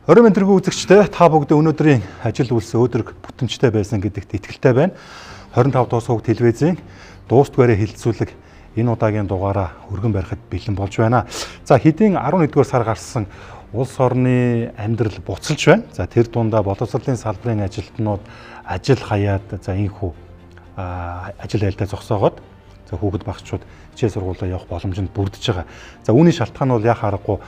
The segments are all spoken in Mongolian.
Орой мэндэргүй үзэгчдээ та бүгд өнөөдрийн ажил үйлс өдрөг бүтэмжтэй байсан гэдэгт итгэлтэй байна. 25 дуус хуг телевизийн дуустгаараа хилцүүлэг энэ удаагийн дугаараа өргөн барихад бэлэн болж байна. За хэдийн 11-р сар гарсан улс орны амьдрал буцалж байна. За тэр дундаа боловсролын салбарын ажилтнууд ажил хаяад за инхүү ажил айлдаа зогсоогоод за хүүхэд багчууд хичээл сургуулаа явах боломжинд бүрдэж байгаа. За үүний шалтгаан нь бол яах аргагүй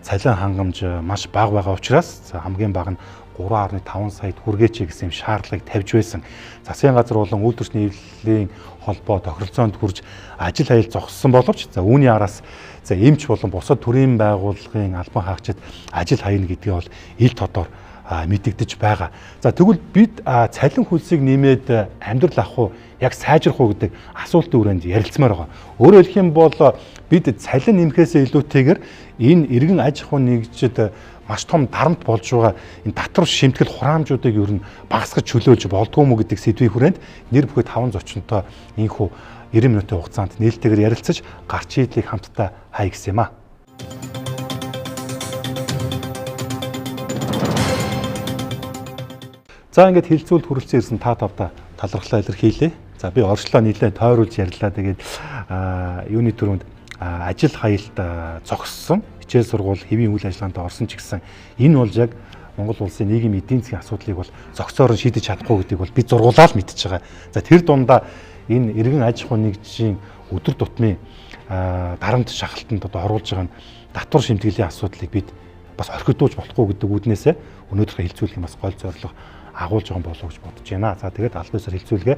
цалин хангамж маш бага байгаа учраас за хамгийн бага нь 3.5 саяд хүргээч гэсэн юм шаардлагыг тавьж байсан. Засгийн газар болон үйлдвэрч нийлэлийн холбоо тохиролцоонд хүрж ажил хаял зогссон боловч за үүний араас за эмч болон бусад төрийн байгууллагын албан хаагчид ажил хаяна гэдгийг бол ил тодор мэдэгдэж байгаа. За тэгвэл бид цалин хөлсийг нэмээд амьдрал авах уу яг сайжрах уу гэдэг асуултын хүрээнд ярилцмаар байгаа. Өөрөөр хэлэх юм бол бид цалин нэмэхээс илүүтэйгээр энэ иргэн аж ахуйн нэгжид маш том дарамт болж байгаа энэ татвар шимтгэл хураамжуудыг ер нь багасгаж чөлөөлж болдгоо мүү гэдэг сэдвийн хүрээнд нэр бүхэд 5 зочинтой инхүү 90 минутын хугацаанд нээлттэйгээр ярилцаж гарч ийдлийг хамтдаа хай гэсэн юм аа. За ингээд хилцүүлд хүрэлцэн ирсэн та тавта талархлаа илэрхийлье. За би орчлоо нэлээд тойруулж ярьлаа. Тэгээд юуны төрөнд ажил хаялт зогссон, хичээл сургууль хэвийн үйл ажиллагаанд орсон ч гэсэн энэ бол яг Монгол улсын нийгмийн эдийн засгийн асуудлыг бол зогсоор шийдэж чадахгүй гэдгийг бол бид зургуулаа л мэдчихэж байгаа. За тэр дундаа энэ иргэн аж ахуйн нэгжийн өдөр тутмын дарамт шахалтанд одоо оруулж байгаа татвар шимтгэлийн асуудлыг бид бас орхидууж болохгүй гэдэг үүднээсээ өнөөдрийнхөө хилцүүлгийн бас гол зорилго агуулж байгаа болов уу гэж бодож байна. За тэгээд албасаар хилцүүлгээ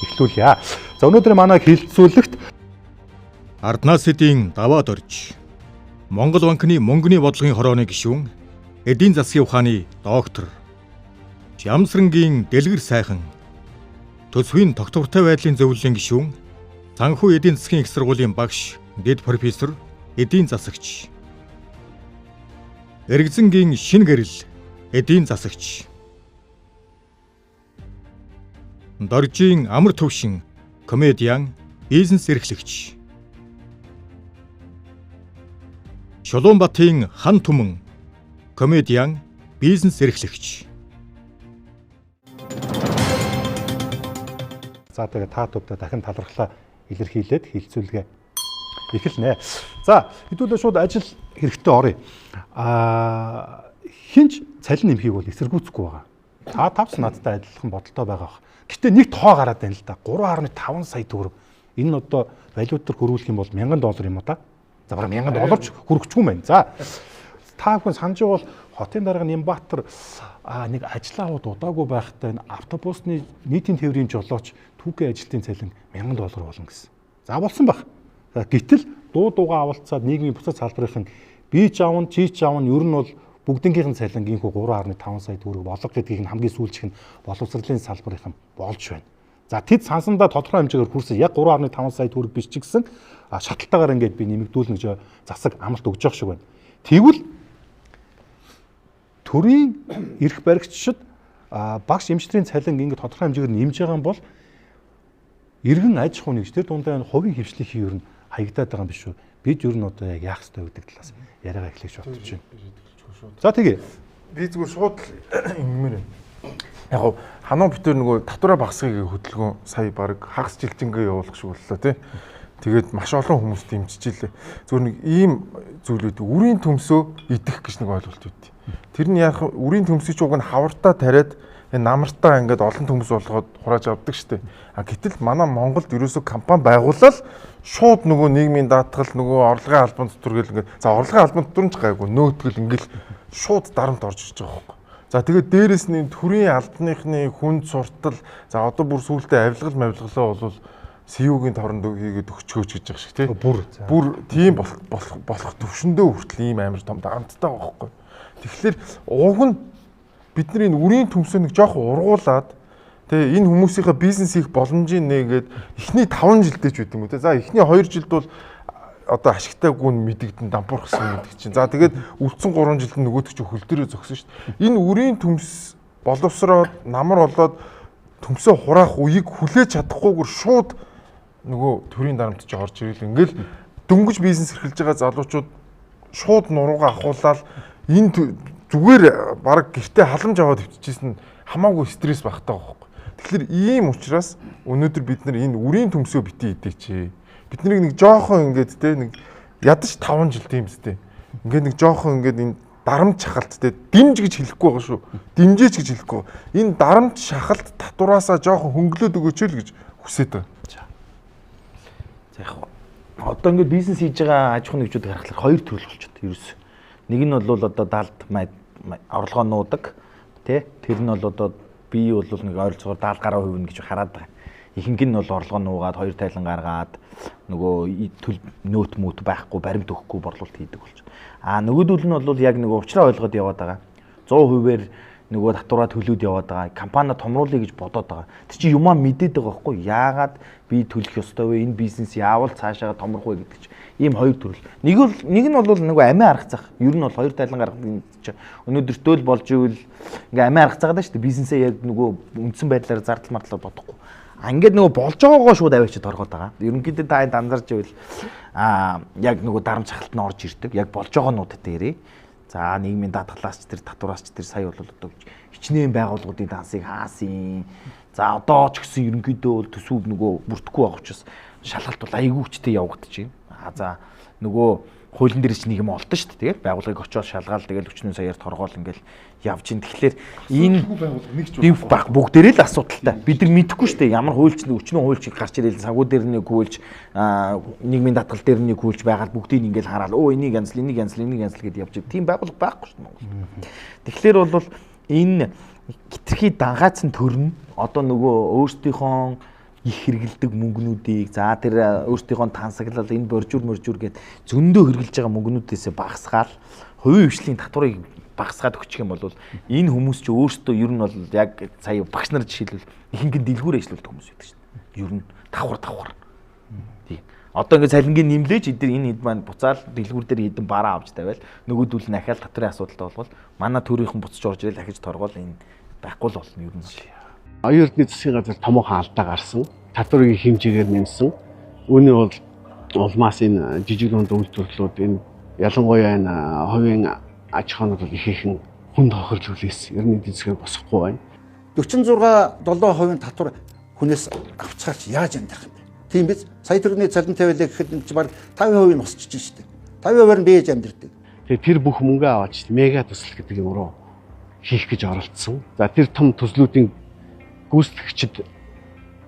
эхлүүлье. За өнөөдөр манай хилцүүлэгт Арднаас эдийн даваад орж Монгол банкны мөнгөний бодлогын хорооны гишүүн эдийн засгийн ухааны доктор Жамсрангийн дэлгэр сайхан төсвийн тогтвортой байдлын зөвлөлийн гишүүн Санхүү эдийн засгийн их сургуулийн багш дэд профессор эдийн засагч Эргзэнгийн шин гэрэл эдийн засагч Доржийн амар төвшин комедиан бизнес эрхлэгч Шулуунбатын хан түмэн комедиан бизнес эрхлэгч. За тэгээд та бүдэ дахин талархлаа илэрхийлээд хилцүүлгээ эхэлнэ. За хэдүүлээ шууд ажил хэрэгтэй оръё. Хинч цалин нэмхийг бол эсэргүүцэхгүй байгаа. Та тавс надтай адилхан бодолтой байгаа бах. Гэтэ нэг тоо гараад байна л да. 3.5 сая төгрөг. Энэ нь одоо валютаар хөрвүүлэх юм бол $1000 юм уу та? За бараг $1000 ч хүрэхгүй юм байна. За та бүхэн санаж байгаа бол хотын дарга Нямбатар нэг ажлаа аваад удаагүй байхдаа энэ автобусны нийтийн тээврийн жолооч түүхий ажилтны цалин $1000 болно гэсэн. За болсон баг. Гэтэл дуугаа авалцаад нийгмийн бусад салбарын би ч аавн чи ч аавн ер нь бол бүгднгийнхэн цалин гинхүү 3.5 сая төгрөг болго гэдгийг нь хамгийн сүүлчийнх нь боловсролын салбарын болж байна. За тэд сансандаа тодорхой хэмжээгээр хүрсэн яг 3.5 сая төгрөг биш ч гэсэн шатлалтаагаар ингээд би нэмэгдүүлнэ гэж засаг амлалт өгж явах шиг байна. Тэгвэл төрийн эрх баригчид багш эмчтрийн цалин ингээд тодорхой хэмжээгээр нэмж байгаа бол иргэн аж ахуйн нэгж тэр дундаа хувийн хвшлийнхийг ер нь хаягдаад байгаа юм биш үү? Бид ер нь одоо яг яах ёстой гэдэг талаас яриагаа эхлэж бодож байна. За тэгээ би зүгээр шууд ингэмээр байна. Яг гоо ханаа битэр нөгөө татвараа багасгахыг хөдөлгөөн сая баг хагас жилжингээ явуулах шиг боллоо тий. Тэгээд маш олон хүмүүс дэмжиж илээ. Зүгээр нэг ийм зүйлүүд үрийн төмсөө идэх гэж нэг ойлголт үүдээ. Тэр нь яг үрийн төмсөж уг нь хавартаа тариад намартаа ингээд олон төмс болгоод хурааж авдаг штеп. Гэтэл манай Монголд ерөөсөө компани байгуулаад шууд нөгөө нийгмийн даатгал нөгөө орлогын албан татвар гэл ингээд за орлогын албан татвар нь ч гайгүй нөөтгэл ингээл шууд дарамт орж ирж байгаа байхгүй. За тэгээд дээрэс нь төрийн албаныхны хүнд суртал за одоо бүр сүүлдээ авилгалаа бол СУ-гийн торонд хийгээд өгчөөч гэж байгаа шиг тий. Бүр тийм болох төвшөндөө хүртэл ийм амар том дарамттай байгаа байхгүй. Тэгэхээр уг нь бидний энэ үрийн төмсөө нэг жоох ургуулад тэгээ энэ хүмүүсийнхээ бизнес хийх боломжийг нээгээд эхний 5 жилдээ ч үгүй юм те. За эхний 2 жилд бол одоо ашигтай гүн мэдэгдэн дампуурх гэсэн мэддэг чинь. За тэгээд үлдсэн 3 жилд нөгөөдөг чи хөл дөрөө зогсон шүү дээ. Энэ үрийн төмс боловсроод намар болоод төмсөө хураах үеийг хүлээж чадахгүйгээр шууд нөгөө төрийн дарамт чи орж ирэл ингээл дөнгөж бизнес эрхэлж байгаа залуучууд шууд нуруугаа ахуулаад энэ зүгээр баг гэртээ халамж аваад өвччихсэн хамаагүй стресс багтаа байхгүй. Тэгэхээр ийм учраас өнөөдөр бид нар энэ үрийн төмсөө битгий идээч. Бид нэг жоохон ингээд те нэг ядаж 5 жил тийм үстэй. Ингээд нэг жоохон ингээд энэ дарамт шахалт те дэмж гэж хэлэхгүй байгаа шүү. Дэмжээч гэж хэлэхгүй. Энэ дарамт шахалт татвараасаа жоохон хөнгөлөөд өгөөч л гэж хүсэж байгаа. За яг одоо ингээд бизнес хийж байгаа аж ахуйн нэгжүүдийг харахад хоёр төрөл болчиход ерөөс. Нэг нь бол одоо даалд орлогоо нуудаг тий. Тэр нь бол одоо би бол нэг ойролцоогоор 70 гаруй хувь гэж хараад байгаа. Ихэнх нь бол орлогоо нуугаад хоёр тайлан гаргаад нөгөө нөөт мөт байхгүй баримт өгөхгүй борлуулалт хийдэг болж. Нөгөөдөл нь бол яг нөгөө уучраа ойлгоод яваад байгаа. 100%-ээр нөгөө татвараа төлөөд яваад байгаа. Компани томруулъя гэж бодоод байгаа. Тэр чинь юмаа мэдээд байгаа байхгүй. Яагаад би төлөх ёстой вэ? Энэ бизнес яавал цаашаа томрох вэ гэдэг чинь ийм хоёр төрөл. Нэг нь бол нөгөө амиа аргацах. Ер нь бол хоёр тайлан гаргах чинь өнөөдөртөө л болж ивэл ингээ амиа аргацаад байна шүү дээ. Бизнесээ яг нөгөө үндсэн байдлаар зардал мардлаа бодохгүй. Ингээд нөгөө болж байгаагаа шууд аваачид оргоод байгаа. Ерөнхийдөө та энд анзарч ивэл яг нөгөө дарамт шахалт нь орж ирдэг. Яг болж байгаа нуудад дээрээ. За нийгмийн даатгалаас ч тэр татвараас ч тэр сая бол одоо хичнээн байгууллагуудын дансыг хаасан. За одоо ч гэсэн ерөнхийдөө бол төсөв нөгөө бүрдэхгүй байгаа учраас шалгалт бол айгүй хүчтэй явагдаж байна. За нөгөө хуулийн дээр ч нэг юм олдсон шүү дээ. Тэгээд байгууллагыг очиод шалгаал тэгээд 40 саяар торгоол ингээл явж ин. Тэгэхээр энэ нэг баг бүгдээрээ л асуудалтай. Бид нар мэдэхгүй шүү дээ. Ямар хуульч нэг өчнөө хуульч гарч ирэл сагуу дээр нэг хуульч нийгмийн даатгал дээр нэг хуульч байгаад бүгдийг ингээл хараад энийг янзл гэдээ явж байгаа. Тийм байгууллага байхгүй шүү дээ Монгол. Тэгэхээр бол энэ хитрхи дангаацсан төрн одоо нөгөө өөрсдийнхөө их хэрэгэлдэг мөнгнүүдийг за тэр өөрсдийнхөө тансаглал энэ боржур гэд зөндөө хэрэгжилж байгаа мөнгнүүдээс багасгаал хувийн хвшлийн татварыг багасгаад өгчих юм бол энэ хүмүүс ч өөрсдөө ер нь бол яг сая багш нар жишээлбэл ихэнх нь дэлгүүр ажилладаг хүмүүс байдаг шүү дээ. Ер нь давхар. Тийм. Одоо ингээд цалингийн нэмлээж энэ хэд маань буцаал дэлгүүр дээр хэдэн бараа авч тавиал нөгөөдөл нь ахаал татврын асуудалтай болвол манай төрийнхэн буцаж орж ирэл ахиж торгоол энэ байхгүй л болно ер нь. Оюун эрдэнэ засгийн газар томоохон алдаа гарсан. Татврын хэмжээгээр нэмсэн. Үүний бол улмаас энэ жижиг дунд үйлдвэрлэлүүд энэ ялангуяа энэ хувийн аж ахуйнууд ихээхэн хүнд хохирлуулээс ерний эдийн засгаар босохгүй байна. 46-7% татвар хүнээс авцгаач яаж амьдрах юм бэ? Тийм биз? Сая төгрөгийн цалин тавиалаа гэхэд энэ баг 5% нь босчихж шүү дээ. 50%-аар нь бийж амьдрдаг. Тэгээ тэр бүх мөнгөө аваач мега төсөл гэдэг юм руу хийх гэж оролцсон. За тэр том төслүүдийн гүйцэтгэгчид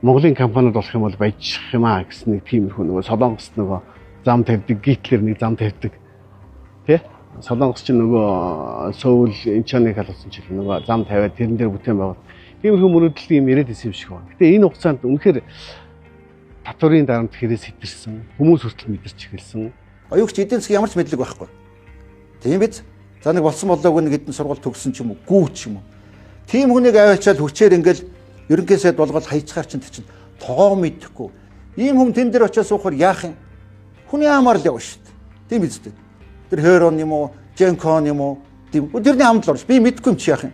Монголын компаниуд болох юм бол баяжих юм аа гэсэн нэг тиймэрхүү нөгөө Солонгост нөгөө зам тавьдаг, Гитлер нэг зам тавьдаг. Тэ? Солонгос ч нөгөө Сөүл, Инчоныг халуулсан ч нөгөө зам тавиад тэрэн дээр бүтээн байгуул. Тиймэрхүү мөрөдлийн юм яриад исэн юм шиг байна. Гэтэ энэ хугацаанд үнэхээр татварын дарамт хэрэг сэтэрсэн, хүмүүс хүртэл мэдэрч эхэлсэн. Оюугч эдийн засгийн ямар ч мэдлэг байхгүй. Тийм биз? За нэг болсон болоогүй нэг хэдэн сургууль төгссөн ч юм уу, гүү ч юм уу. Тийм хүнийг аваачаад хүчээр ингээл ерөнхий сайд болгоод хайцгаар чинь тогоо мэдэхгүй. Ийм хүм тэн дээр очиж суухаар яах юм? Хүний амаар л явна шүү дээ. Тийм биз дээ. Тэр Херон юм уу, Женкон юм уу? Тийм. Тэрний амд л орж. Би мэдэхгүй юм чи яах юм?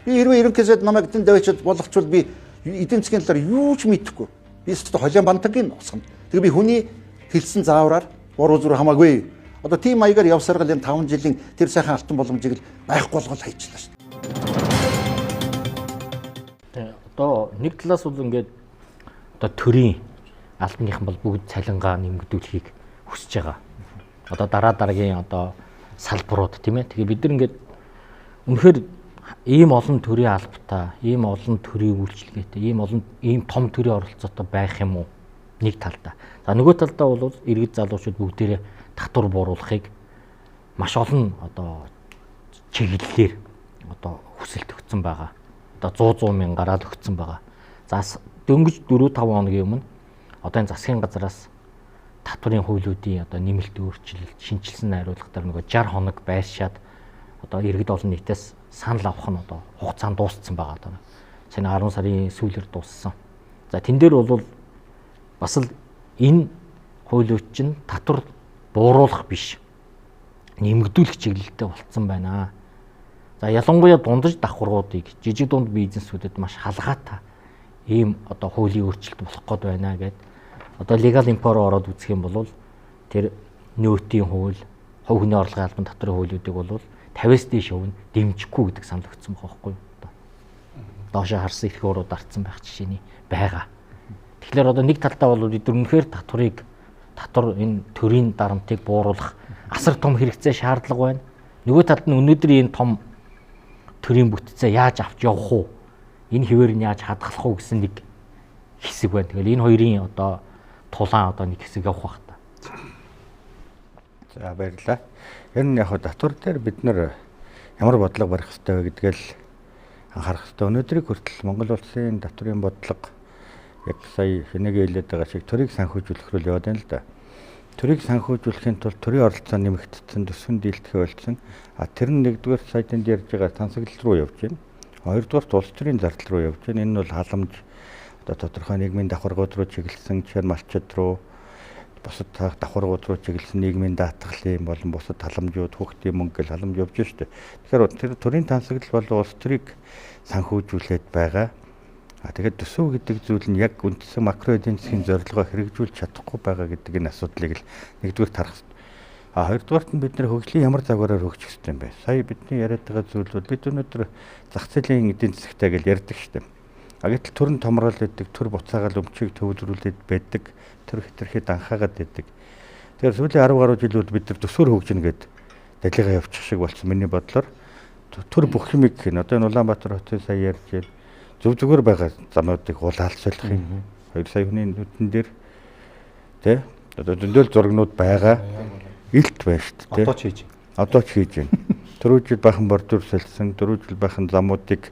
Би хэрвээ ерөнхий сайд намайг тэнд аваачаад болгочвол би эдийн засгийн талаар юу ч мэдэхгүй. Би өөртөө холиан бантагийн усгана. Тэгээ би хүний хэлсэн заавраар буруу зүрх хамаагүй. Одоо тийм маягаар явсаргал энэ 5 жилийн тэр сайхан алтан боломжийг л байхгүй болгол хайчлаа шүү дээ. Одоо нэг талаас бол ингээд одоо төрийн албаныхан бол бүгд цалингаа нэмэгдүүлэхийг хүсэж байгаа. Одоо дараагийн одоо салбарууд тийм ээ. Тэгээ бид нар ингээд үнэхээр ийм олон төрийн албатай, ийм олон төрийн үйлчилгээтэй, ийм том төрийн оролцоотой байх юм уу? Нэг талдаа. За нөгөө талдаа бол иргэд залуучууд бүгдээрээ татвар бууруулахыг маш олон одоо чиглэлээр одоо хүсэлт өгсөн байгаа. Одоо 100 мянгаар өгсөн байгаа. За дөнгөж 4-5 хоногийн өмнө одоо энэ засгийн газраас татварын хуулиудын одоо нэмэлт өөрчлөлт, шинжилсэн найруулгатаар нөгөө 60 хоног байршаад одоо иргэд олон нийтээс санал авах нь одоо хугацаанд дууссан байгаа даа. Сая 10 сарын сүүлээр дууссан. За тэн дээр бол бас л энэ хуулиуд чинь татвар бууруулах биш. Нэмэгдүүлэх чиглэлтэй болцсон байна. За ялангуяа дундаж давхаргуудыг жижиг дунд бизнесүүдэд маш халгаатай ийм одоо хуулийн өөрчлөлт болох гээд байна гэд одоо legal import ороод үзэх юм бол тэр нөөтийн хууль, хувь хүний орлогын албан татварын хуулиудыг бол 50-аас дээш явна дэмжихгүй гэдэг санал өгсөн байгаа байхгүй юу? Доошоо харсан их уруу дарцсан байх жишээний байгаа. Тэгэхээр одоо нэг талтаа бол бид үнэхээр татвар энэ төрийн дарамтыг бууруулах асар том хэрэгцээ шаардлага байна. Нөгөө талд нь өнөөдрийн энэ том төрийн бүтцээ яаж авч явах уу? Энэ хэвээр нь яаж хадгалах уу гэсэн нэг хэсэг байна. Тэгэл энэ хоёрын одоо тулаан одоо нэг хэсэг явах байх та. За баярлалаа. Ер нь яг татвар дээр бид нар ямар бодлого барих хэрэгтэй вэ гэдгээл анхаарах хэрэгтэй. Өнөөдрийг хүртэл Монгол улсын татврын бодлого яг сая хинэгээ хэлээд байгаа шиг төрийг санхүүжүүлэх рүү яваад байна л да. Төрийг санхүүжүүлэхийн тулд төрийн оролцоо нэмэгдсэн, төсвөн дийлдэхээ болсон. Тэр нь нэгдүгээр сайтанд ярьж байгаа тансаглал руу явж байна. Хоёрдугаар улс төрийн зардал руу явж байна. Энэ нь бол халамж одоо тодорхой нийгмийн давхаргууд руу чиглэсэн, жишээ нь малчид руу, бусад давхаргууд руу чиглэсэн нийгмийн даатгалын болон бусад халамжууд, хүүхдийн мөнгө гэл халамж явж штэ. Тэгэхээр тэр төрийн тансаглал бол улс төрийг санхүүжүүлээд байгаа. Тэгээд төсөв гэдэг зүйл нь яг үндсэн макро эдийн засгийн зорилгоо хэрэгжүүлж чадахгүй байгаа гэдэг энэ асуудлыг л нэгдүгээр тарах хэрэгтэй. Хоёрдугаарт нь бид нэр хөгжлийн ямар загвараар хөгжих хэрэгтэй юм бэ? Сая бидний яриад байгаа зүйл бол бид өнөөдөр зах зээлийн эдийн засагтай гэж ярьдаг шүү дээ. Гэтэл төр нь томрол байдаг, төр буцаагаал өмчийг төвлөрүүлээд байдаг, төр хэтэрхий данхаагаад байдаг. Тэгэхээр сүүлийн 10 гаруй жилүүд бид нар төсвөр хөгжинэ гэд далигаа явуучих шиг болсон миний бодлоор. Төр бүх юмыг гэх нь одоо энэ Улаанбаатар хотын сая ярьж байна. Зөв зүгээр байгаа замуудыг хулаалцуулах юм. 2 сая хүний нүдэн дээр тий одоо дөндөл зургнууд байгаа. Илт байна шүү дээ. Одоо ч хийж байна. Одоо ч хийж байна. Түрүү жил бахан бордуур солисон, түрүү жил бахан замуудыг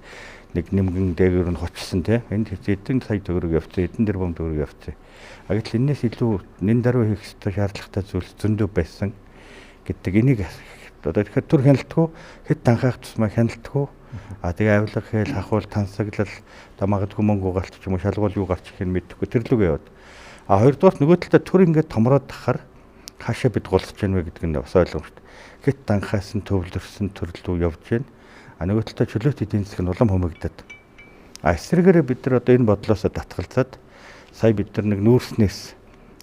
нэг нэмгэн дээгүүр нь хочсон тий. Энд хэдэн сая төгрөг явцсан, хэдэн тэрбум төгрөг явцсан. Гэтэл энэс илүү нэн даруй хийх ёстой шаардлагатай зүйлс зөндөө байсан гэдэг энийг одоо тэгэхээр төр хяналтгүй хэд данхаах тусмаа хяналтгүй тэгээ авилга хэл хахуул тансаглал магадгүй мөнгө угаалт ч юм уу шалгуул юу гарч ихийг мэдэхгүй тэр лүг яваад. Хоёрдугаар нөгөө талдаа төр ингээд томроод тахаар хаашаа бид голцож байна вэ гэдэг нь бас ойлгомжтой. Хэд данхаасан төвлөрсөн төрлөө явж байна. Нөгөө талдаа чөлөөт эдийн засаг нь улам хумигдаад. Эсвэргээрээ бид нар одоо энэ бодлоосоо татгалзаад сая бид нар нэг нүүрснээс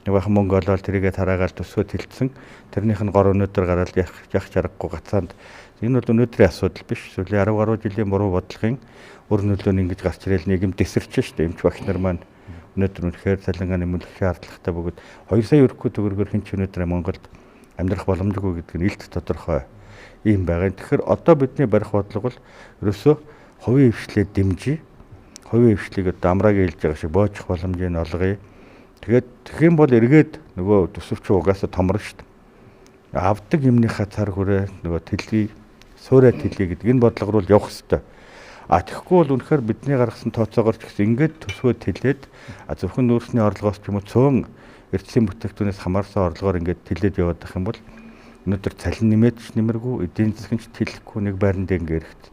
нэг бахан мөнгө олоод тэрийгэ тараагаал төсвөө тэлцсэн. Тэрнийх нь гор өнөдөр гараад явах чаргагүй гацаанд энэ бол өнөөдрийн асуудал биш. Сүүлийн 10 гаруй жилийн буруу бодлогын өр нөлөө нь ингэж гарч ирэл нийгэм дэсэрч штэ. Эмч багш нар маань өнөөдөр үнэхээр цалингааны мөнгө шаардлагатай бөгөөд 2 сая өргөхгүй төгрөгөөр хэн ч өнөөдөр Монголд амьдрах боломжгүй гэдэг нь илт тодорхой юм байгаа. Тэгэхээр одоо бидний барих бодлого бол ерөөсөө хувийн хвшлээ дэмжиж, хувийн хвшлийг одоо амраагийн хэлж байгаа шиг боочих боломжийг олгоё. Тэгээд тэгэх юм бол эргээд нөгөө төсөвч угаасаа томрно шүү дээ. Авдаг юмныхаа цар хүрээ нөгөө тэлгий, суурай тэлгий гэдэг энэ бодлого руу явах хэрэгтэй. Тэгэхгүй бол үнэхээр бидний гаргасан тооцоогоор ч гэсэн ингээд төсвөө тэлээд зөвхөн нүүрсний орлогоос ч юм уу цөөн эрдэсийн бүтээгдэхүүнээс хамаарсан орлогоор ингээд тэлээд яваад байх юм бол өнөөдөр цалин нэмээд ч нэмэргүй, эдийн засгийн ч тэлэхгүй нэг байранд ингээд хэрэгтэй.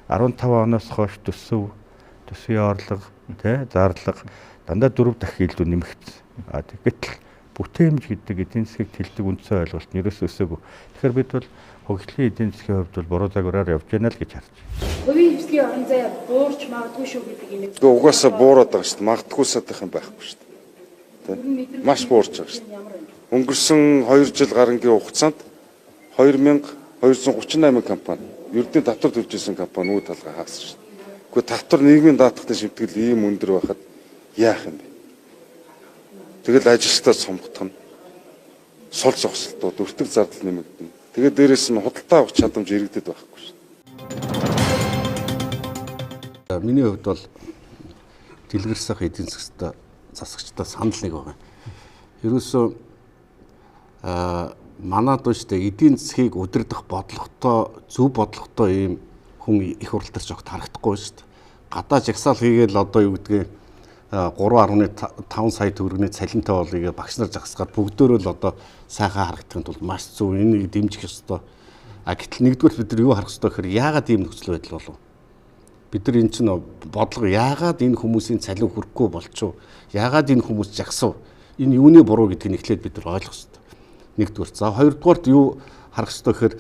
15 оноос хойш төсвийн орлого, зарлага дандаа 4 дахин илүү нэмэгдсэн. Гэтэл бүтээмж гэдэг эдийн засгийг тэлдэг үндсэн ойлголт нь ерөөсөө өсөөгүй. Тэгэхээр бид бол хөгжлийн эдийн засгийн хувьд бол буруу загвараар явж байна л гэж харж байна. Хувийн хвслийн орон зай буурч магадгүй шүү гэдэг юм. Тэгээ угаасаа буураад байгаа шүү дээ. Магадгүйсаад их юм байхгүй шүү дээ. Маш буурч байгаа шүү дээ. Өнгөрсөн 2 жил гарангийн хугацаанд 2238 компани ердийн татвар төлж ирсэн компани үе талгаа хаасан шүү дээ. Гэхдээ татвар нийгмийн даатгалын шимтгэл ийм өндөр байхад яах юм бэ? Тэгэл ажилтнаа сомгох нь сул зогсолтууд, өртөг зардал нэмэгдэнэ. Тэгээд дээрэс нь худалдаа авах чадамж иргэдэд байхгүй шүү дээ. Миний хувьд бол дэлгэрсэх эдийн засгт засагчдаа санал нэг байгаа. Ерөөсөө манад нь шүү дээ эдийн засгийг удирдах бодлоготой, зөв бодлоготой ийм хүн их уралдаж огт харагдахгүй шүү дээ. Гадаа жагсаал хийгээл одоо юу гэдгийг 3.5 сая төгрөгийн цалинтай болыг багш нар жагсгаад бүгдөө л одоо сайхан харагдахын тулд маш зөв энийг дэмжих ёстой. Гэтэл нэгдүгээр бид нар юу харах ёстой гэхээр яагаад ийм нөхцөл байдал болов? Бид нар энэ чинь бодлого яагаад энэ хүмүүсийн цалин хүрэхгүй болчихов? Яагаад энэ хүмүүс жагсав? Энэ юуны буруу гэдгийг эхлээд бид нар ойлгох ёстой. Нэгдүгээр. За хоёрдугаарт юу харах ёстой гэхээр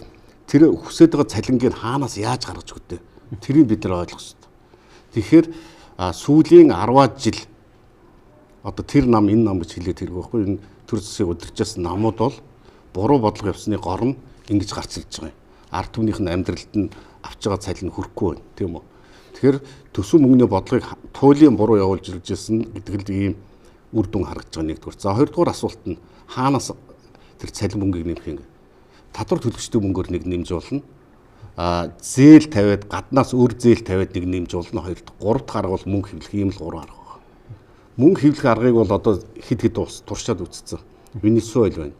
тэр хүсэж байгаа цалингийг хаанаас яаж гаргаж өгдөө? Тэрийг бид нар ойлгох ёстой. Тэгэхээр сүүлийн 10-аад жил одоо тэр нам энэ нам гэж хэлээд хэрэг байхгүй энэ төр засгийг удирчсан намууд бол буруу бодлого явсны гор нь ингэж гарч ирж байгаа юм. ард түмнийх нь амьдралд нь авч байгаа цалин хүрэхгүй байна тийм үү. Тэгэхээр төсөв мөнгөний бодлогыг туйлын буруу явуулж иржсэн гэдэг л ийм үр дүн харагдаж байгаа нэгдүгээр. За хоёрдугаар асуулт нь хаанаас тэр цалин мөнгийг нэмэх юм. Татвар төлөгчдийн мөнгөөр нэг нэмж болно. Зээл тавиад гаднаас өөр зээл тавиад нэг нэмж болно. Хоёр дахь, гурав дахь арга бол мөнгө хэвлэх ийм л гурван арга байна. Мөнгө хэвлэх аргыг бол одоо хэд улс туршаад үзсэн. Венесуэл байна.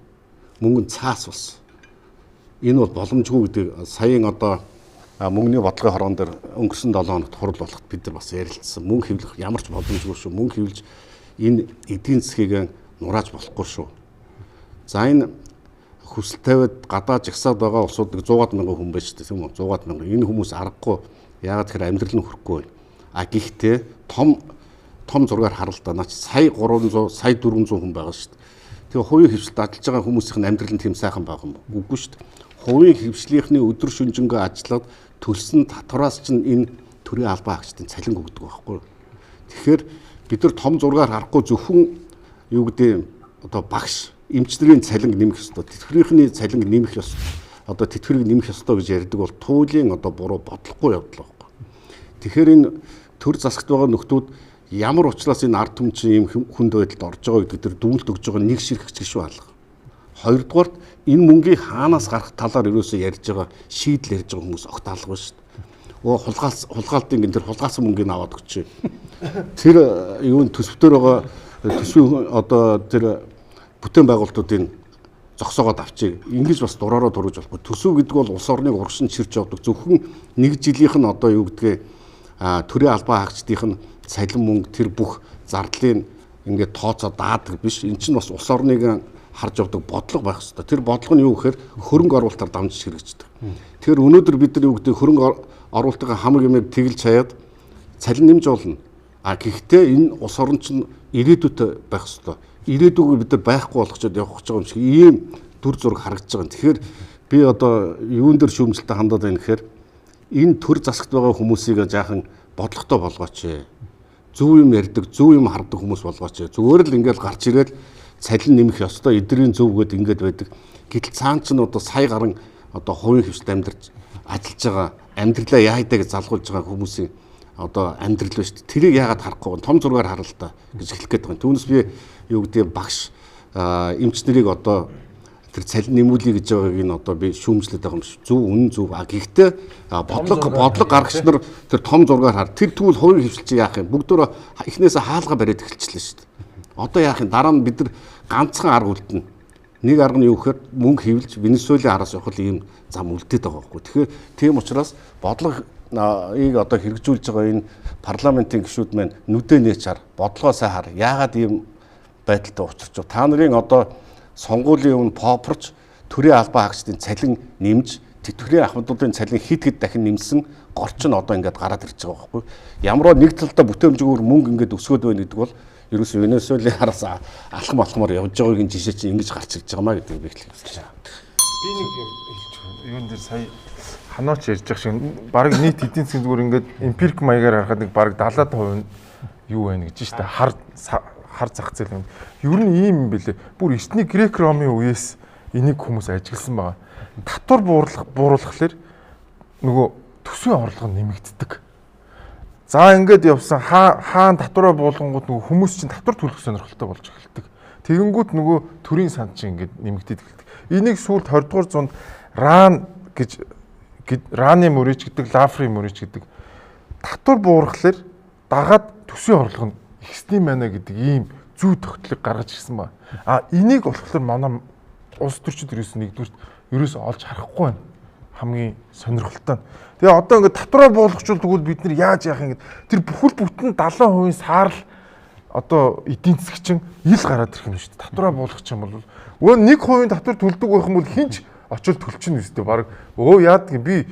Мөнгө нь цаас улс. Энэ бол боломжгүй гэдэг саяын одоо мөнгөний бодлогын хорон дээр өнгөрсөн 7 хоногт хурал болоход бид нар бас ярилцсан. Мөнгө хэвлэх ямар ч боломжгүй шүү. Мөнгө хэвлэж энэ эдийн засгийг нурааж болохгүй шүү. За энэ хүсэл тавиад гадаа жагсаад байгаа улсууд 100 мянган хүн байж дээ тийм үү? 100 мянган. Энэ хүмүүс аргагүй. Яагаад тэгэхээр амьдрал нь хөрөхгүй. Гэхдээ том зургаар харалтаа наач сая 300 сая 400 хүн байгаа шүү дээ. Тэгээ хувийн хвшилд ажиллаж байгаа хүмүүсийн амьдрал нь тийм сайхан байгаа юм уу? Үгүй шүү дээ. Хувийн хвшлийнхний өдөр шөнжингөө ажиллаад төлсөн татвараас чинь энэ төрийн албан хаагчдын цалин өгдөг байхгүй. Тэгэхээр бид нар том зургаар харахгүй зөвхөн юу гэдэг одоо багш эмчнэрийн цалин нэмэх ёстой, тэтгэврийнхний цалин нэмэх ёстой. Одоо тэтгэврийг нэмэх ёстой гэж ярьдаг бол туйлын одоо буруу бодлохгүй явдал байхгүй. Тэгэхээр энэ төр засагт байгаа нөхдүүд ямар учраас энэ ард түмэн чинь ийм хүнд байдалд орж байгаа гэдэг дээр дүгнэлт өгж байгаа нэг ширхэгч гişүү алга. Хоёрдугаарт энэ мөнгийг хаанаас гарах талаар ерөөсөө ярьж байгаа шийдэл ярьж байгаа хүмүүс огт алга шүү дээ. Хулгаалтын гин тэр хулгаасан мөнгөний аваад өгч. Тэр юу н төсөвтөр байгаа төсвийн одоо тэр бүтээн байгуулалтуудын зогсоогоод авчиг. Ингэж бас дураараа дургаж болохгүй. Төсөв гэдэг бол улс орныг урагшин чирч явдаг. Зөвхөн нэг жилийнх нь одоо юу гэдгээ төрийн албан хаагчдын нь цалин мөнгө тэр бүх зардлын ингээд тооцоо даадаг биш. Эн чинь бас улс орныг харж явдаг бодлого байх хэрэгтэй. Тэр бодлого нь юу гэхээр хөрөнгө оруулалтаар дамжиж хэрэгждэг. Тэгэхээр өнөөдөр бид нар юу гэдэг хөрөнгө оруулалтын хамаг юмыг тэглэж хаяад цалин нэмж болно. Гэхдээ энэ улс орн чинь ирээдүйтэй байх хэрэгтэй. Ирээдүйг бид нар байхгүй болгочод явах гэж байгаа юм шиг ийм дүр зураг харагдаж байгаа. Тэгэхээр би одоо юун дээр шүүмжлэлтэй хандаад байна гэхээр энэ төр засагт байгаа хүмүүсийг жаахан бодлоготой болгооч. Зөв юм ярьдаг, зөв юм хардаг хүмүүс болгооч. Зүгээр л ингээл гарч ирээд цалин нэмэх ёстой, эдрийн зөв гээд ингээд байдаг. Гэтэл цаан ч нь одоо сая гарan одоо хувийн хвшилд амьдарч ажиллаж байгаа, амьдралаа яайдаа гэж залгуулж байгаа хүмүүсийн одоо амьдрал ба шүү дээ. Тэрийг яагаад харахгүй вэ? Том зургаар харал та гэж хэлэх гээд байгаа. Түүнээс би юу гэдэг багш эмчнэрийг одоо тэр цалин нэмүүлье гэж байгааг нь одоо би шүүмжлээд байгаа юм шиг. Зөв, үнэн зөв. Гэхдээ бодлого гаргагч нар тэр том зургаар хар. Тэр тэгвэл хувийн хвшилт чи яах юм? Бүгдөө эхнээсээ хаалга бариад эхэлчихлээ шүү дээ. Одоо яах юм? Дараа нь бид нар ганцхан арга үлдэнэ. Нэг арга нь юу гэхээр мөнгө хөвлөж Венесуэлийн араас явах ийм зам үлдээд байгаа байхгүй. Тэгэхээр тийм учраас бодлогыг одоо хэрэгжүүлж байгаа энэ парламентын гишүүд маань нүдээ нээч хар, бодлогоо сайн хар. Яагаад ийм байдалтай учирч байгаа? Та нарын одоо сонгуулийн өмнө попорч төрийн албан хаагчдын цалин нэмж, тэтгэврийн ахмадуудын цалин хэд дахин нэмсэн горч нь одоо ингээд гараад ирж байгаа байхгүй. Ямарваа нэг талдаа бүтээмжгүйгээр мөнгө ингээд өсгөөд байна гэдэг бол ерөөсөө Венесуэлийн араас алхам явж байгаагийн жишээ чинь ингэж гарч ирж байгаа маа гэдэг би хэлэх юм. Би нэг юун дээр сая ханаач ярьж байгаа шиг баг нийт эдийн засгийн зүгээр ингээд эмпирик маягаар харахад нэг баг 70% юу байна гэж штэ хар зах зээл юм. Ер нь ийм юм бэлээ. Бүр эртний грек ромын үеэс энийг хүмүүс ажигласан байгаа. Татвар бууруулахлаар нөгөө төсвийн орлого нэмэгддэг. За ингээд явсан хаан татвараа буулгангууд нөгөө хүмүүс чинь татвар төлөх сонирхолтой болж эхэлдэг. Тэгэнгүүт нөгөө төрийн санд чинь ингээд нэмэгдээд эхэлдэг. Энийг сүүлд 20 дугаар зуунд Раны мөрөж гэдэг, Лафрын мөрөж гэдэг татвар буурахлаар дагаад төсвийн орлого нь ихсний мана гэдэг ийм зүй тогтолцоог гаргаж ирсэн ба. Энийг болохоор манай улс төрчид ерөөс олж харахгүй байна. Хамгийн сонирхолтой нь. Тэгээ одоо ингээд татвараа буулгачвал тэгвэл бид нар яаж яах юм гээд тэр бүхэл бүтэн 70% саарл одоо эдийн засаг чинь ил гараад ирэх юм шүү дээ. Татвараа буулгах юм бол 1% татвар төлдөг байх юм бол хинч очил төлчихнө үстэй баг яадаг юм би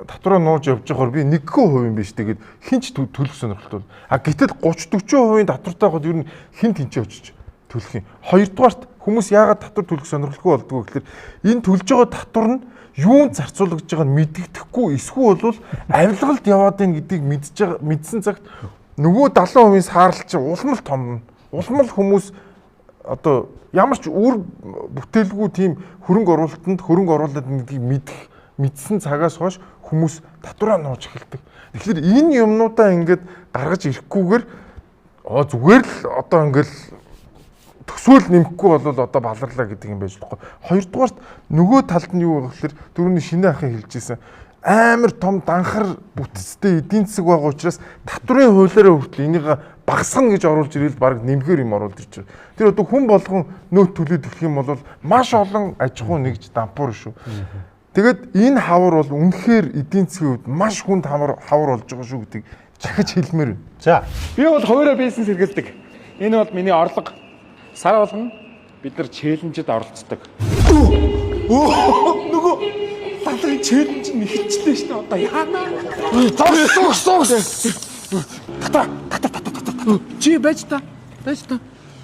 татвараа нууж явж байхаар би 1% юм биш тэгээд хинч төлөх сонирхолтой. Гэтэл 30-40% татвартай хад ер нь хин тэнцээ очиж төлөх юм. Хоёрдугаарт хүмүүс яагаад татвар төлөх сонирхолгүй болдгоо гэхээр энэ төлж байгаа татвар нь юунд зарцуулагдж байгааг нь мэддэхгүй эсвэл бол авилгалд яваад байна гэдгийг мэдсэн цагт нөгөө 70% саарл чинь улмал том. Улмал хүмүүс одоо ямар ч үр бүтээлгүй тийм хөрөнгө оруулалтанд хөрөнгө оруулаад гэдгийг мэдэх мэдсэн цагаас хойш хүмүүс татвараа нууж эхэлдэг. Тэгэхээр энэ юмнуудаа ингээд гаргаж ирэхгүйгээр зүгээр л одоо ингээл төсөөл нэмэхгүй бол одоо баларлаа гэдэг юм байж болохгүй. Хоёрдугаарт нөгөө талд нь юу вэ гэхээр дөрөвний шинэ ахын хэлжсэн амар том данхар бүтцтэй эдийн засаг байгаа учраас татврын хуулиараа хүртэл энийг багасгана гэж оруулж ирэл баг нэмгээр юм оруулж ирж байна. Тэр одоо хүн болгон нөөц төлөд эхлэх юм бол маш олон аж ахуй нэгж дампуур шүү. Тэгээд энэ хавар бол үнэхээр эдийн засгийн хувьд маш хүнд хавар болж байгаа шүү гэдгийг захиж хэлмээр байна. За, би бол хуваараа бизнес эргэлдэг. Энэ бол миний орлого. Сар болгон бид нар челленжид оролцдог. Нөгөө талын челленж нь ихэлжлээ шүү дээ. Одоо яана. Та. Чи байж та.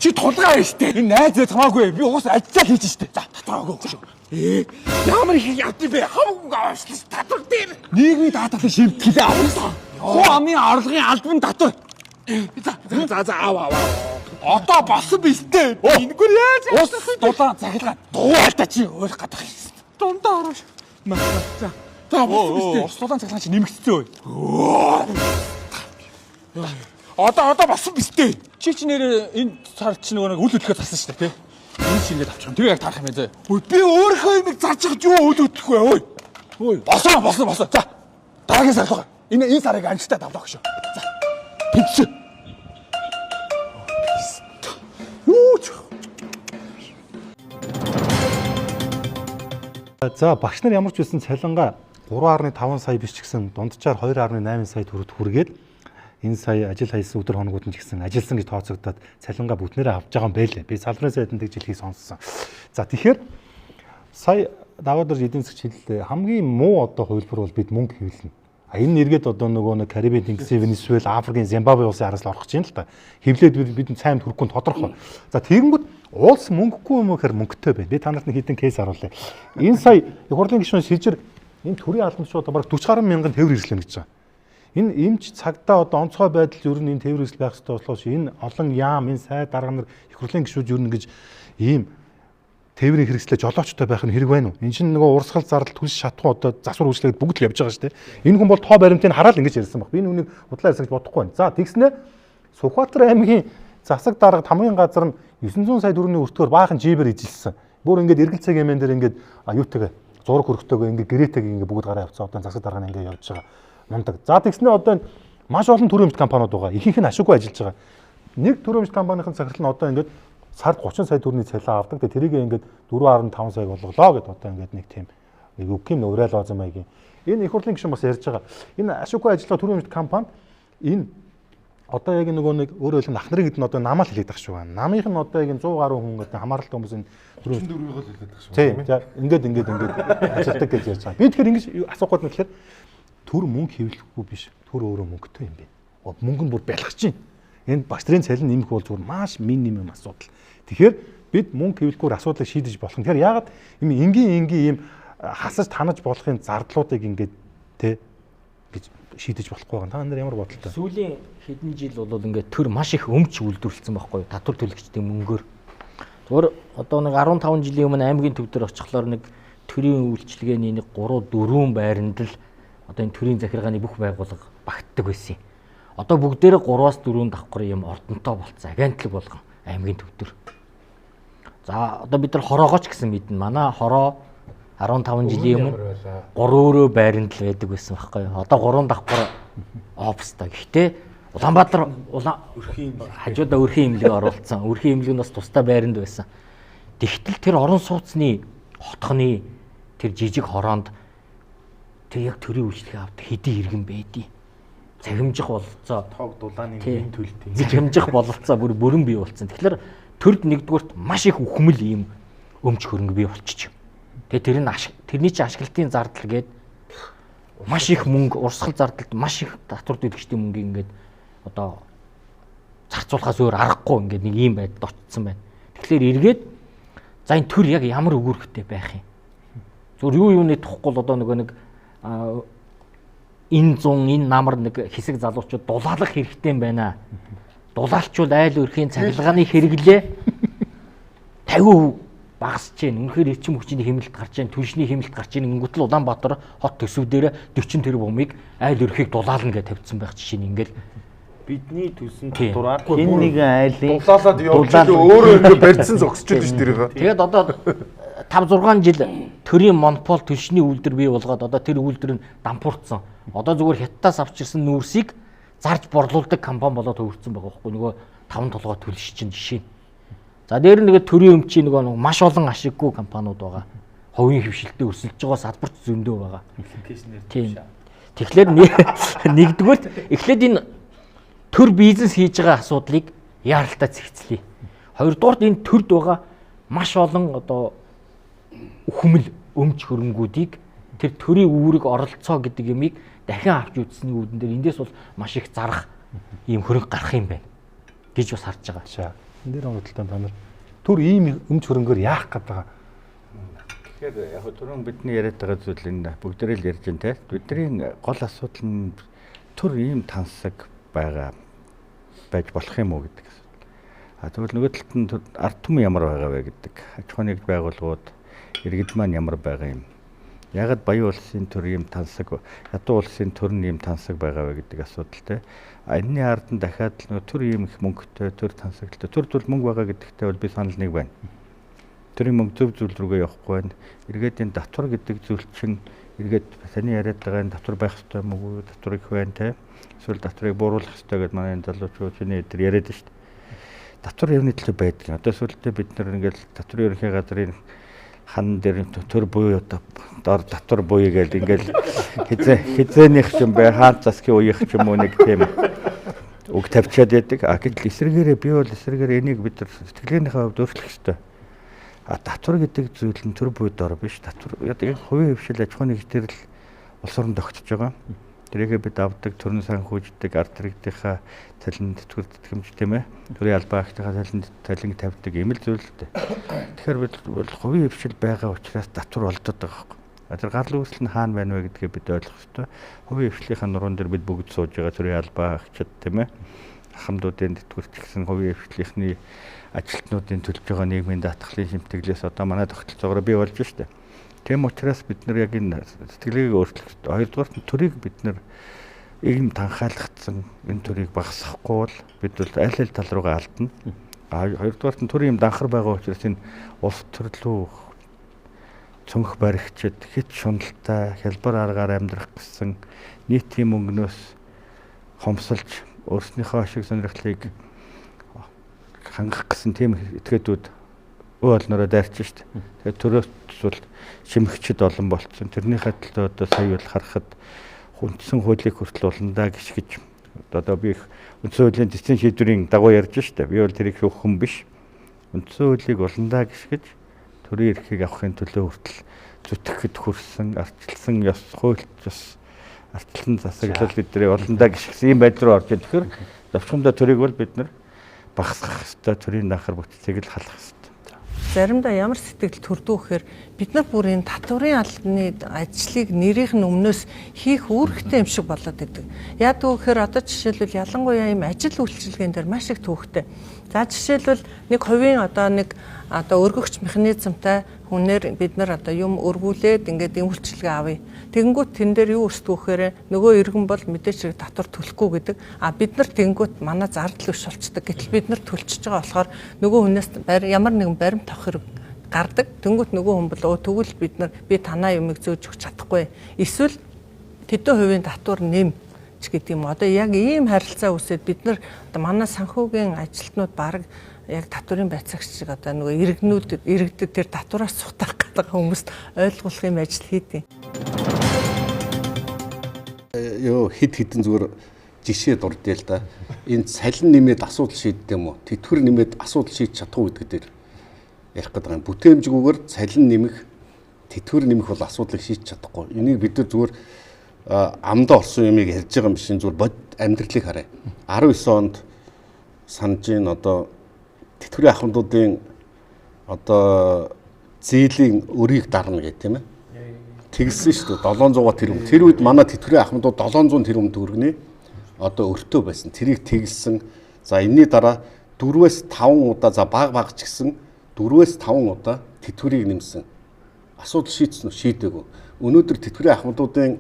Чи тулгаа юм шүү дээ. Энэ найзаа хамаагүй. Би уус ажиллаа хийж шүү дээ. За, татвараагүй шүү. Ямар их явд бэ? Хамаагүй аваачлаа татвар дээр. Нийгмийн даатгалын шимтгэлээ авсан. Хуу амын орлогын албан татвар. За аа. Одоо болсон биз дээ. Энэгээр яаж ус дулаан захилгаан дугаалтаа чи ойлгох гадах юм. Дундаа ороош. За болсон биз дээ. Ус дулаан захилгаан чи нэмэгдсэн үү? Одоо болсон биз дээ. Чи нэр энэ цар чи нөгөө үл хөдлөхөд тарсан шүү дээ, тий? Энэ шингээд авчих юм. Тэгээ яг тарах юм заа. Би өөрөө юм зарж байгаа юу үл хөдлөх вэ? Ой. Босон. За. Дараагийн сар л. Энэ сарыг амжилттай давлаа гэж. За. Тэгсэн. За багш нар ямар ч байсан цалингаа 3.5 сая биш ч гэсэн дунджаар 2.8 сая төгрөгт хүргээд энэ сая ажил хайсан өдөр хоногуд нь ч гэсэн ажилсан гэж тооцогдоод цалингаа бүтнээрээ авч байгаа юм байлээ. Би салбарын сайданд тэгж хэлхийг сонссон. За тэгэхээр сая даваад ирж эдийн засгч хэллээ. Хамгийн муу одоо хувилбар бол бид мөнгө хэвлэнэ. Энэ нэргээд одоо нөгөө Карибын тэнгисийн Венесуэл, Африкийн Зимбабве улсын араас л орох гэж байна л та. Хэвлээд бид цаймд хүрэхгүй тодорхой. За тэгэнгүүт уулс мөнгөгүй юм гэхээр мөнгөтэй байна. Би та нарт нэг хэдэн кейс харуулъя. Энэ сая их хурлын гишүүн Сэжир энэ төрийн албанчууд бараг 40 гаруй мянган тээвэр ирсэн гэж байгаа. Энэ эмч цагдаа одоо онцгой байдал ер нь энэ тээвэр ирсэл байх хэрэгтэй болохоос энэ олон яам, энэ сайд дарга нар их хурлын гишүүд ер нь гэж ийм тээврийн хэрэгслээ жолоочтой байх нь хэрэг байна уу? Энэ чинь нөгөө урсгал зардал төлс шатхуу одоо засвар үйлчлэгэд бүгд л явж байгаа шүү дээ. Энэ хүн бол тоо баримтыг хараад ингэж ярьсан баг. Би нүг худлаа ярьсан гэж бодохгүй байна. За тэгснэ Сүхбаатар аймгийн засаг даргад хамгийн газар нь 900 сая төгрөгийн өртгөөр баахан жибэр ижилсэн. Бүр ингээд эргэл цаг юмэн дээр ингээд юутайгаа зураг хөрөхтэйгөө ингээд гэрээтэйг ингээд бүгд гараа явцсан. Одоо засаг дарга нь ингээд явж байгаа. Мундаг. За тэгснэ одоо маш олон төрөмж компаниуд байгаа. Ихэнх нь ашиггүй ажиллаж байгаа. Нэг төрөмж компанийн захирал нь одоо ингээд сард 30 сая төгрөгийн цалин авдаг. Тэгээ тэрийг ингээд 4.5 саяг болголоо гэд одоо ингээд нэг тийм үг юм уриал баазан маягийн. Энэ их хурлын гишүүн бас ярьж байгаа. Энэ ашиггүй ажиллагаа төрөмж компани энэ одоо яг нөгөө нэг өөрөө хэлбэл ах нарын гэдэг нь одоо намаа л хэлээд байх шүү. Намынх нь одоо яг 100 гаруй хүн гэдэг хамааралтай хүмүүс энэ 44-ийг л хэлээд байх шүү. Тийм. За ингээд ажилтдаг гэж ярьж байгаа. Би тэгэхээр ингэж асуух гээд нэхлээр төр мөнгө хэвлэхгүй биш. Төр өөрөө мөнгөтэй юм бэ. Мөнгө нь бүр байлгах чинь. Энэ багш нарын цалин нэмэх бол зүгээр маш минимум асуудал. Тэгэхээр бид мөнгө хэвлэхгүй асуудлыг шийдэж болох юм. Тэгэхээр яагаад юм энгийн ийм хасаж танаж болохын зардлуудыг ингээд тэ гэж шийдэж болохгүй байгаа. Та нар ямар бодолтой? Сүүлийн хэдэн жил бол ингээд төр маш их өмч үйлдвэрлэсэн байхгүй юу? Татвар төлөгчдийн мөнгөөр. Зүгээр одоо нэг 15 жилийн өмнө аймгийн төв дээр очихлоор нэг төрийн үйлчилгээний нэг 3-4 байранд л одоо энэ төрийн захиргааны бүх байгууллага багтдаг байсан юм. Одоо бүгдээрээ 3-4 давхар юм ордонтой болцсон. Агентлаг болгон аймгийн төв дээр. За одоо бид нар хороогооч гэсэн мэднэ. Манай хороо 15 жилийн өмнө 3 байранд л байдаг байсан байхгүй юу. Одоо 3 давхар офстой. Гэхдээ Улаанбаатар хажуудаа өрхийн имлэг оруулсан. Өрхийн имлэг нь бас тустай байранд байсан. Тэгтэл тэр орон сууцны хотхны тэр жижиг хороонд тэр яг төрийн үйлчлэгээ авдаг хэдий иргэн байдیں۔ Цахимжих бололцоо тоог дулааны нэн төлтий. Цахимжих бололцоо бүрэн бий болсон. Тэгэхээр төрд нэгдүгürt маш их үхмэл ийм өмч хөрөнгө бий болчих. Тэгээ тэрний чинь ашиглалтын зардал гээд маш их мөнгө урсгал зардалд маш их татвар төлөгчдийн мөнгө ингээд одоо зарцуулахаас өөр аргагүй ингээд нэг ийм байдалд очсон байна. Тэгэхээр эргээд за энэ төр яг ямар өгөөрхтэй байх юм. Зүгээр юуны тухгүй л одоо нэг энэ зун энэ намар нэг хэсэг залуучууд дулаалах хэрэгтэй юм байна. Дулаалчвал айл өрхийн цахилгааны хэрэглээ 50% багасж байна. Үнэхээр эрчим хүчний хэмнэлт гарч байна, түншний хэмнэлт гарч байна. Ингэтэл Улаанбаатар хот төсөв дээр 40 тэрбум бумыг айл өрхийг дулаална гэж тавьсан байх жишээ нь ингээл бидний төсөн татвараар хэн нэгэн айлын дулаалаад явуулж өөрөө ингэ барьсан зогсож байдаг шүү дээ. Тэгээд одоо 5-6 жил төрийн монопол түншний үйлдвэр бий болгоод одоо тэр үйлдвэр нь дампуурцсан. Одоо зүгээр хятадаас авч ирсэн нүүрсийг зарж борлуулдаг компани болоод хөвөрцөн байгаа байхгүй нөгөө 5 толгой төлөж чинь жишээ. За дээр нэгэ төрийн өмчийн нөгөө маш олон ашиггүй компаниуд байгаа. Ховын хөвшилтэд өрсөлдөж байгаа салбарт зөндөө байгаа. Тийм. Тэгэхээр нэгдүгээр эхлээд энэ төр бизнес хийж байгаа асуудлыг яаралтай зэгцлэе. Хоёрдугаар энэ төрд байгаа маш олон одоо хүмүл өмч хөрөнгүүдийг тэр төрийн үүрэг оролцоо гэдэг юмыг дахин авч үзсний үүдэн дээр эндээс бол маш их зарах ийм хөрөнгө гарах юм байна гэж бас харж байгаа. Энэ дээр онцлогтой та нар төр ийм өмч хөрөнгөөр яах гээд байгаа. Тэгэхээр яг түрүүн бидний яриад байгаа зүйл энэ бүгдээрээ л ярьж байна те. Бидний гол асуудал нь төр ийм тансаг байгаа байж болох юм уу гэдэг асуудал. Тэгвэл нөгөө талд нь ард түмэн ямар байгаа вэ гэдэг. Аж ахуйн нэгж байгууллагууд иргэд маань ямар байгаа юм. Ягд Баян улсын төр ийм тансаг, ядуу улсын төр нь ийм тансаг байгаа вэ гэдэг асуудал те. Энэний ард нь дахиад нөгөө төр ийм их мөнгөтэй, төр тансагтай. Төрд бол мөнгө байгаа гэдэгтээ бол би санал нэг байна. Төрийн мөнгө зөв зүйл рүүгээ явахгүй байна. Эргээд энэ татвар гэдэг зүйл чинь эргээд таны яриад байгаа энэ татвар байх ёстой юм уу? Татвар их байна те. Эсвэл татварыг бууруулах ёстой гэдээ манай энэ залуучууд чиний эдгээр яриад шүү дээ. Татвар явны төлөө байдаг. Одоо сүүлдээ бид нар ингээл татварын ерөнхий газрын хан дээр төр буюу дор татвар буюу гэж ингээл хизээнийх юм бай хаан засгийн үеих ч юм уу нэг тийм үг тавьчаад байдаг. Гэтэл эсрэгээрээ би бол эсрэгээр энийг бид нар сэтгэлгээнийхээ хувьд өөрчлөх ёстой. Татвар гэдэг зүйл нь төр буюу дор биш. Татвар яг хувийн хвшил аж ахуйн нэгжээр л улс орон тогтож байгаа. Тэрийгээ бид авдаг төрийн санхүүждэг ард иргэдийнхаа цалин тэтгэвэр тэтгэмж тийм ээ. Төрийн албан агчдынхаа цалин тавьдаг ийм л зүйл л дээ. Тэгэхээр бид бол хувийн хвшил байгаа учраас татвар олдоод байгаа байхгүй. Тэр гарлын үүсэл нь хаана байна вэ гэдгээ бид ойлгох ёстой. Хувийн хвшлийн нуруунд дээр бид бүгд сууж байгаа төрийн албан агчид тийм ээ. Ахмадуудын тэтгэвэрч гэсэн хувийн хвшлийнхний ажилтнуудын төлж байгаа нийгмийн даатгалын шимтгэлээс одоо манай тогтолцоогоор бий болж штэ. Тийм учраас бид нар яг энэ сэтгэлгээг өөрчлөх ёстой. Хоёрдугаар нь төрийг бид нар ийм танхаалгацсан энэ төрийг багасгахгүй бол бид бол аль аль тал руугаа алдна. Хоёрдугаар нь төрийн юм данхар байгаа учраас энэ улс төрлөө цонх баригчид хит шуналтай хялбар аргаар амьдрах гэсэн нийтийн мөнгнөөс хомсолж өөрснийхөө ашиг сонирхлыг хангах гэсэн тийм этгээдүүд өө олнороо дайрч штт. Тэгээд төрөөс бол шимэгчд олон болцсон. Тэрнийхээ төлөө одоо сая бол харахад хүндсэн хуулийг хүртэл уландаа гიშгэж одоо би их үндсэн хуулийн цэцэн шийдвэрийн дагуу ярьж штт. Би бол тэрийг хөөх хүн биш. Үндсэн хуулийг уландаа гიშгэж төрийн эрхийг авахын төлөө хүртэл зүтгэхэд хүрсэн, ардчилсан ёс хуульч ёс ардчилсан засаглал бидний уландаа гიშгсэн ийм байдал руу орж ирэх. Тэгэхээр завчхамдаа төрийг бол бид нар багасгах ёстой, төрийн данхар бүтцийг л халах ёстой. Заримдаа ямар сэтгэл төрдөг гэхээр бид нар бүр энэ татварын албаны ажлыг нэрийнх нь өмнөөс хийх үүрэгтэй юм шиг болоод идэг. Яг гэхээр одоо жишээлбэл ялангуяа ийм ажил үйлчилгээнд дээр маш их төвөгтэй. За жишээлбэл нэг хувийн одоо өргөгч механизмтай хүнээр бид нар одоо юм өргүүлээд ингээд энэ үйлчилгээ авъя. Тэгэнгүүт тэн дээр юу өсдөг гэхээр нөгөө иргэн бол мэдээж татвар төлөхгүй гэдэг. Бид нар тэгэнгүүт манай зардал биш болцдог. Гэтэл бид нар төлчихөж байгаа болохоор нөгөө хүнээс ямар нэгэн баримт авах хэрэг гардаг. Тэнгүүт нөгөө хүн бол тэгвэл би танаа юмыг зөөж өгч чадахгүй. Эсвэл тэдэн хувийн татвар нэм ч гэдэг юм. Одоо яг ийм харилцаа үүсээд бид нар одоо манай санхүүгийн ажилтнууд баг яг татварын байцаагч шиг одоо нөгөө иргэдэд тэр татвараас сутах гэдэг хүмүүст ойлгуулах юм ажил хийдэг. Хэд хэдэн зүгээр жишээ дурдъя л да. Энэ салин нэмээд асуудал шийддэг юм уу? Тэтгэвэр нэмээд асуудал шийдэж чадахгүй гэдэг дээр ярих гэдэг юм. Бүтээмжгүйгээр салин нэмэх, тэтгэвэр нэмэх бол асуудлыг шийдэж чадахгүй. Энийг бид нар зүгээр амдаа орсон юмыг ярьж байгаа юм биш. Зүгээр бод амьдралыг харъя. 19 онд санаж ийн одоо тэтгэврийн ахмадуудын одоо зээлийн өрийг дарна гэх тийм ээ. Тэгсэн шүү дээ 700 тэрбум. Тэр үед манай тэтгэврийн ахмадууд 700 тэрбум төгрөгийн одоо өртөө байсан. Тэрийг тэглсэн. За энэний дараа 4-5 удаа за баг ч гэсэн 4-5 удаа тэтгэврийг нэмсэн. Асуудал шийдсэн үү? Шийдээгүй. Өнөөдөр тэтгэврийн ахмадуудын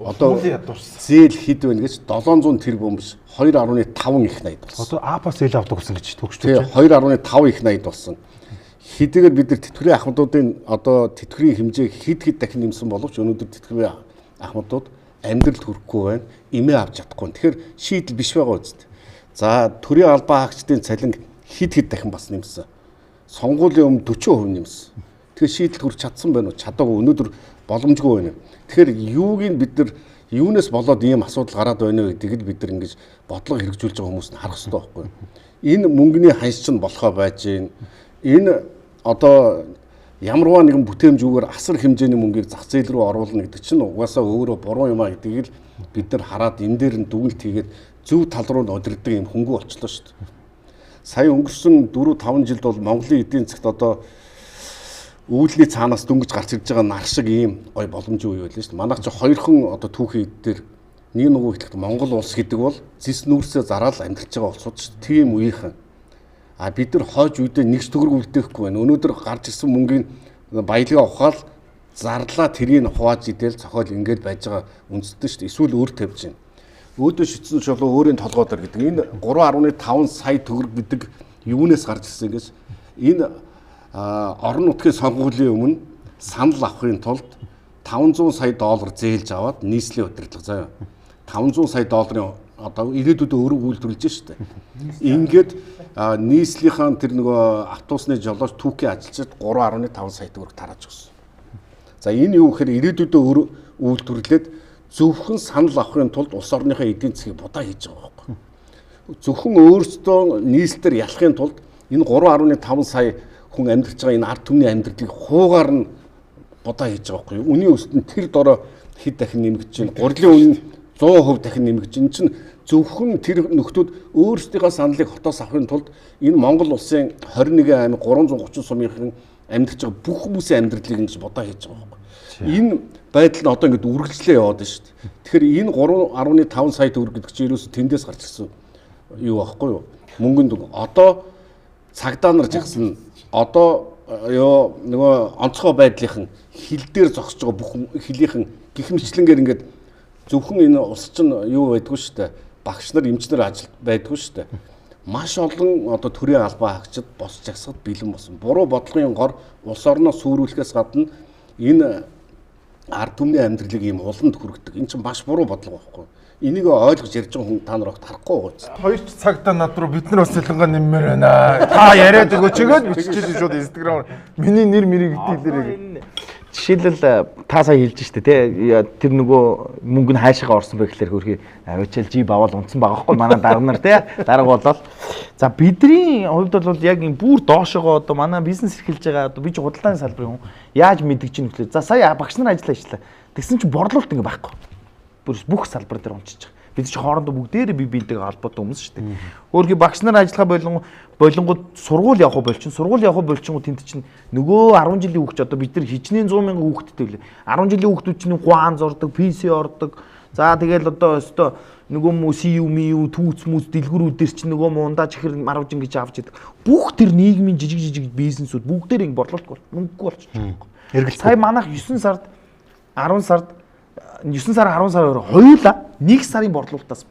одоо зээл хэд байна гэж 700 тэрбум биш 2.5 их найд болсон. Одоо апас зээл авдаг гэсэн гэж төгсдөг. Тэгээ 2.5 их найд болсон. Хэдийгээр бид нар тэтгэврийн ахмадуудын одоо тэтгэврийн хэмжээ хэд дахин нэмсэн боловч өнөөдөр тэтгэврийн ахмадууд амьдралд хүрэхгүй байна. Имээ авч чадахгүй. Тэгэхээр шийдэл биш байгаа үст. За төрийн албан хаагчдын цалин хэд дахин бас нэмсэн. Сонгуулийн өмнө 40% нэмсэн. Тэгэхээр шийдэл хүрч чадсан байна уу? Чадаагүй. Өнөөдөр боломжгүй байна. Тэгэхээр юуг нь бид нар юунаас болоод ийм асуудал гараад байна вэ гэдгийг бид нар ингэж бодлого хэрэгжүүлж байгаа хүмүүс нь харах хэрэгтэй байхгүй юу? Энэ мөнгөний ханш чинь болохоо байж гин. Энэ одоо ямарваа нэгэн бүтээмжүүгээр асар хэмжээний мөнгийг зах зээл рүү оруулна гэдэг чинь угаасаа өөрөө буруу юм а гэдгийг л бид нар хараад энэ дээр нь дүгнэлт хийгээд зөв тал руу нь удирддаг юм хөнгөө болчихлоо шүү дээ. Сая өнгөрсөн 4-5 жилд бол Монголын эдийн засгт одоо үүлний цаанаас дөнгөж гарч ирж байгаа нар шиг ийм гой боломжийн үе байлаа шүү дээ. Манайх ч хоёрхан одоо түүхийн дээр нэг нөгөө ихлэхт Монгол улс гэдэг бол зис нүүрсээ зараад амьдарч байгаа улсууд шүү дээ. Тийм үеийнхэн. А бид нар хойж үедээ нэгч төгрөг үлдээхгүй байна. Өнөөдөр гарч ирсэн мөнгөний баялгаа ухаал зарлаа тэрийг хувааж идэл цохол ингээд байж байгаа үндэстэй шүү дээ. Эсвэл өөр тавьж байна. Өөдөө шийдсэн ч болоо өөрийн толгойдор гэдэг. Энэ 3.5 сая төгрөг гэдэг юунаас гарч ирсэн гэж энэ орон нутгийн сонгуулийн өмнө санал авахын тулд 500 сая доллар зээлж аваад нийслэлийн удирдлага заяа 500 сая долларын одоо ирээдүйдээ өөрөө үйлдвэрлэж штэ. Ингээд нийслэлийн тэр нөгөө автобусны жолооч түүхий ажилчид 3.5 сая төгрөг тарааж өгсөн. За энэ юу гэхээр ирээдүйдээ өөрөө үйлдвэрлээд зөвхөн санал авахын тулд улс орныхоо эдийн засгийг будаа хийж байгаа байхгүй. Зөвхөн өөрсдөө нийслэлээр ялахын тулд энэ 3.5 сая хүн амьдарч байгаа энэ ард түмний амьдралыг хуугаар нь будаа хийж байгаа байхгүй. Үнийн өсөлт нь тэр дорой хэд дахин нэмэгдэж байна. Гурилын үн 100% дахин нэмэгдэж байна. Энэ чинь зөвхөн тэр нөхдүүд өөрсдийнхөө саналыг хотоос авахын тулд энэ Монгол улсын 21 аймаг 330 сумынхан амьдарч байгаа бүх хүмүүсийн амьдралыг ингэж будаа хийж байгаа байхгүй. Энэ байдал нь одоо ингэж үргэлжлээ яваад байна шүү дээ. Тэгэхээр энэ 3.5 сая төгрөг гэдэг чинь ерөөсө тэндээс гарч ирсэн юу байхгүй юу? Мөнгөнд одоо цагдаа нар жагсан одоо ёо нөгөө онцгой байдлынхан хил дээр зогсож байгаа бүх хилийнхэн гих мэтлэнгээр ингээд зөвхөн энэ улс чинь юу байдгүй шүү дээ. Багш нар, эмчнэр ажилд байдгүй шүү дээ. Маш олон одоо төрийн албан хаагчид бос жагсахад бэлэн болсон. Буруу бодлогын гор улс орноо сүрүүлэхээс гадна энэ ард түмний амьдралыг ийм уланд хүргэдэг. Энэ чинь маш буруу бодлого байхгүй. Энийг ойлгож ярьж байгаа хүн та нар огт харахгүй байгаа. Хоёр ч цагтаа над руу бид нар бас цалингаа нэммээр байна. Та яриад өгөөч гээд биччихсэн шууд Instagram-аар миний нэр мэрийг итгэдэрэг. Жишээлбэл та сая хэлж штэ тий тэр нөгөө мөнгө нь хаашаа орсон бэ гэхэлэр хөрхи авчаал жи бавал унтсан байгаа хгүй манай дарга нар тий дарга болол за бидний хувьд бол яг юм бүр доошогоо одоо манай бизнес эрхэлж байгаа одоо би ч худалдааны салбарын хүн яаж мэдгэж чинь гэхэлэр за сая багш нар ажиллаа тэгсэн чинь борлуулалт ингээ байхгүй бүх салбар дээр унчиж байгаа. Бид ч хоорондоо бүгдээрээ бие биентэйгээ холбоотой хүмүүс шүү дээ. Өөрхий багш нар ажиллахаа болонгууд сургууль явах болчин тэнд чинь нөгөө 10 жилийн хүүхч одоо бид нар хичнээн 100 мянган хүүхдтэй лээ. 10 жилийн хүүхдүүд чинь хуан зордог, PC ордог. За тэгэл одоо өстө нөгөө мө CU түүц мүц дэлгүүрүүдээр чинь нөгөө мундаа чихэр марвж ингэж авч идэг. Бүх тэр нийгмийн жижиг бизнесүүд бүгдээрээ ингэ борлуулалт мөнгөгүй болчихсон. Сая манайх 9 сар 10 сар хоёулаа 1 сарын борлуулалтаас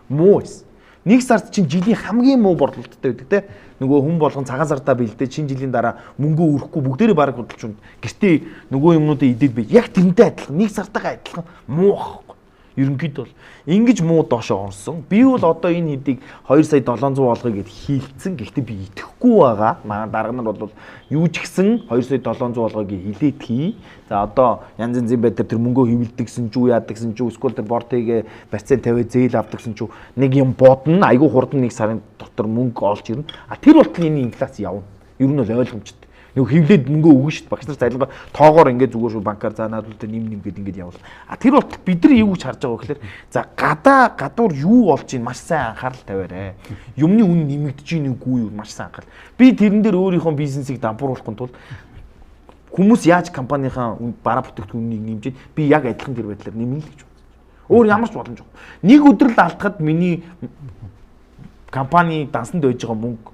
муу байсан. 1 сард чинь жилийн хамгийн муу борлуулалттай байдаг те. Нөгөө хүн болгон цагаан сартаа бэлдээ шинэ жилийн дараа мөнгөө өрөхгүй бүгдээрээ бараг худалч унд. Гэртээ нөгөө юмнуудыг идээд бай. Яг тэрнтэй адилхан 1 сартаагаа адилхан муу байхгүй. Ерөнхийдөө бол ингэж муу доошоо орсон. Би бол одоо энэ хэдийг 2 сая 700 болгоё гэд хийлцэн. Гэхдээ би итгэхгүй байгаа. Манай дарга нар бол юу ч гэсэн 2 сая 700 болгоё гэж хилээд хий. За одоо янз янзын байдлаар тэр мөнгөө хөвөлдөгсөн ч юу яадагсан ч эсвэл тэр бортыгээ процент 50 зээл авдагсан ч нэг юм бодно. Айгүй хурдан 1 сарын дотор мөнгө олж ирнэ. А тэр болтол энэ инфляц явна. Ер нь бол ойлгомжтой. Нэг хөвлөд мөнгөө өгнө шүү дээ. Багш нар цалингаа тоогоор ингээд зүгээр шүү банкар заанаад үлдээ ним гээд ингээд явуул. А тэр болтол бид нар юу гэж харж байгаа вэ гэхээр за гадуур юу болж ийн маш сайн анхаарал тавиарай. Юмны үн нэмэгдэж ийн үгүй юу маш сайн анхаарал. Би тэрэн дээр өөрийнхөө бизнесийг дампууруулахын тулд хүмүүс яаж компанийнхаа бараа бүтээгдэхүүнийг нэмжээд би яг адилхан тэр байдлаар нэмнэ гэж байна. Өөр ямар ч боломжгүй. Нэг өдөр л алдахад миний компани дансанд байж байгаа мөнгө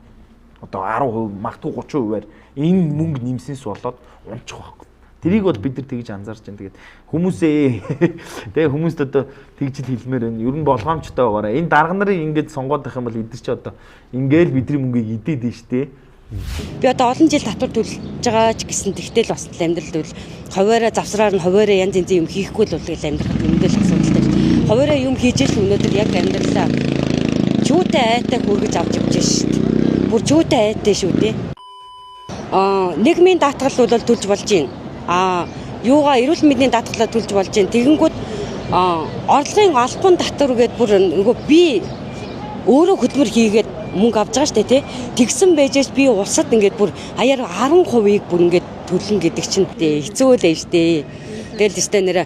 одоо 10%, магадгүй 30%-аар энэ мөнгө нэмсэнс болоод унчих байхгүй. Тэрийг бол бид нар тэгж анзаарч байна. Тэгээд хүмүүсээ тэгээ хүмүүст одоо тэгж хэлмээр байна. Ер нь болгоомжтой байгаараа. Энэ дарга нарын ингэж сонгоод байх юм бол эдгээр чи одоо ингээл бидний мөнгийг идээд нь штэ. Би одоо олон жил татвар төлж байгаа ч гэсэн тэгтэл бас амьдралд бол ховоороо завсраар нь ховоороо янз янзын юм хийхгүй л бол амьдралд өмдөл асуудалтай. Ховоороо юм хийж л өнөөдөр яг амьдралаа чүүтэй айтай хүргэж авч явж шүү дээ. Бүр чүүтэй айтай шүү дээ. Нийгмийн даатгал бол төлж болж байна. Юугаа эрүүл мэндийн даатгалаа төлж болж байна. Тэгэнгүүт орлогын албан татвар гээд бүр нөгөө би өөрөө хөдөлмөр хийгээд мөнгө авч байгаа штэ тий. Тэгсэн байжээс би улсад ингээд бүр аяар 10%-ийг бүр ингээд төлнө гэдэг чинь хэцүү л ээ штэ. Тэгэл өстэй нэрэ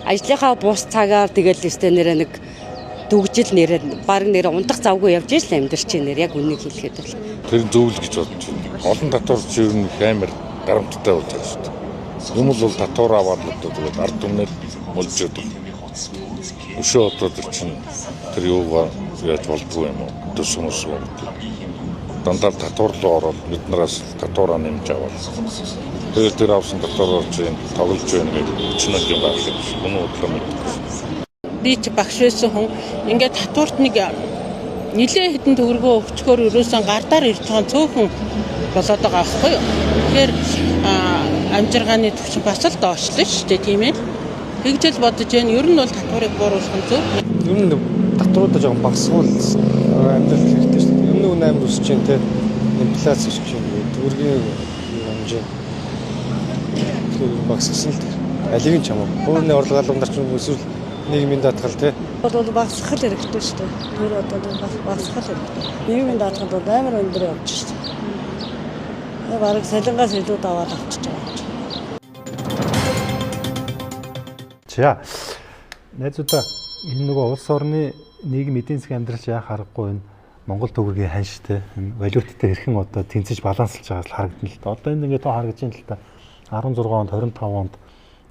ажлынхаа бус цагаар тэгэл өстэй нэрэ нэг дүгжил нэрэ баг нэрэ унтах завгүй явж ш л амьдрч нэр яг үнийг хэлэхэд бол тэр зөв л гэж бодож байна. Олон татварч ер нь амар дарамттай болж байгаа шүү дээ. Юм бол татвар аваад л тэгээд ард түмнэр мөлжөөд өшөө одод чинь тэр юугаар яаж болдгоо юм уу? Төсөмөс үү? Дандаа татвар руу ороод биднээс татвараа нэмж аваад тэгээд тэр авсан татвараар чинь тоглож байна гэдэг чинь юм байна. Өнөө өглөө мэдээ. Би ч багш байсан хүн ингээд татварт нэг нилээ хэдэн төгрөгөө өвчгөр өрөөсөн гардаар ирж байгаа цөөхөн болоод байгаа байхгүй юу. Тэгэхээр амжиргааны түвшин бас л доошлоо шүү дээ тийм ээ. Тэгжэл бодож байна. Ер нь бол татварыг бууруулах нь зөв. Ер нь татваруудаа жоохон багасгуул амьдрал хэрэгтэй шүү дээ. Өмнө нь амар өсөж байна те. Инфляц өсөж байна. Төгрөгийн хэмжээ багасгасан л дээ. Алийг нь чамаа. Өөрийн орлого албандарч эсвэл нийгмийн даатгал тий. Бол багасгах хэрэгтэй шүү дээ. Тэр одоо багасгах хэрэгтэй. Нийгмийн даатгал бол амар өндөр явж шүү дээ. Бараг салингаас илүү даваад авчиж байгаа. За. Найзуудаа энэ нөгөө улс орны нийгэм эдийн засгийн амьдрал яах аргагүй энэ Монгол төгрөгийн ханштай энэ валюттай хэрхэн одоо тэнцэж баланслж байгаа л харагдана л да. Одоо энд ингээд тоо харагдаж байна л да. 16 онд 25 онд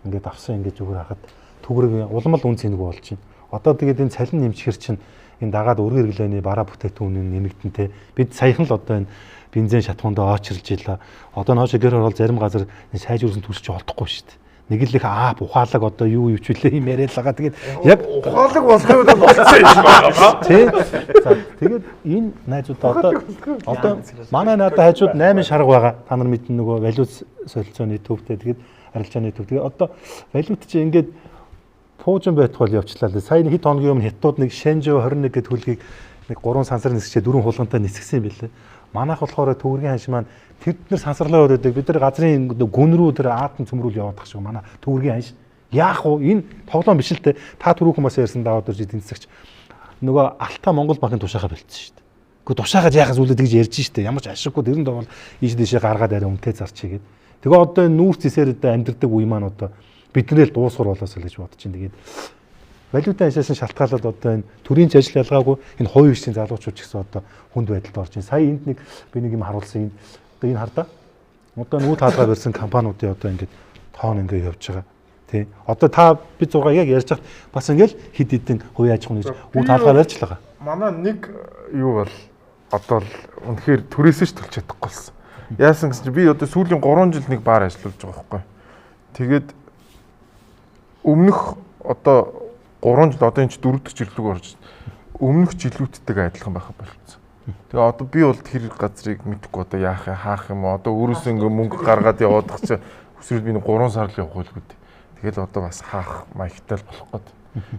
ингээд авсан ингээд зүгээр хахад төгрөгийн уламжлал үнц нэг болж байна. Одоо тэгээд энэ цалин нэмчихэр чинь энэ дагаад өргөн хэрэглээний бараа бүтээгдэхүүн нь нэмэгдэн те. Бид саяхан л одоо энэ бензин шатхуундаа очирж ийлээ. Одоо нөөш гэр орол зарим газар сайжруулсан төсч олдохгүй шүү дээ. Нэг л их ухаалаг одоо юу юучвлээ юм яриад байгаа. Тэгээд яг ухаалаг болохгүй болчихсон юм байна. Тий. За тэгээд энэ найзуудаа одоо манай надад хажууд 8 шарга байгаа. Та нар мэднэ нөгөө валют солилцооны төвтэй тэгээд арилжааны төв. Тэгээд одоо валют чи ингээд пуужин байтгал явчлаа л. Сая хэд хоногийн өмнө хятад нэг Шэнжо 21 гэд хөлгийг нэг 3 сансар нисгчээ 4 хулгантай нисгсэн юм билээ. Манайх болохоор төгрөгийн ханш маань тэд нар сансарлаа өрөөдөг. Бид нар газрын гүн рүү тэр аатан цөмрүүл яваад тах шиг манай төгрөгийн ханш. Яах вэ? Энэ тоглоом биш л те. Та түрүүхэн бас ярьсан даваад ирж тэнцсэгч. Нөгөө Алта Монгол банкын тушаага болцсон шүү дээ. Гэхдээ тушаагаа яахаас үлээд тэгж ярьж шүү дээ. Ямар ч ашиггүй тэрэн доо бол ийш дэшээ гаргаад арай өмтэй зарчигээд. Тэгээ одоо энэ нүүрс зэсээр амьдэрдэг үе маань одоо биднээ л дуусгар болоосоо л гэж бодож байна. Тэгээд валютын ханшаас шалтгаалаад одоо энэ төрийн ажил ялгаагүй энэ хувийн хвшийн залуучууд ч гэсэн одоо хүнд байдалд орж байна. Сая энд нэг би нэг юм харуулсан. Одоо энэ хардаа. Одоо нүүт хаалгаа барьсан компаниудын одоо ингээд тоон ингээд явж байгаа. Тий. Одоо та бид 6 яг ярьж хат бас ингээд хид хидэн хувийн аж ахуйн гэж нүүт хаалгаа барьж л байгаа. Манай нэг юу бол одоо л үнэхээр түрээсээ ч төлж чадахгүй болсон. Яасан гэсэн чи би одоо сүүлийн 3 жил нэг баар ажиллаж байгаа байхгүй. Тэгээд өмнөх одоо 3 жил одоо энэ ч 4 дахь жилүүг орж өмнөх жилүүдтэйгээ адилхан байхаа болчихсон. Тэгээ одоо би бол тэр газрыг мэдэхгүй одоо яах юм хаах юм одоо өөрөөсөө ингээ мөнгө гаргаад яваадах чи өсвөл би 3 сар л явах байлгүй. Тэгэл одоо бас хаах маягтай л болох гээд.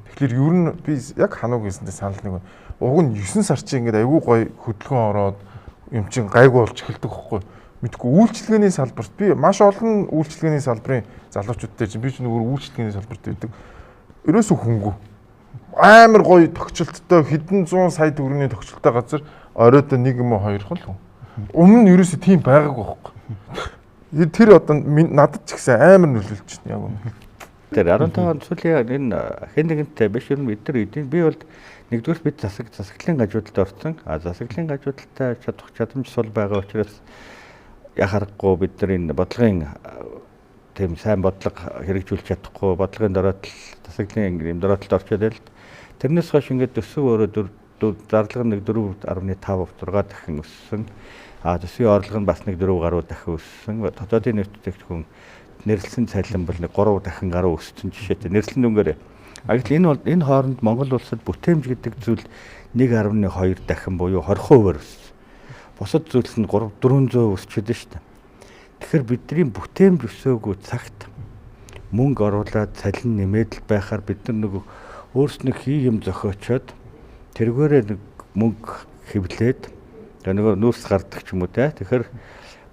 Тэгэхээр ер нь би яг ханууг хэлсэндээ санал нэг уг нь 9 сар чи ингээ айгүй гоё хөдөлгөөн ороод юм чин гайгүй болж эхэлдэг байхгүй. Мэдгүй үйлчлэгээний салбарт би маш олон үйлчлэгээний салбарын залуучуудтай чинь би ч нөгөө үйлчлэгээний салбарт байдаг. Ерөөсөө хөнгөө амар гоё тогтчлолттой хэдэн 100 сая төгрөгийн тогтчлолтой газар оройдоо нэг юм уу хоёр хол хүн. Өмнө нь ерөөсөө тийм байгаагүй байхгүй. Тэр одоо надад ч гэсэн амар нөлөөлж байна яг үнэ. Тэр 15 он сүүлийн энэ хэн нэгэнтэй биш юм бид нар эдийн би бол нэгдүгээр бид засаглалын гажуудалд орсон. Засаглалын гажуудалтай чадах чадамж сул байгаа учраас яхахгүй бид нар энэ бодлогын тийм сайн бодлого хэрэгжүүлж чадахгүй бодлогын дөрөөлт засаглалын юм дөрөөлтөд орчод байл. Тэрнээс хойш ингээд өсөв өөрөө зарлага нэг 4.5 6 дахин өссөн. Төсвийн орлого нь бас нэг 4 гаруй дахин өссөн. Дотоодын нефт бүтээгдэхүүн нэрлсэн цалин бол нэг 3 дахин гаруй өссөн жишээтэй. Нэрлсэн дүнгээр. Энэ хооронд Монгол улсад бүтээмж гэдэг зүйл 1.2 дахин буюу 20% өссөн. Бусад зүйлс нь 300-400 өсчихэд шүү дээ. Тэгэхээр бидний бүтээмж өсөөгүй цагт мөнгө оруулаад цалин нэмээд л байхаар бид нар нэг өөрснөө хий юм зохиочоод тэргээрээ нэг мөнгө хэвлээд нөгөө нүүрс гардаг ч юм уу те. Тэгэхээр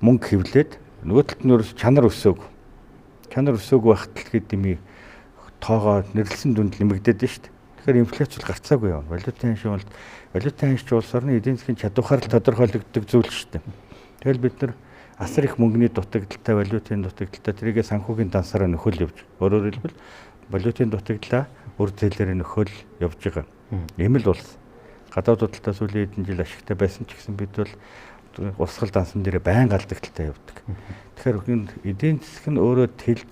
мөнгө хэвлээд нөгөө талд нь чанар өсөөгүй. Чанар өсөөгүй байхад л гэдэм тоогоо нэрлсэн дүнд нэмэгдээд шүү дээ. Тэгэхээр инфляц бол гарцаагүй юм. Валютын ханш улс орны эдийн засгийн чадвараар л тодорхойлогддог зүйл шүү дээ. Тэгэл бид нар асар их мөнгөний дутагдaltaй валютын дутагдaltaй тэрийгэ санхүүгийн дансаараа нөхөл явж. Өөрөөр хэлбэл валютын дутагдлаа үр зээлээр нөхөл явж байгаа. Ийм л улс. Гадаад худалдаа сүүлийн хэдэн жил ашигтай байсан ч гэсэн бид бол урсгал дансан дээр байнга алдагдaltaй явдаг. Тэгэхээр эдийн засаг нь өөрөө тэлж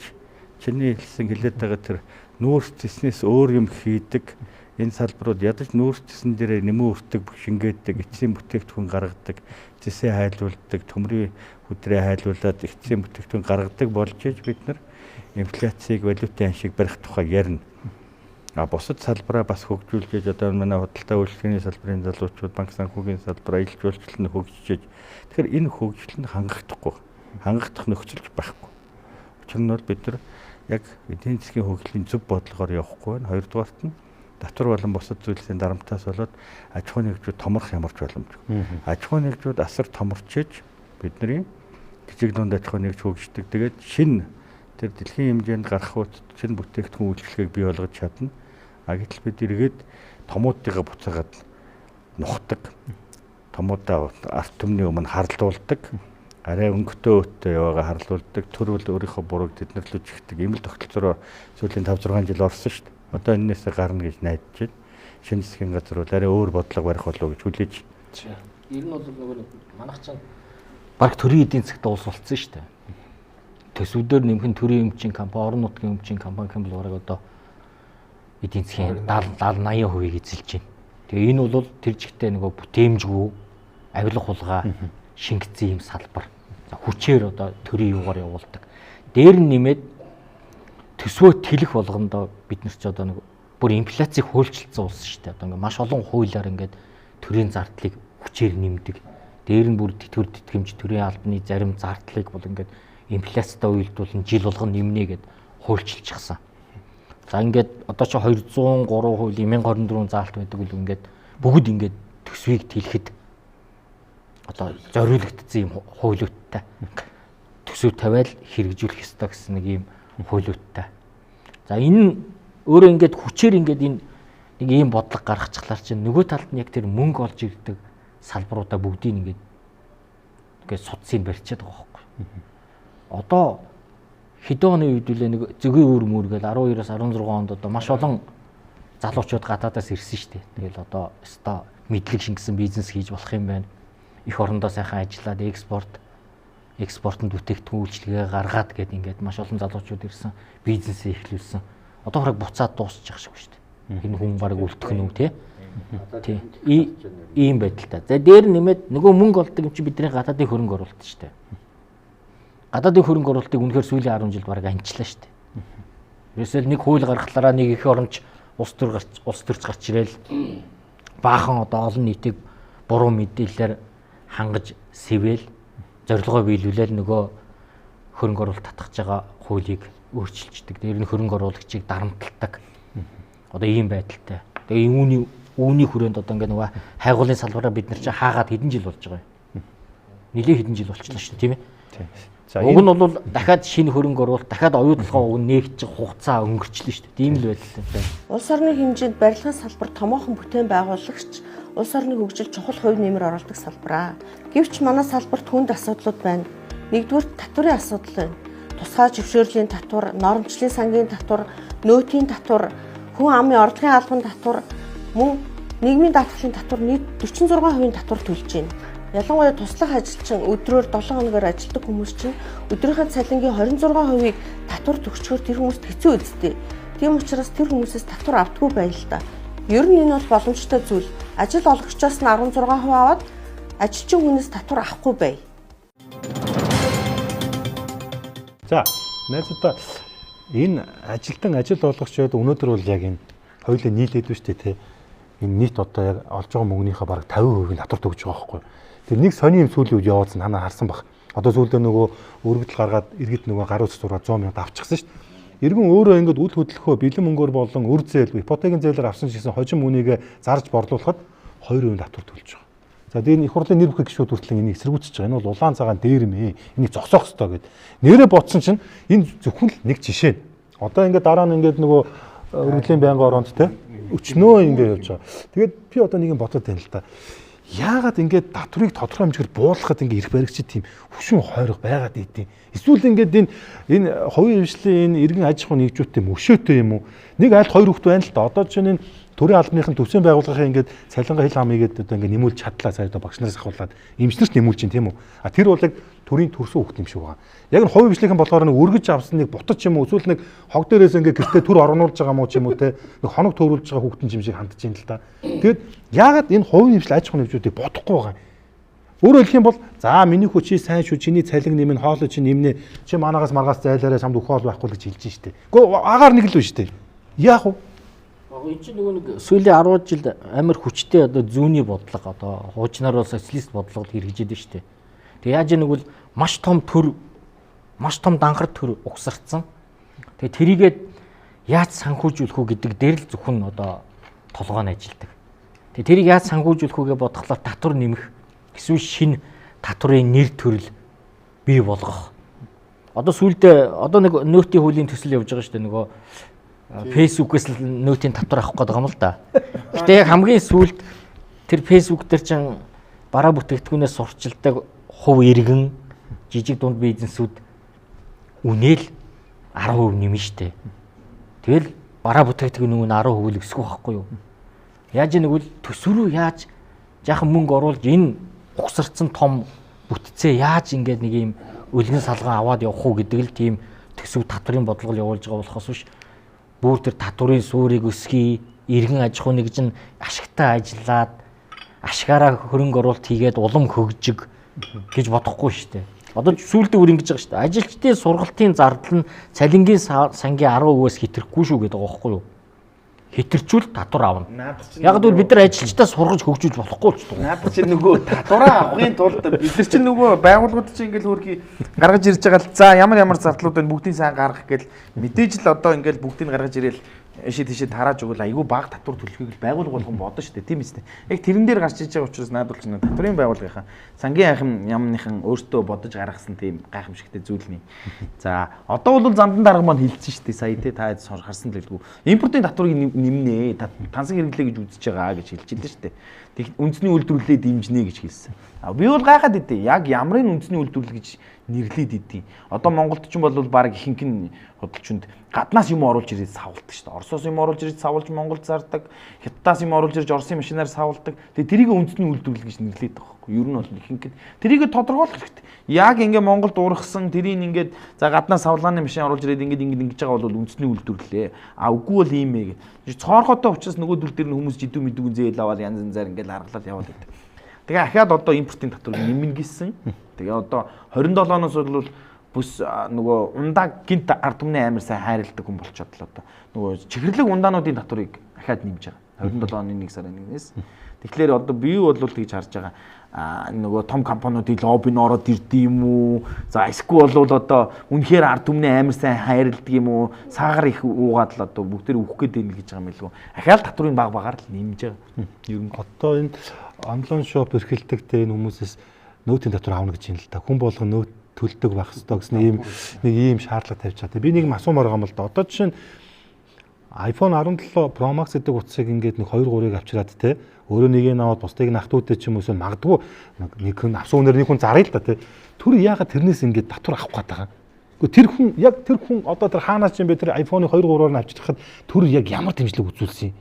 чиний хэлээд байгаа тэр нүүрс зэснээс өөр юм хийдэг энэ салбарууд ядаж нүүрс зэсэн дээр нэмэн өртөг шингээдэг, эцсийн бүтээгдэхүүн гаргадаг, зэсээ хайлуулдаг, төмрийн хүдрээ хайлуулад эцсийн бүтээгдэхүүн гаргадаг болж иж бид нар инфляцийг валютын ханшийг барих тухай ярина. Бусад салбараа бас хөгжүүлж иж одоо манай худалдаа үйлчлэгээний салбарын залуучууд банк санхүүгийн салбараа ил жуулчлал нь хөгжиж. Тэгэхээр энэ хөгжил нь хангахдахгүй. Хангагдах нөхцөлж байхгүй. Учир нь бол бид нар яг эдийн засгийн хөгжлийн зөв бодлогоор явахгүй байна. Хоёрдугаарт нь татвар болон бусад зүйлсийн дарамтаас болоод аж ахуйн нэгжүүд томрох ямарч боломжгүй. Аж ахуйн нэгжүүд асар томорчиж бидний жижиг дунд аж ахуйн нэгж хөгждөг. Тэгээд шинэ тэр дэлхийн хэмжээнд гарах шинэ бүтээгдэхүүн үйлчлэгийг бий болгож чадна. Гэтэл бид эргээд томуудтайгаа буцаагаад нухдаг. Томуудаа арт түмний өмнө харлуулдаг. Арай өнгөтэй өөттэй яваага харлуулдаг. Төрөл өөрийнхөө бурууг тэднэрлүүлж ихдэг. Ийм л тогтолцоороо сүүлийн 5-6 жил орсон шүү дээ. Одоо энээс гарна гэж найдаж байна. Шинэ засгийн газар бол арай өөр бодлого барих болов гэж хүлээж байна. Ер нь бол нөгөө манайх чинь баг төрийн эдийн засгт улс болцсон шүү дээ. Төсвөдөр нэмхэн төрийн өмчийн компани, орон нутгийн өмчийн компани гэм бол бараг одоо эдийн засгийн 70-80% эзэлж байна. Тэгээ энэ бол тэр жигтэй нөгөө бүтээмжгүй авилга хулгай шингэсэн юм салбар. Хүчээр одоо төрийн юугаар явуулдаг. Дээр нь нэмээд төсвөө тэлэх болгондоо бид нар ч одоо нэг бүр инфляцийг хөөлчлөсөн улс шүү дээ. Одоо ингээ маш олон хуулиар ингээд төрийн зардлыг хүчээр нэмдэг. Дээр нь бүр тэтгэврэмж төрийн албаны зарим зардлыг бол ингээд инфляцтай уялдуулан жил болгон нэмнэ гэд хуульчилчихсан. За ингээд одоо ч 203 хуулийн 1024 заалт байдаг үл ингээд бүгд ингээд төсвийг тэлэхэд одоо зориулагдсан юм хуулиудтай. Төсөв тавиал хэрэгжүүлэх ёстой гэсэн нэг юм хуулиудтай. За энэ өөрөө ингээд хүчээр ингээд энэ нэг ийм бодлого гаргачихлаар чинь нөгөө талд нь яг тэр мөнгө олж ирдэг салбаруудаа бүгдийг ингээд судсыг барьчаад байгаа байхгүй. Одоо хэдэн оны үед үлээ нэг зөгийн үүр мөргөл 12-оос 16 онд одоо маш олон залуучууд гадаадаас ирсэн шүү дээ. Тэгэл одоо өстой мэдлэг шингэсэн бизнес хийж болох юм байна. Их орондоо сайхан ажиллаад экспортод бүтээгдэхүүн үйлчилгээ гаргаад гээд ингээд маш олон залуучууд ирсэн, бизнесээ эхлүүлсэн. Одоо хараг буцаад дуусчих шиг шүү дээ. Энэ хүн бараг үлдэх нь үү те? Тий. Ийм байдалтай. За дээр нэмээд нөгөө мөнгө олдог юм чи бидний гадаадын хөрөнгө оруулалт шүү дээ. Гадаадын хөрөнгө оруулалтыг үнэхээр сүүлийн 10 жил бараг анчлаа шүү дээ. Ерөөсөө нэг хууль гаргахлаараа нэг их оронч улс төрч гарч ирээл баахан одоо олон нийтийг буруу мэдээлэлээр хангаж сэвэл зорилгоо биелүүлээл нөгөө хөрөнгө оруулалт татгаж байгаа хуулийг өөрчилждэг. Дээр нь хөрөнгө оруулагчийг дарамталдаг. Одоо ийм байдалтай. Тэгээ үүний хүрээнд одоо ингээ нөгөө хайгуулын салбараа бид нар чинь хаагаад хэдэн жил болж байгаа юм. Нилээ хэдэн жил болчихлоо шүү дээ, тийм ээ. Уг нь бол дахиад шинэ хөрөнгө оруулалт, дахиад оюутлогоо уг нь нээгч хугацаа өнгөрчлөө шүү дээ. Тийм л байдалтай байна. Улс орны хэмжээнд барилгын салбар томоохон бүтээн байгуулагч улс орны хөгжилд чухал хувь нэмэр оруулдаг салбараа. Гэвч манай салбарт хүнд асуудлууд байна. Нэгдүгээр татварын асуудал байна. Тусгай зөвшөөрлийн татвар, нормчлын сангийн татвар, нөөтийн татвар, хүн амын орлогын албан татвар, мөн нийгмийн даатгалын татвар нийт 46% татвар төлж байна. Ялангуяа туслах ажилчин өдрөөр 7 хоногоор ажилладаг хүмүүс чинь өдрийнхөө цалингийн 26%-ийг татвар төгсчөөр тэр хүмүүст хэцүү үсттэй. Тийм учраас тэр хүмүүсээс татвар авдаггүй байл л да. Ер нь энэ бол боломжтой зүйл. Ажил олгогчоос нь 16% аваад ажилчин хүнээс татвар авахгүй бай. За, найзуудаа энэ ажилтан ажил олгогчдод өнөөдөр бол яг энэ хоёулаа нийлээд байна шүү дээ, тий. Энэ нийт одоо яг олж байгаа мөнгөнийхөө бараг 50% татвар төгж байгаа байхгүй. Тэр нэг сони юм сүүлийн үед явуулсан танаа харсан баг. Одоо сүүлдээ нөгөө өргөдөл гаргаад иргэд нөгөө гаруй цэцураа 100 мянга авчихсан шүү дээ. Иргэн өөрөө ингээд үл хөдлөхөө бэлэн мөнгөөр болон үр зээл, ипотекийн зээлээр авсан гэсэн хожим үнийгээ зарж борлуулахад 2% татвар төлж байгаа. За дээр их хурлын нэр бүхий гишүүд хүртэл энийг эсэргүүцэж байгаа. Энэ бол улаан цагаан дээр мэ. Энийг зогсоох ёстой гэд. Нэрээ ботсон чинь энэ зөвхөн л нэг жишээ. Одоо ингээд дараа нь ингээд нөгөө өргөдлийн байнгын ороонд те өчнөө ингээд явж байгаа. Тэгээд би одоо нэг юм бодоод байна л да. Яагаад ингээд татварыг тодорхой хэмжээгээр буулгахад ингээд ирэх баригчид тийм хөшүүн хойрог байгаад идэв. Эсвэл ингээд энэ хувийн хвшлийн энэ иргэн аж ахуй нэгжүүдтэй мөшөөтэй юм уу? Нэг айлт хоёр хүүхэд байна л да. Одоо чинь энэ төрийн албаныхын төвсөн байгууллагын ингээд цалингаа хил хамыгээд одоо ингээд нэмүүлж чадлаа сая одоо багш нараас ахуулаад эмчнэрт нэмүүлж чинь тийм үү? А тэр бол яг төрийн төрсөн хүүхэд юм шиг байгаа. Яг нь хувийн хвшлийн болохоор нэг өргөж авсан нэг бутаж юм уу? Эсвэл нэг хог дээрээс ингээд гэртээ төр оруулж байгаа мó ч юм уу те? Нэг хоног төөрүүлж байгаа хүүхдэн юм шиг хандж ийн л да. Тэгэд яагаад энэ хувийн хвшил аж ахуй нэгжүүдийг бодохгүй байгаа юм? Өөрөөр хэлэх юм бол за миний хүч чи сайн шүү, чиний цалин нэмэн хоолой чи нэмнэ. Чи манаагаас маргаас зайлаараа самд өхөөл байхгүй л гэж хэлж штэ. Гэхдээ агаар нэг л үү штэ. Яах вэ? Энэ чинь нөгөө нэг сүүлийн 10 жил амар хүчтэй одоо зүүнний бодлого одоо хуучнаар бол социалист бодлогод хэрэгжээд штэ. Тэг яаж нэг бол маш том данхар төр угсарцсан. Тэгээ тэрийгээд яаж санхүүжүүлэх үү гэдэг дээр л зөвхөн одоо толгойн ажилдаг. Тэгээ тэрийг яаж санхүүжүүлэх үгээ бодглохлоор татвар нэмэх эсвэл шинэ татварын нэр төрөл бий болгох. Одоо сүүлдээ одоо нэг нөөтийн хуулийн төсөл явж байгаа шүү дээ нөгөө Facebook-ээс л нөөтийн татвар авах гэдэг юм л да. Гэтэ яг хамгийн сүүлд тэр Facebook дээр чинь бараа бүтээгдэхүүнээс сурчилдаг хувь иргэн жижиг дунд бизнесүүд үнээл 10% нэмнэ штэ. Тэгэл бараа бүтээгдэхүүн нь 10% л өсгөх байхгүй юу? Яаж нэгвэл төсвөрөө яаж жаахан мөнгө оруулж энэ угсарцсан том бүтцээ яаж ингээд нэг юм өлгөн салган аваад явах уу гэдэг л тийм төсөв татварын бодлого явуулж байгаа болохоос биш бүр тэр татварын суурийг өсгий, иргэн аж ахуй нэгж нь ашигтай ажиллаад ашгаараа хөрөнгө оруулалт хийгээд улам хөгжиг гэж бодохгүй шүү дээ. Одоо сүүлдээ үр ингэж байгаа шүү дээ. Ажилчдын сургалтын зардал нь цалингийн сангийн 10%-аас хэтрэхгүй шүү гэдэг байгаа байхгүй юу? Хэтэрчүүл татвар авна. Яг л бид нар ажилчдаа сургаж хөгжүүлж болохгүй ч дээ. Наад чинь нөгөө татвараа авахын тулд бид нар чинь нөгөө байгууллагууд чинь ингээл хөргий гаргаж ирж байгаа л за ямар зардлууд байна бүгдийг сайн гаргах гээл мэдээж л одоо ингээл бүгдийг гаргаж ирээл тийшээ тарааж өгвөл айгүй бага татвар төлөхийг л байгууллага болгон бодно шүү дээ. Тийм үстэй. Яг тэрэн дээр гарч иж байгаа учраас наадвал чинь татварын байгууллагынхаа сангийн ахим ямныхан өөртөө бодож гаргасан тийм гайхамшигтай зүйл нэ. За одоо бол замдан дарга маань хилцсэн шүү дээ. Сая тий та харсан л гэлгүй. Импортын татварыг нэмнэ. Тансаг хэрэглээ гэж үзэж байгаа гэж хэлж илээ шүү дээ. Тэг үндэсний үйлдвэрлэлээ дэмжинэ гэж хэлсэн. Би бол гайхаад идэв. Яг ямрын үндэсний үйлдвэрлэл гэж нэрлээд идэв. Одоо Монголд ч бол баг ихэнх нь хөдөлчөнд гаднаас юм оруулж ирээд савлдаг шүү дээ. Оросоос юм оруулж ирээд савлж Монголд зардаг. Хятадаас юм оруулж ирж Оросын машинаар савлдаг. Тэгээ тэрийг үндэсний үйлдвэрлэл гэж нэрлээд байгаа байхгүй. Ер нь бол ихэнх нь тэрийг тодорхойлох хэрэгтэй. Яг ингээ Монголд ургасан тэрийг ингээд за гаднаас савлгааны машин оруулж ирээд ингэж байгаа бол үндэсний үйлдвэрлэлээ. А үгүй бол ийм ээ гэж. Цоорхотой учраас нөгөө төр дээр нь хүмүүс жидүү мэдүүн зээл аваад янз янзаар ингээд харгалал яваад байдаг. Тэгээ ахаад одоо импортын татвар нэмнэ гэсэн. Тэгээ одоо 27-оноос бол бүс нөгөө ундаа гинт ард түмний амар сайн хайрладаг хүн болчиход л одоо нөгөө чихэрлэг ундаануудын татварыг ахаад нэмж байгаа. 27 оны 1 сарын 1-ээс. Тэгэхээр одоо би бол тэгж харж байгаа. Нөгөө том компаниудын лоббинд ороод ирдэг юм уу? За эсвэл бол одоо үнэхээр ард түмний амар сайн хайрладаг юм уу? Саагаар их уугаад л одоо бүгдээр өөх гээд байна гэж байгаа юм билгүй. Ахаал татврын багаар л нэмж байгаа. Ер нь одоо энэ онлайн шоп эрхэлдэгтэй энэ хүмүүсээс нөөтийн татвар авна гэж юм л та. Хүн болгон нөөт төлдөг байх ёстой гэсэн нэг ийм шаардлага тавьж байгаа. Би нэг асуумаар байгаа юм л да. Одоо жишээ нь iPhone 17 Pro Max гэдэг утсыг ингээд нэг 2-3-ыг авчираад те өөрөө нэгийг аваад бусдыг нахтуутай ч юм уу эсвэл магадгүй нэг хүн авсан үнээр нэг хүн заръя л да те. Тэр яагаад тэрнээс ингээд татвар авах гээд байгаа. Гэхдээ тэр хүн одоо тэр хаанаас ч юм бэ тэр iPhone-ыг 2-3-аар нь авчирхад тэр яг ямар дэмжлэг үзүүлсэн юм?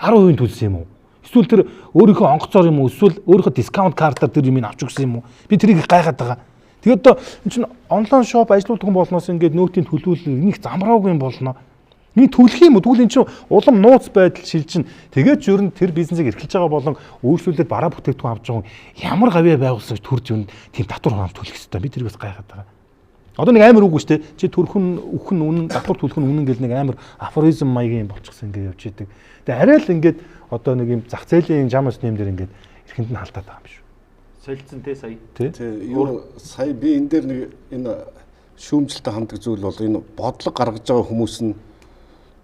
10% төлсөн юм уу? Эсвэл тэр өөрийнхөө онгоцоор юм уу? Эсвэл өөрийнхөө дискаунт картаар тэр юм авч өгсөн юм уу? Би тэрийг гайхаад байгаа. Тэгээд одоо энэ чинь онлайн шоп ажилуулдаг хүн болноос ингээд нөөтийн төлөвлөл нэг замраагүй юм болно. Миний түлх юм уу? Түлийн чинь улам нууц байдал шилжин. Тэгээд ч ер нь тэр бизнесийг эрхэлж байгаа болон өөрчлөлтөд бараа бүтээгдэхүүн авч байгаа ямар гавьяа байгуулсан төрж юм тийм татвар хаам төлөх хэрэгтэй. Би тэрээс гайхаад байгаа. Одоо нэг амар үг шүү дээ. Чи төрхөн үхэн үнэн татвар төлөх нь үнэн гэл нэг амар афоризм маягийн болчихсон ингээд явж идэг. Тэгээ арай л ингээд одоо нэг юм зах зээлийн жамс нэм дээр ингээд эрхэнд нь халтаад байгаа юм шүү. Солилцсон те сая. Тий. Юу сая би энэ дээр нэг энэ шүүмжлэлтэй хамтдаг зүйл бол энэ бодлого гаргаж байгаа хүмүүс нь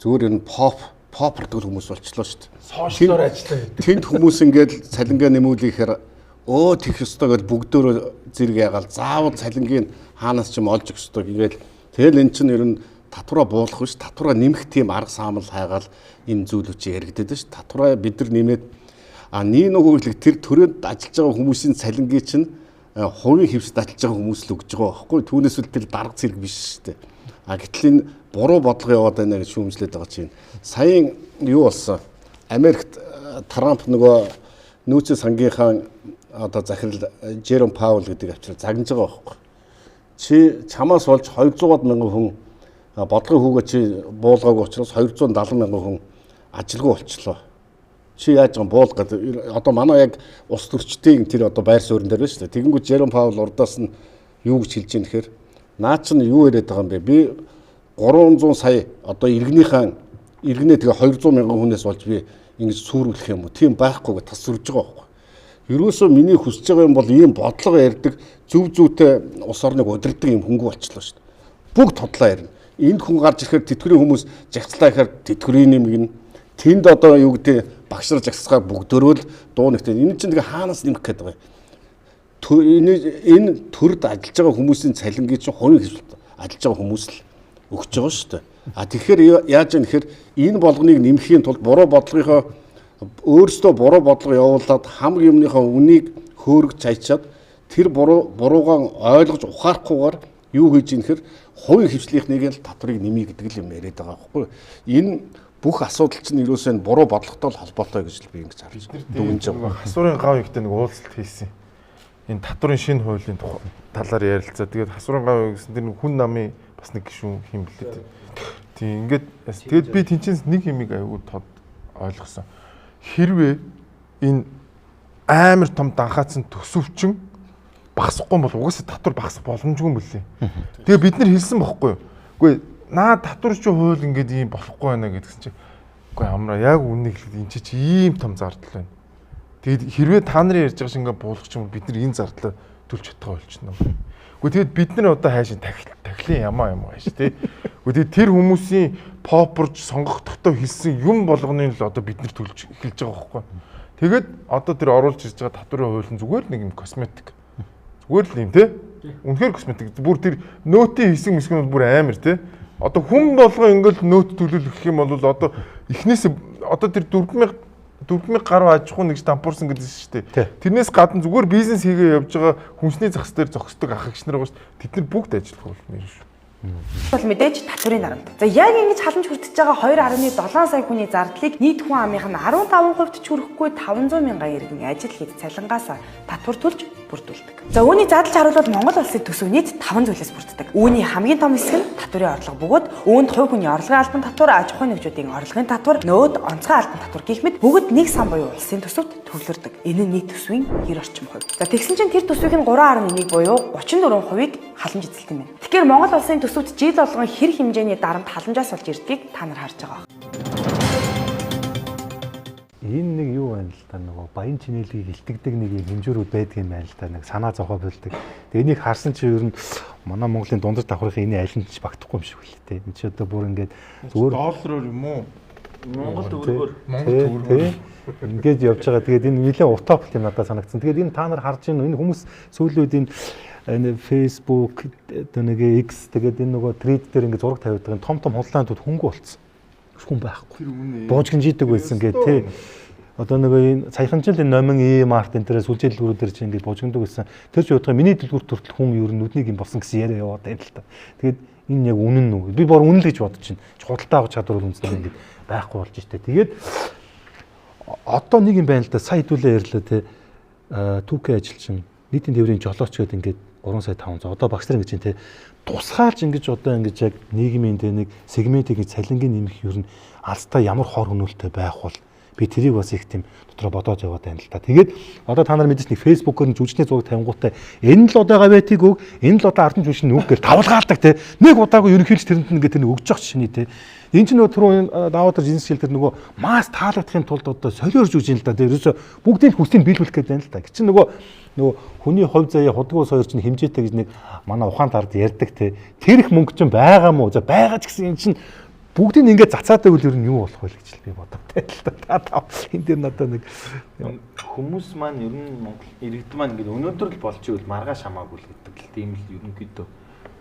зүгээр энэ попер гэдэг хүмүүс болчлоо шүү дээ. Сошиалор ажиллаа. Тэнд хүмүүс ингээд цалингаа нэмүүлэхээр тех ёстой гэж бүгдөө зэрэг ягаал заавал цалингийн хаанаас ч юм олж өгөх ёстой гэгээл тэгэл эн чинь ер нь татвараа буулгах биш татвараа нэмэх тийм арга самал хайгаал энэ зүйлүүд чи яригдээд ш. Татвараа бид нар нэмээд нэг нөгөөглөг тэр төрөнд ажиллаж байгаа хүмүүсийн цалингийн чинь хувийн хөвсөд ажиллаж байгаа хүмүүс л өгж байгаа байхгүй. Түүнээс үл тэр дарга зэрэг биш шүү дээ. Гэтэл энэ буруу бодлого яваад байна гэж шүүмжлээд байгаа чинь. Саяын юу болсон? Америкт Трамп нөгөө нөөцийн сангийнхаа одоо захирал Жером Паул гэдэг авчраа загнаж байгаа байхгүй. Чи чамаас болж 200 мянган хүн бодлогын хүүгээ чи буулгаагүй учраас 270 мянган хүн ажилгүй болчлоо. Чи яаж байгаа буул гэдэг одоо манай яг ус төрчдийн тэр одоо байр суурин дээр байна шүү дээ. Тэгэнгүүт Жером Паул урдаас нь юу гэж хэлж ийм нэхэр наа чинь юу яриад байгаа юм бэ? Би 300 сая одоо иргэнээ тэгээ 200 мянган хүнээс болж би ингэж сүрүүлэх юм уу? Тийм байхгүй гэж тас сүрж байгаа байхгүй. Ерөөсөө миний хүсэж байгаа юм бол ийм бодлого ярьдаг зөв зүйтэй ус орныг удирддаг юм хөнгө болчлоо шүү дээ. Бүгд тодлоо ярина. Энд хүн гарч ирэхээр тэтгэврийн хүмүүс жагцлаа гэхээр тэтгэврийн нэмгэн тэнд одоо юу гэдэг багш нар жагсгаа бүгдөрөө л дуу нэгтэй. Энэ чинь тэгээ хаанаас нэмэх гээд байгаа юм. Энэ төрд ажиллаж байгаа хүмүүсийн цалингийн чинь хувийн хвшилт ажиллаж байгаа хүмүүс л өгч байгаа шүү дээ. Тэгэхээр яаж юм нэхэр энэ болгоныг нэмэхийн тулд буруу бодлогынхоо өөрсдөө буруу бодлого явуулаад хамаг юмныхаа үнийг хөөргөж цайчаад тэр буруугаа ойлгож ухаарахгүйгээр юу хийж ийм нэхэр хувийн хвшлийнхнийг л татварыг нэмье гэдэг л юм яриад байгаа байхгүй. Энэ бүх асуудал чинь юусаа буруу бодлоготой л холбоотой гэж би ингэж харж дүгнэж байгаа. Хасуурын гав ихтэй нэг уулзалт хийсэн. Энэ татварын шинэ хуулийн талаар ярилцаа. Тэгээд хасуурын гав гэсэн тэр хүн намын бас нэг гишүүн хэм блээ. Тийм ингээд тэгээд би тэнцэнс нэг юмыг аягүй тод ойлгосон. Хэрвээ энэ амар том данхаацсан төсөвчин багасахгүй бол угаасаа татвар багасах боломжгүй юм билээ. Тэгээ бид нар хэлсэн бохгүй юу? Үгүй наа татвар чи хууль ингээд ийм болохгүй байна гэдгсэн чинь үгүй амраа яг үннийг хэлээд энэ чи ийм том зардал байна. Тэгээд хэрвээ та нарын ярьж байгаа шиг ингээд буулгах юм бол бид нар энэ зардлаа төлж чадгаа болчихно. Үгүй тэгээд бид нар одоо хайшин тахилын ямаа байж тээ. Үгүй тэгээд тэр хүмүүсийн попорж сонгогдохдоо хэлсэн юм болгоны л одоо бид нар төлж эхэлж байгаа байхгүй. Тэгээд одоо тэр оруулж ирж байгаа татварын хууль нь зүгээр нэг юм косметик. Зүгээр л юм те. Үнэхээр косметик. Бүр тэр нөөтийн хэсэг мэсгэнүүд бүр амар те. Одоо хүн болгоо ингээл нөөт төлөвлөх гэх юм бол одоо эхнээс одоо тэр 4,000 гаруй аж ахуй нэгж дампуурсан гэдэг шүү дээ. Тэрнээс гадна зүгээр бизнес хийгээ явж байгаа хүнсний захс дээр зогсдог ах эгч нар байгаа шүү дээ. Тэд нар бүгд ажиллах болно шүү. Бол мэдээж татварын дарамт. За яг ингэж халамж хүртэж байгаа 2.7 сая хүний зардлыг нийт хүн амынх нь 15% ч хүрэхгүй 500 мянган иргэн ажил хийж цалингаас татвар төлж бүрдүүлдэг. За үүний задлж харуулбал Монгол улсын төсөв нийт 5 зүйлээс бүрддэг. Үүний хамгийн том хэсэг нь татварын орлого бөгөөд үүнд хувь хүний орлогын албан татвар, аж ахуйн нэгжүүдийн орлогын татвар, нөөд, онцгой албан татвар гэх мэт бүгд нэг сан буюу улсын төсөвт төвлөрдөг. Энэ нь нийт төсвийн 90 орчим хувь. За тэгсэн чинь тэр төсвийн 3.1 буюу 34%-ийг халамж эзэлт юм байна. Тэгэхээр Монгол улсын төсөвт жил болгон хэр хэмжээний дарамт халамжаас болж ирдгийг та нар харж байгаа. Энэ нэг юу байна л та нөгөө баян чинэлгийг хилтгдэг нэг хэмжүүрүүд байдаг юм байна л та нэг санаа зовхоо болдог. Тэгээ энийг харсан чи ер нь манай Монголын дундаж давхрын энэ аль нь ч багтахгүй юм шиг үлээ те. Энд чи одоо бүр ингээд зүгээр доллараар юм уу? Монгол төгрөгөөр ингээд явж байгаа. Тэгээд энэ нэлээд утопик юм надад санагдсан. Тэгээд энэ та нар харж байна энэ хүмүүс сүүлүүд энэ Facebook нэг X тэгээд энэ нөгөө трейд дээр ингээд зураг тавиад байгаа том худалдаантууд хөнгө болцсон. Хүн байхгүй. Буужгинжидэг байсан гэдэг тий. Одоо нөгөө энэ саяхан жил энэ номин E-Mart энэ төрөөс сүлжээ дэлгүүрүүдээр чинь ингээд буужгиндаг байсан. Тэр ч удаа миний дэлгүүрт хүртэл хүн ер нь нүднийг юм болсон гэсэн яриа яваад байна л та. Тэгээд энэ яг үнэн үү? Би бор үнэн л гэж бодож байна. Худалдаа авах чадвар бол үнэхээр ингээд байхгүй болж штэ. Тэгээд одоо нэг юм байна л да. Сая хэдүүлээ ярьлаа тий. Түүхий ажилчин нийтийн тээврийн жолооч гэдэг ингээд 3 сая 500. Одоо багш нар ингэж те тусгайлж ингэж одоо ингэж яг нийгмийн те нэг сегментийг цалингийн нэмэх ер нь алстай ямар хор хөнөөлтөй байх бол би тэрийг бас их тийм дотроо бодоод яваад байна л та. Тэгээд одоо та нар мэдээж нэг фэйсбүүкээр жүжигчний зураг тавингуудтай энэ л одоо гавэтиг үг, энэ л одоо ардын жүжигчний үг гэж тавлгаалдаг те. Нэг удаагүй ерөнхийдөө тэрэнд ингээд тэр өгж явах шиний те. Энд чинь нөгөө түрүү даваа дээр жинс шил тэр нөгөө масс таалагдахын тулд одоо солиорж үж юм л да. Ерөөсө бүгдийн хүслийг биелүүлэх гэдэг байна л да. Гэвч нөгөө хүний хувь заяа худгуй сойр чинь хэмжээтэй гэж нэг манай ухаан тард ярьдаг те. Тэр их мөнгө чинь байгаа мó. За байгаа ч гэсэн энэ чинь бүгдийг ингээд цацаатай үл ер нь юу болох вэ гэж би бодогтэй л да. Та энэ дэр надад нэг хүмүүс маань ер нь Монгол иргэд маань ингээд өнөөдөр л болж ивэл маргааш хамаагүй л гэдэг л тийм л ерөнхийдөө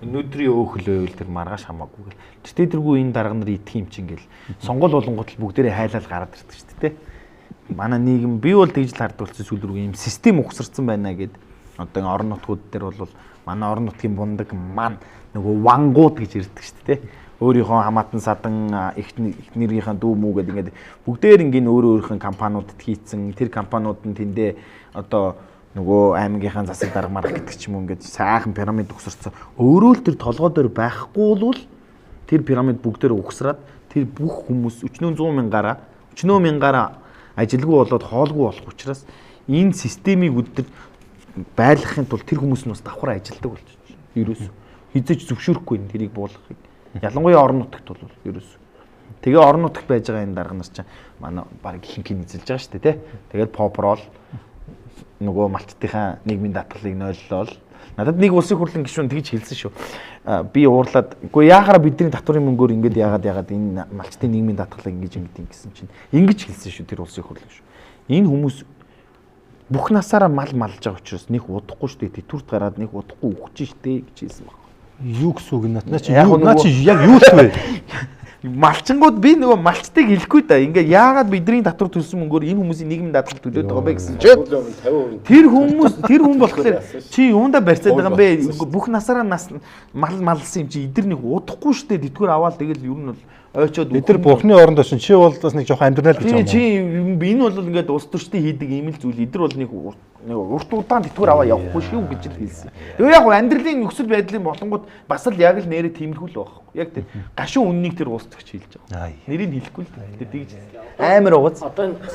өнөөдрийн өөхөл байвал тэр маргааш хамаагүй гэл. Тэр тэргүй энэ дарга нар идэх юм чинь гэл. Сонгол болонгот л бүгдээрээ хайлал гараад ирдэг шүү дээ. Манай нийгэм би бол тэгж л хардуулсан сүүл рүү юм систем ухсарсан байна гэд. Одоо орон нутгууд дээр бол манай орон нутгийн бундаг маань нөгөө вангууд гэж ирдэг шүү дээ. Өөрийнхөө хамаатан садан эхнэрийнхээ дүү мүү гэдэг ингээд бүгдээр ингээд өөрийнхөө компаниудад хийцэн тэр компаниуд нь тэндээ одоо нөгөө аймгийнхаа засаг дарга марга гэдэг ч юм уу ингээд сайхан пирамид өгсөрцөн. Өөрөө л тэр толгой дээр байхгүй бол тэр пирамид бүгдээр өгсраад тэр бүх хүмүүс 400 мянгаараа ажилгүй болоод хоолгүй болох учраас энэ системийг өдөр байлгахын тулд тэр хүмүүс нь бас давхар ажилдаг болчих. Ерөөс хизэж зөвшөөрөхгүй тэрийг буулгахыг. Ялангуяа орон нутагт бол ерөөс. Тэгээ орон нутагт байж байгаа энэ дарга нар чинь манай баг ихэнх нь эзэлж байгаа шүү дээ тий. Тэгээд попрол нөгөө малчтынхаа нийгмийн даатгалыг нойллол. Надад нэг улсын хурлын гишүүн тэгж хэлсэн шүү. Би уурлаад үгүй яахаараа бидний татварын мөнгөөр ингэж яагаад энэ малчтын нийгмийн даатгалыг ингэж гэсэн чинь ингэж хэлсэн шүү тэр улсын хурлын шүү. Энэ хүмүүс бүх насаараа мал малж байгаа учраас нэг удахгүй шүү дээ. Тэтгэврт гараад нэг удахгүй өгч штэ гэж хэлсэн баг. Юу гэсэн үг наа чи яг юу л вэ? Малчингууд би нөгөө малчтыг хэлэхгүй да. Ингээ яагаад бидний татвар төлсөн мөнгөөр энэ хүмүүсийн нийгмийн даатгал төлөөд байгаа бэ гэсэн чинь тэр хүн болохоор чи юунда барьцаад байгаа юм бэ? Бүх насаараа малсан юм чи эдэр нэг удахгүй штэ тэтгэвэр аваад тэгэл ер нь бол ойчоод бид нар бурхны оронд очсон чи бол бас нэг жоохон амьдрал гэж байна. Чи энэ бол ингээд улс төрчдийн хийдэг ийм л зүйл эдэр бол нэг урт удаан тэтгэвэр аваа явахгүй шүү гэж л хэлсэн. Тэгээ яг амьдралын нөхцөл байдлын болонгууд бас л яг л нэрээ тиймэрхүү л байхгүй. Яг тэр гашуун үннийг тэр уус төгч хэлж байгаа. Нэрийг хэлэхгүй л дээ. Тэгж амар угац. Одоо энэ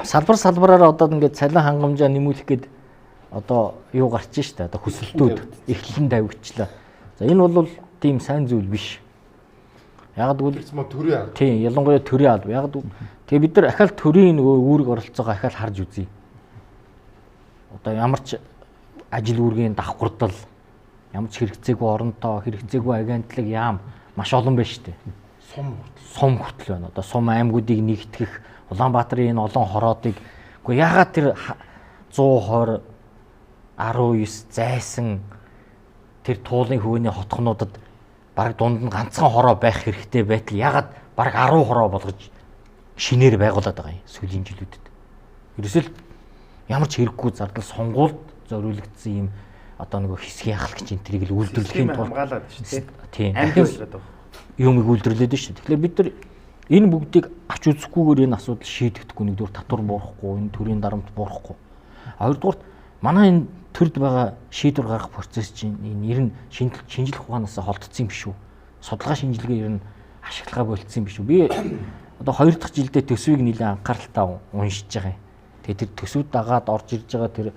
салбараар одоо ингээд цалин хангамжаа нэмүүлэх гээд одоо юу гарч штэ одоо хүсэлтүүд эхлэн давигчлаа. За энэ бол тийм сайн зүйл биш. Яг гэвэл төрийн алба. Тийм, ялангуяа төрийн алба. Яг тэгээ бид нар ахаал төрийн нөгөө үүрэг оролцоогоо ахаал харж үзье. Одоо ямар ч ажил үүргийн давхардал, ямар ч хэрэгцээгүй оронтой, хэрэгцээгүй агентлаг яам маш олон байна шүү дээ. Сум хүртэл байна. Одоо сум аймагуудыг нэгтгэх, Улаанбаатарын энэ олон хороодыг үгүй ягаад тэр 120 19 зайсан тэр туулын хөвөний хотхнуудад бараг дунд нь ганцхан хороо байх хэрэгтэй байтал ягаад бараг 10 хороо болгож шинээр байгуулад байгаа юм сүүлийн жилүүдэд. Ерөөсөл ямар ч хэрэггүй зардал сонгуульд зориулагдсан юм одоо нөгөө хэсгийн ахлагч энтрийг л үйлдвэрлэхийн тулд хамгаалаад шүү дээ. Тийм. Юмыг үйлдвэрлээд шүү. Тэгэхээр бид нар энэ бүгдийг авч үзэхгүйгээр энэ асуудал шийдэгдэхгүй нэгдүгээр татвар буурахгүй, энэ төрийн дарамт буурахгүй. Хоёрдугаар манай энэ төрд байгаа шийдвэр гаргах процесс чинь энэ ер нь шинжлэх ухаанаас холдсон юм биш үү? Судалгаа шинжилгээ ер нь ашиглахаа болцсон юм биш үү? Би одоо 2 дахь жилдээ төсвийг нэлээд анхааралтай уншиж байгаа юм. Тэгээ тэр төсвүүд дагаад орж ирж байгаа тэр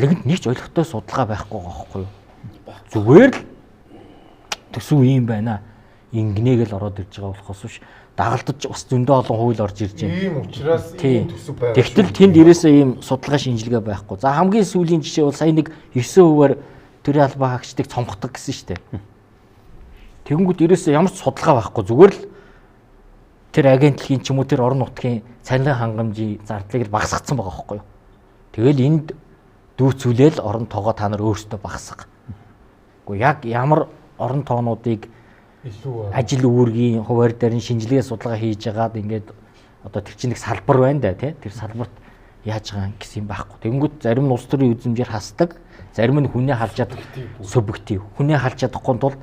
легенд нэг ч ойлгохтой судалгаа байхгүй байгаа байхгүй юу? Зүгээр л төсөв юм байна. Ингэнэгээл ороод ирж байгаа болохоос биш дагалдаж бас зөндөө олон хууль орж ирж байна. Ийм учраас ийм төсөв байгаа. Тэгтэл тэнд ирээсээ ийм судалгаа шинжилгээ байхгүй. За хамгийн сүүлийн жишээ бол сая нэг 9%-аар төрийн албан хаагчдыг цомгодог гэсэн шүү дээ. Тэгэнгүүт ирээсээ ямар ч судалгаа байхгүй. Зүгээр л тэр агентлагийн ч юм уу тэр орон нутгийн цалин хангамжийн зардлыг л багасгацсан байгаа байхгүй юу. Тэгэл энд дүүцүүлэл орон тоогоо та нар өөрсдөө багасга. Гэхдээ яг ямар орон тоонуудыг ажил үүргийн хуваар дээр шинжилгээ судалгаа хийж байгаад ингээд одоо тэр чинь нэг салбар байна да тий тэр салбарт яаж байгаа гэсэн юм байхгүй. Тэгэнгүүт зарим нь улс төрийн үзмжээр хасдаг, зарим нь хүнээ халж чадах субъектив. Хүнээ халж чадахгүй тулд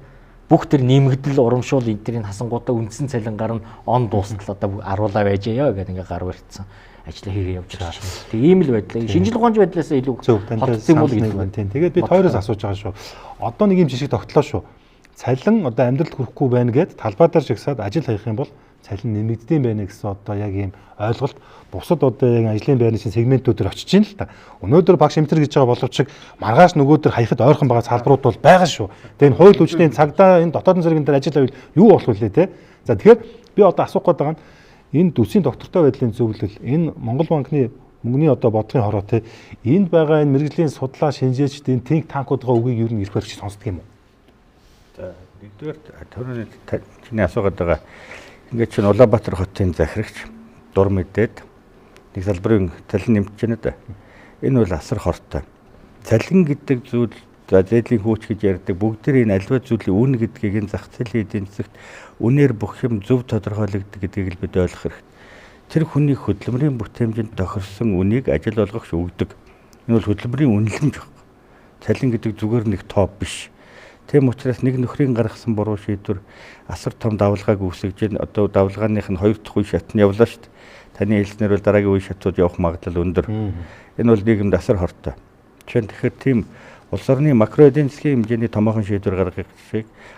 бүх тэр нэмэгдэл урамшуул эднэрийн хасангуудаа үндсэн цалингаар нь он дуустал одоо аруулаа байж яа гэдэг ингээ гар барьцсан ажлаа хийгээ явж байгаа шүү. Тэг ийм л байдлаа. Шинжил ухаанч байдлаасаа илүү хотсон юм бол гэдэг байна. Тэгээд би тойроос асууж байгаа шүү. Одоо нэг юм жишээ тогтлоо шүү. Цалин одоо амьдралд хүрэхгүй байна гэд талбай дээр жигсаад ажил хийх юм бол цалин нэмэгддэм байна гэсэн одоо яг ийм ойлголт бусад одоо яг ажлын байрны сегментүүд төр очиж ин л та. Өнөөдөр багш эмтэр гэж байгаа боловч маргааш нөгөөдөр хаяхад ойрхон байгаа салбарууд бол байгаа шүү. Тэгээ энэ хууль хүчний цагдаа энэ дотоодын зэргийн дээр ажил байвал юу болох вэ те? За тэгэхээр би одоо асуух гээд байгаа нь энэ төсвийн доктортой байдлын зөвлөл энэ Монгол банкны мөнгөний одоо бодлогын хороо те энд байгаа энэ мэрэгжлийн судлаа шинжээчдийн think tank-уудгаа үгийг ер нь ирэх барьж сонсдог юм уу? За нэгдүгээр төрөний чиний асуугаад байгаа ингээд чинь Улаанбаатар хотын захирагч дур мэдээд нэг салбарын цалин нэмж байна да. Энэ бол асар хортой. Цалин гэдэг зүйл за зээлийн хүүч гэж ярьдаг бүгдээр энэ альва зүйлийн үн гэдгийг энэ зах зээлийн эдийн засагт үнээр бүх юм зөв тодорхойлогддог гэдгийг л бид ойлгох хэрэгтэй. Тэр хүний хөдөлмөрийн бүтээмжинд тохирсон үнийг ажил олгогч өгдөг. Энэ бол хөдөлмөрийн үнэлэмж байна. Цалин гэдэг зүгээр нэг топ биш. Тэм учраас нэг нөхрийн гаргасан буруу шийдвэр асар том давалгааг үүсгэж одоо давалгааных нь хоёр дахь үе шат нь явлаа шүү дээ. Таны хэлснээр бол дараагийн үе шатууд явах магадлал өндөр. Энэ бол нийгэмд асар хортой. Жишээ нь тэгэхээр тийм улс орны макро эдийн засгийн хэмжээний томоохон шийдвэр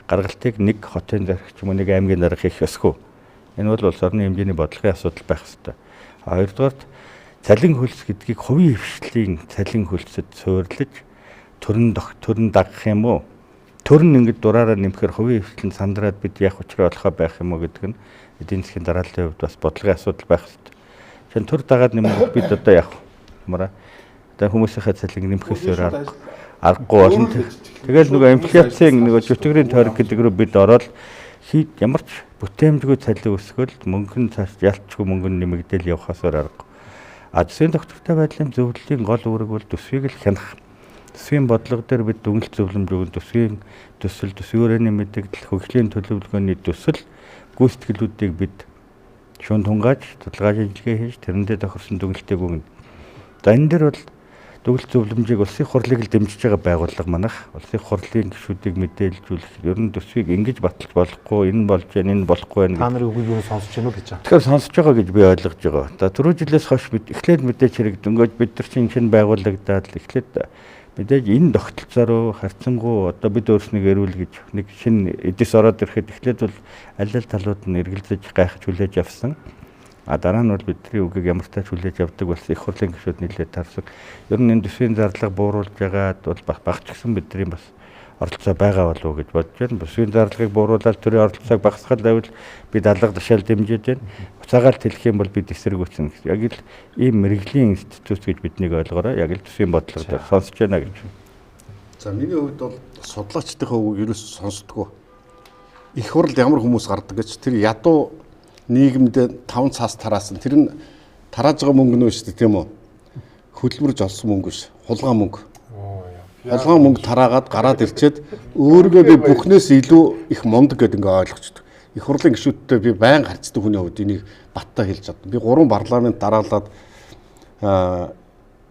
гаргалтыг нэг хотын дарга ч юм уу нэг аймгийн дарга хийх ёсгүй. Энэ бол улс орны хэмжээний бодлогын асуудал байх ёстой. Хоёрдугаарт цалин хөлс гэдгийг хувийн хвшлийн цалин хөлсөд суйрлаж төрн дагах юм уу? Төрн ингэж дураараа нэмэхээр хувийн хвшлэн сандраад бид яах учраа болохоо байх юм уу гэдэг нь эдийн засгийн дарааллын хувьд бас бодлогын асуудал байх ёстой. Чин төр дагаад нэмэхэд бид одоо яах вэ? Одоо хүмүүсийнхээ цалинг нэмэхээс аргагүй болно. Тэгэл нөгөө инфляцийн нөгөө жүтгэрийн тойрог гэдэг рүү бид ороод ямар ч бүтээмжгүй цалин өсгөл мөнгө нь цааш ялцгүй мөнгө нь нэмэгдээл явахаас аргагүй. Төсвийн доктортой байдлын зөвлөлийн гол үүрэг бол төсвийг л хянах. Төсвийн бодлого дээр бид дүнэлт зөвлөмж өгөн төсвийн төсөл, төсвөрөөний мэдээлэл, хөгжлийн төлөвлөгөөний төсөл гүйцэтгэлүүдийг бид шүүн тунгааж, судалгаа шинжилгээ хийж тэрэндээ тохирсон дүгнэлтийг өгнө. За энэ дээр бол дүгнэлт зөвлөмжийг улсын хурлыг л дэмжиж байгаа байгууллага манайх улсын хурлын гишүүдийг мэдээлжүүлэх ер нь төсвийг ингэж баталж болохгүй, энэ болж байна, энэ болохгүй байна. Та нарын үгийг юу сонсож байна уу гэж байна. Тэгэхээр сонсож байгаа гэж би ойлгож байгаа. За түрүү жилээс хойш бид эхлээд мэдээж хэрэгдэнгөөж бид нар чинь шинэ байгуулагдаад эхлээд мэдээж энэ тогтолцоороо харьцангуй одоо бид өөрснөө эрүүл гэж нэг шинэ эдис ороод ирэхэд эхлээд бол аль талууд нь эргэлзэж гайхаж хүлээж авсан. Дараа нь бол бидний үгийг ямар тач хүлээж авдаг болсон их хурлын гишүүд нэлээд тарсаг. Ер нь энэ төсвийн зарлага бууруулж байгаад бол багч гисэн бидний бас оролцоо байгаа болов уу гэж бодож байна. Төсвийн зарлагыг бууруулаад төрийн оролцоог багасгал байвал бид алга тушаал дэмжиж байна. Буцаагаал тэлэх юм бол бид эсэргүүцэн гэсэн. Яг л ийм мэрэгжлийн институт гэж биднийг ойлгоорой. Яг л төсвийн бодлого дээр сонсож байна гэж. За миний хувьд бол судлаачдынхаа үг ерөөс сонсдгоо. Их хурл ямар хүмүүс гардаг гэж тэр ядуу нийгэмд 5 цаас тараасан. Тэр нь тарааж байгаа мөнгө нөө шүү дээ тийм үү? Хөдөлмөрж олсон мөнгө биш. Хулгай мөнгө. Хулгай мөнгө тараагаад гараад ирчээд өөргөө би бүхнээс илүү их мундаг гэдэг ингээ ойлгочдөг. Их хурлын гишүүдтэй би байн харцдаг хүний хувьд энийг баттай хэлж чаддаг. Би 3 парламент дараалаад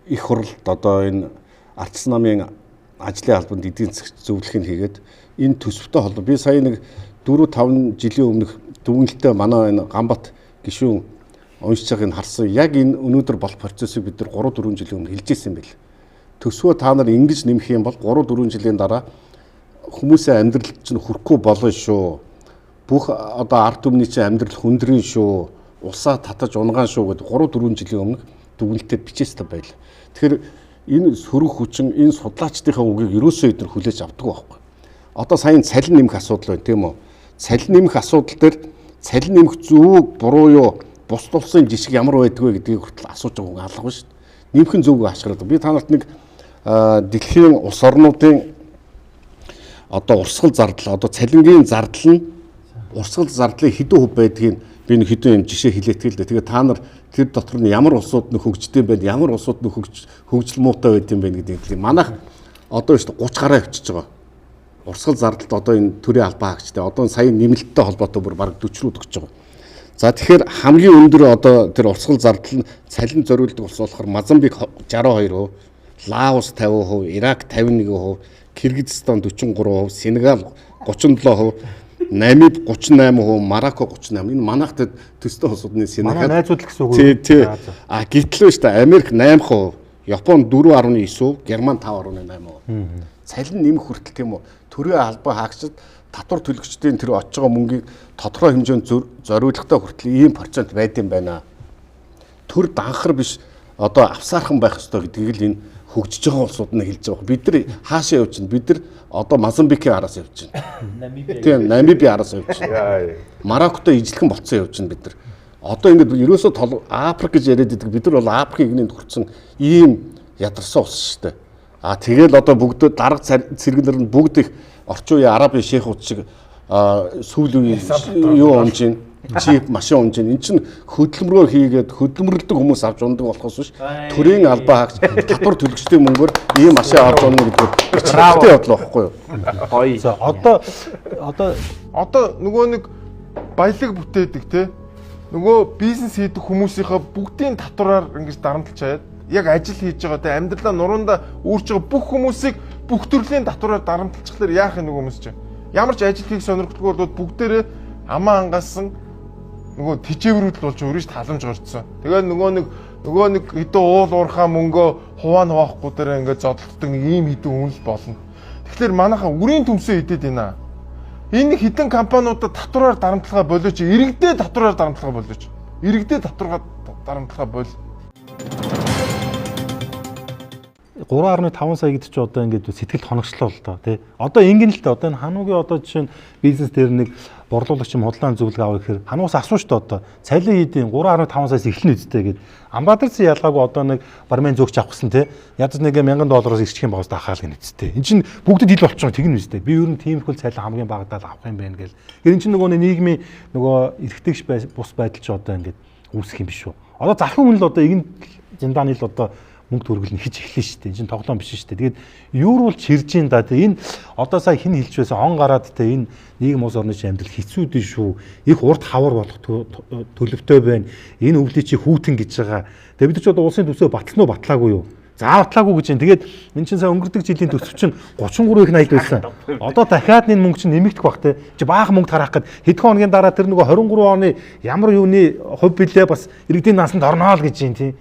их хурлд одоо энэ ардс намын ажлын албанд эдийн засгт зөвлөхийг хийгээд энэ төсөвтэй холбоо би сая нэг 4-5 жилийн өмнөх дүгнэлтээ манай энэ Ганбат гишүүн уншиж байгааг нь харсан. Яг энэ өнөөдөр болох процессыг бид нар 3-4 жилийн өмнө хэлж ирсэн байл. Төсвөө та нар ингэж нэмэх юм бол 3-4 жилийн дараа хүмүүсийн амьдрал чинь хүрхгүй болно шүү. Бүх одоо ард түмний чинь амьдрал хүндрэн шүү. Усаа татаж унгаан шүү гэдэг 3-4 жилийн өмнө дүгнэлтээр бичээстэй байл. Тэгэхээр энэ сөрөг хүчин энэ судлаачдынхаа үгийг ерөөсөө эдгээр хүлээж авдаг байхгүй. Одоо сайн цалин нэмэх асуудал байна тийм үү? Цалин нэмэх асуудал дээр цалин нэмэх зөв буруу юу бус тулсын жишг ямар байдгүй гэдгийг хүртэл асууж байгаа хүн алгагүй шүү дээ. Нэмэх нь зөв ашигладаг. Би та нарт нэг дэлхийн улс орнуудын одоо урсгал зардал одоо цалингийн зардал нь урсгал зардлын хэдэн хувь байдгийг би нэг хэдэн жишээ хэлээтгэл дээ. Тэгээ та нар тэр дотор нь ямар улсууд нь хөгждөг юм бэ? Ямар улсууд нь хөгжил муутай байд юм бэ гэдэг. Манайх одоо шүү дээ 30 гараа явчихж байгаа. Урсгал зардалд одоо энэ төрийн албаа хаагчтай одоо сая нэмэлттэй холбоотой бүр бараг 40 рүү төгсөж байгаа. За тэгэхээр хамгийн өндөр одоо тэр урсгал зардал нь цалин зориулдаг улс болохоор Мозамбик 62%, Лаос 50%, Ирак 51%, Киргизстан 43%, Сенегал 37%, Намиб 38%, Марокко 38%. Энэ манайх төстэй улсуудны Сенегал. Манай найзууд л гэсэн үг үү? Тий. А гэтэл шүү дээ Америк 8%, Япон 4.9%, Герман 5.8%. Цалин нэмэх хүртэл тийм үү? Төрийн албан хаагчид татвар төлөгчдийн тэр очиж байгаа мөнгийг тодорхой хэмжээнд зориулгатай хүртэл ийм процент байдсан байна. Төр данхар биш одоо авсаархан байх ёстой гэдгийг л энэ хөгжиж байгаа улсууд нь хэлж байгаа. Бид нар хаашаа явж байна? Бид нар одоо Мозамбикийн араас явж байна. Тийм, Намибийн араас явж байна. Мароккотой ижилхэн болцсон явж байна бид нар. Одоо ингээд ерөөсөө Африк гэж яриад байдаг. Бид нар бол Африкийн игнэнд хүрсэн ийм ядарсан улс шүү дээ. А тэгэл одоо бүгд дарга цэргэлэр нь бүгд их орчин үеийн арабын шейхүүд шиг сүүлийн юу онж байна. Жип машин унж ин чинь хөдөлмөрөө хийгээд хөдөлмөрлөдөг хүмүүс авч ундаг болохоос биш төрийн албаа хаагч татвар төлөгчдийн мөнгөөр ийм машин авч унна гэдэг хэрэгтэй бодлоо байхгүй юу? Гоё. За одоо нөгөө нэг баялаг бүтээдэг те нөгөө бизнес хийдэг хүмүүсийнхээ бүгдийн татвараар ингэж дарамтлж хаяад яг ажил хийж байгаа те амьдралаа нуруундаа үүрч байгаа бүх хүмүүсийг бүх төрлийн татвараар дарамтлчихлаар яах юм нөгөө хүмүүс чинь ямар ч ажил хийх сонирхолгүй бол бүгдээрээ амаа ангасан нөгөө тижээврүүд болж өөрөөс таламж гарцсан. Тэгээд нөгөө нэг хэдэн уул уурхаа мөнгөө хуваахгүй дээр ингээд зодтолдог нэг ийм хэдэн үнэл болно. Тэгэхээр манайхаа үрийн төмсөө идэд байна. Энэ хэдэн компаниудад татвараар дарамтлага болооч, иргэдээ татвараар дарамтлага болооч. Иргэдээ татвараар дарамтлага бол 3.5 сая гэдэг чи одоо ингээд сэтгэлд хоногчлоо л доо тий. Одоо ингэн л дээ одоо энэ хануугийн одоо жишээ нь бизнес дээр нэг борлуулагч юм худлаан зөвлөгөө авах гэхээр хануус асуу шүү дээ одоо цалин хийдийн 3.5 саяас эхлэнэ үстэй гэд Амбадарсын ялгаагүй одоо нэг бармен зөөгч авахсан тий. Ядаж нэг $1000 ирчих юм багс дахаал гэнэ үстэй. Энд чинь бүгдэд ил болчихсон тэгнэ үстэй. Би ер нь тиймэрхүү цалин хамгийн багадаа авах юм байна гэл. Гэр эн чинь нөгөө нийгмийн нөгөө эргэтгэж бус байдал ч одоо ингээд үүсэх юм биш үү. Одоо зархын хүн л одоо игэн зиндааны л одоо мөнгө төргөл нь хич эхлэн шүү дээ. Энэ чинь тоглоом биш шүү дээ. Тэгээд юуруулж хэрж ин да. Энэ одоо сая хэн хэлж байсан он гараад те энэ нийгэм улс орны амьдрал хэцүү дээ шүү. Их урд хавар болох төлөвтэй байна. Энэ өвлий чи хүүтэн гэж байгаа. Тэгээд бид ч одоо улсын төсөө батлана уу батлаагүй юу? За батлаагүй гэж байна. Тэгээд энэ чинь сая өнгөрдөг жилийн төсөв чинь 33 их 80 байсан. Одоо дахиад энэ мөнгө чинь нэмэгдэх бах те. Чи баахан мөнгө тараах гээд хэдхэн хоногийн дараа тэр нөгөө 23 оны ямар юуны хувь билээ бас иргэдийн насанд орноо л гэж юм тий.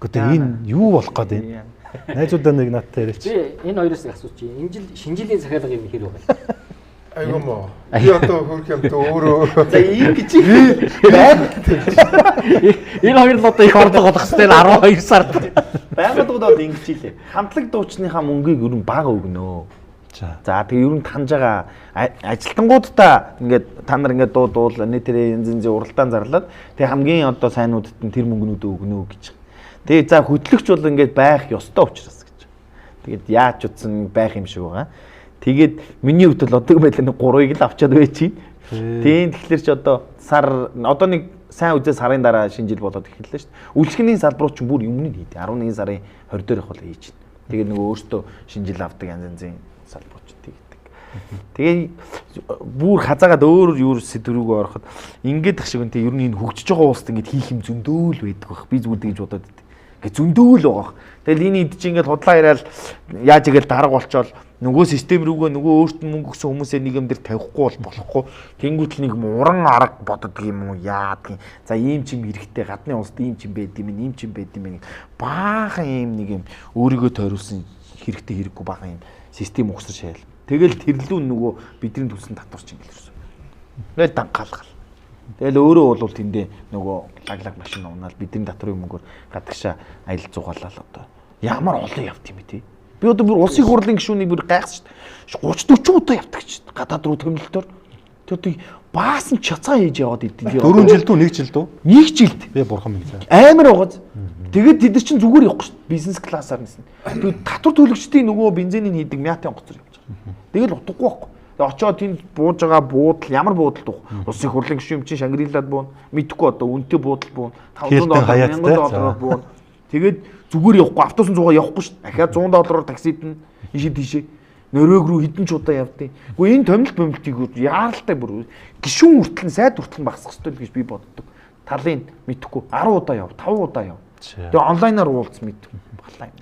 Гэхдээ энэ юу болох гээд байна? Найзуудаа нэг надтай яриач. Би энэ хоёроос нэг асуучих. Энэ жил шинжилгээ захиалга юм хэр байгаа? Айгуу мó. Би одоо хөрх юмтай өөрөө. За ийм гэж энэ хоёр л одоо их орлого олох хэрэгтэй 12 сард. Байгууллагууд ингэж хэлээ. Хамтлаг дуучныхаа мөнгийг ер нь бага өгнө. За тэгээ ер нь таньж байгаа ажилтнуудаа ингээд та нар ингээд дуудвал нийтээрээ янз янзын уралдаан зарлаад тэгээ хамгийн одоо сайнуудад нь тэр мөнгнүүдөө өгнө гэж. Тэгээ за хөтлөгч бол ингээд байх ёстой учраас гэж. Тэгээд яаж утсан байх юм шиг байгаа. Тэгээд миний хувьд бол одоо байдлаа 3-ыг л авчаад байж чинь. Тийм тэгэхээр ч одоо сар одоо нэг сайн үзээ сарын дараа шинэ жил болоод эхэллээ шүү дээ. Үйлчлэгийн салбарууд ч бүр өмнө нь хийдэ. 11 сарын 20 дээрх бол хийж чинь. Тэгээд нөгөө өөртөө шинэ жил авдаг янз янзын салбарууд тэгдэг. Тэгээд бүр хазаагаад өөр юу сэдврүүгөө ороход ингээд ах шиг үнтэй ер нь энэ хөгжиж байгаа улсад ингээд хийх юм зөндөөл байдаг байх. Би зүгээр тэгж бодоод байд. Ингээд зөндөөл байгаа. Тэгэл энэ эд чинь ингээд худлаа яриад яаж игээл дарга болчоод нөгөө систем рүүгээ нөгөө өөрт нь мөнгө өгсөн хүмүүсээ нэг юм дээр тавихгүй бол болохгүй. Тэнгүүтэл нэг уран арга боддог юм уу яадаг юм. За ийм ч юм хэрэгтэй гадны улсад ийм ч юм байд юм ийм ч юм байд юм баахан ийм нэг юм өөрийгөө тойруулсан хэрэгтэй хэрэггүй баахан юм систем ухсар шайл. Тэгэл тэрлүү нөгөө бидний төлсөн татварч юм гэлэрсэн. Тэгэл дангаалгал. Тэгэл өөрөө бол тэндээ нөгөө лаглаг машин унаал бидний татврын мөнгөөр гадагшаа аялал зугаалал одоо ямар олон явт юм бэ тий. Би одоо бүр улсын хурлын гишүүнийг бүр гайхсан шүү дээ. 30-40 удаа явдаг ч гадаад руу томилолтоор. Тэгээд баасан чацаа хийж яваад идэв. 4 жил дүү 1 жил дүү? 1 жилд. Би бурхан минь. Амар байгааз. Тэгээд тэд нар чинь зүгээр явахгүй шүү дээ. Бизнес классаар нисэн. Тэгээд татвар төлөгчдийн нөгөө бензинийн хийдэг мятын онгоцор явж байгаа. Тэгэл утгагүй байхгүй. Очоод тэнд бууж байгаа буудал ямар буудал дуу. Улсын хурлын гишүүн чинь Шангрилад буун. Мэдхгүй одоо үнэтэй буудал буун. $500 буун. Тэгээд зүгээр явахгүй автобусын цугаа явахгүй шүү дээ. Дахиад $100-оор таксид нь ийшээ тийшээ Норвег руу хэдэн ч удаа явдیں۔ Гэхдээ энэ томилт бомилтыг яаралтай бүр гишүүн хүртэл сайд хүртэл багсах хэрэгтэй л гэж би боддог. Талын мэдхгүй 10 удаа яв, 5 удаа яв. Тэгээ онлайнаар уулзсан мэд.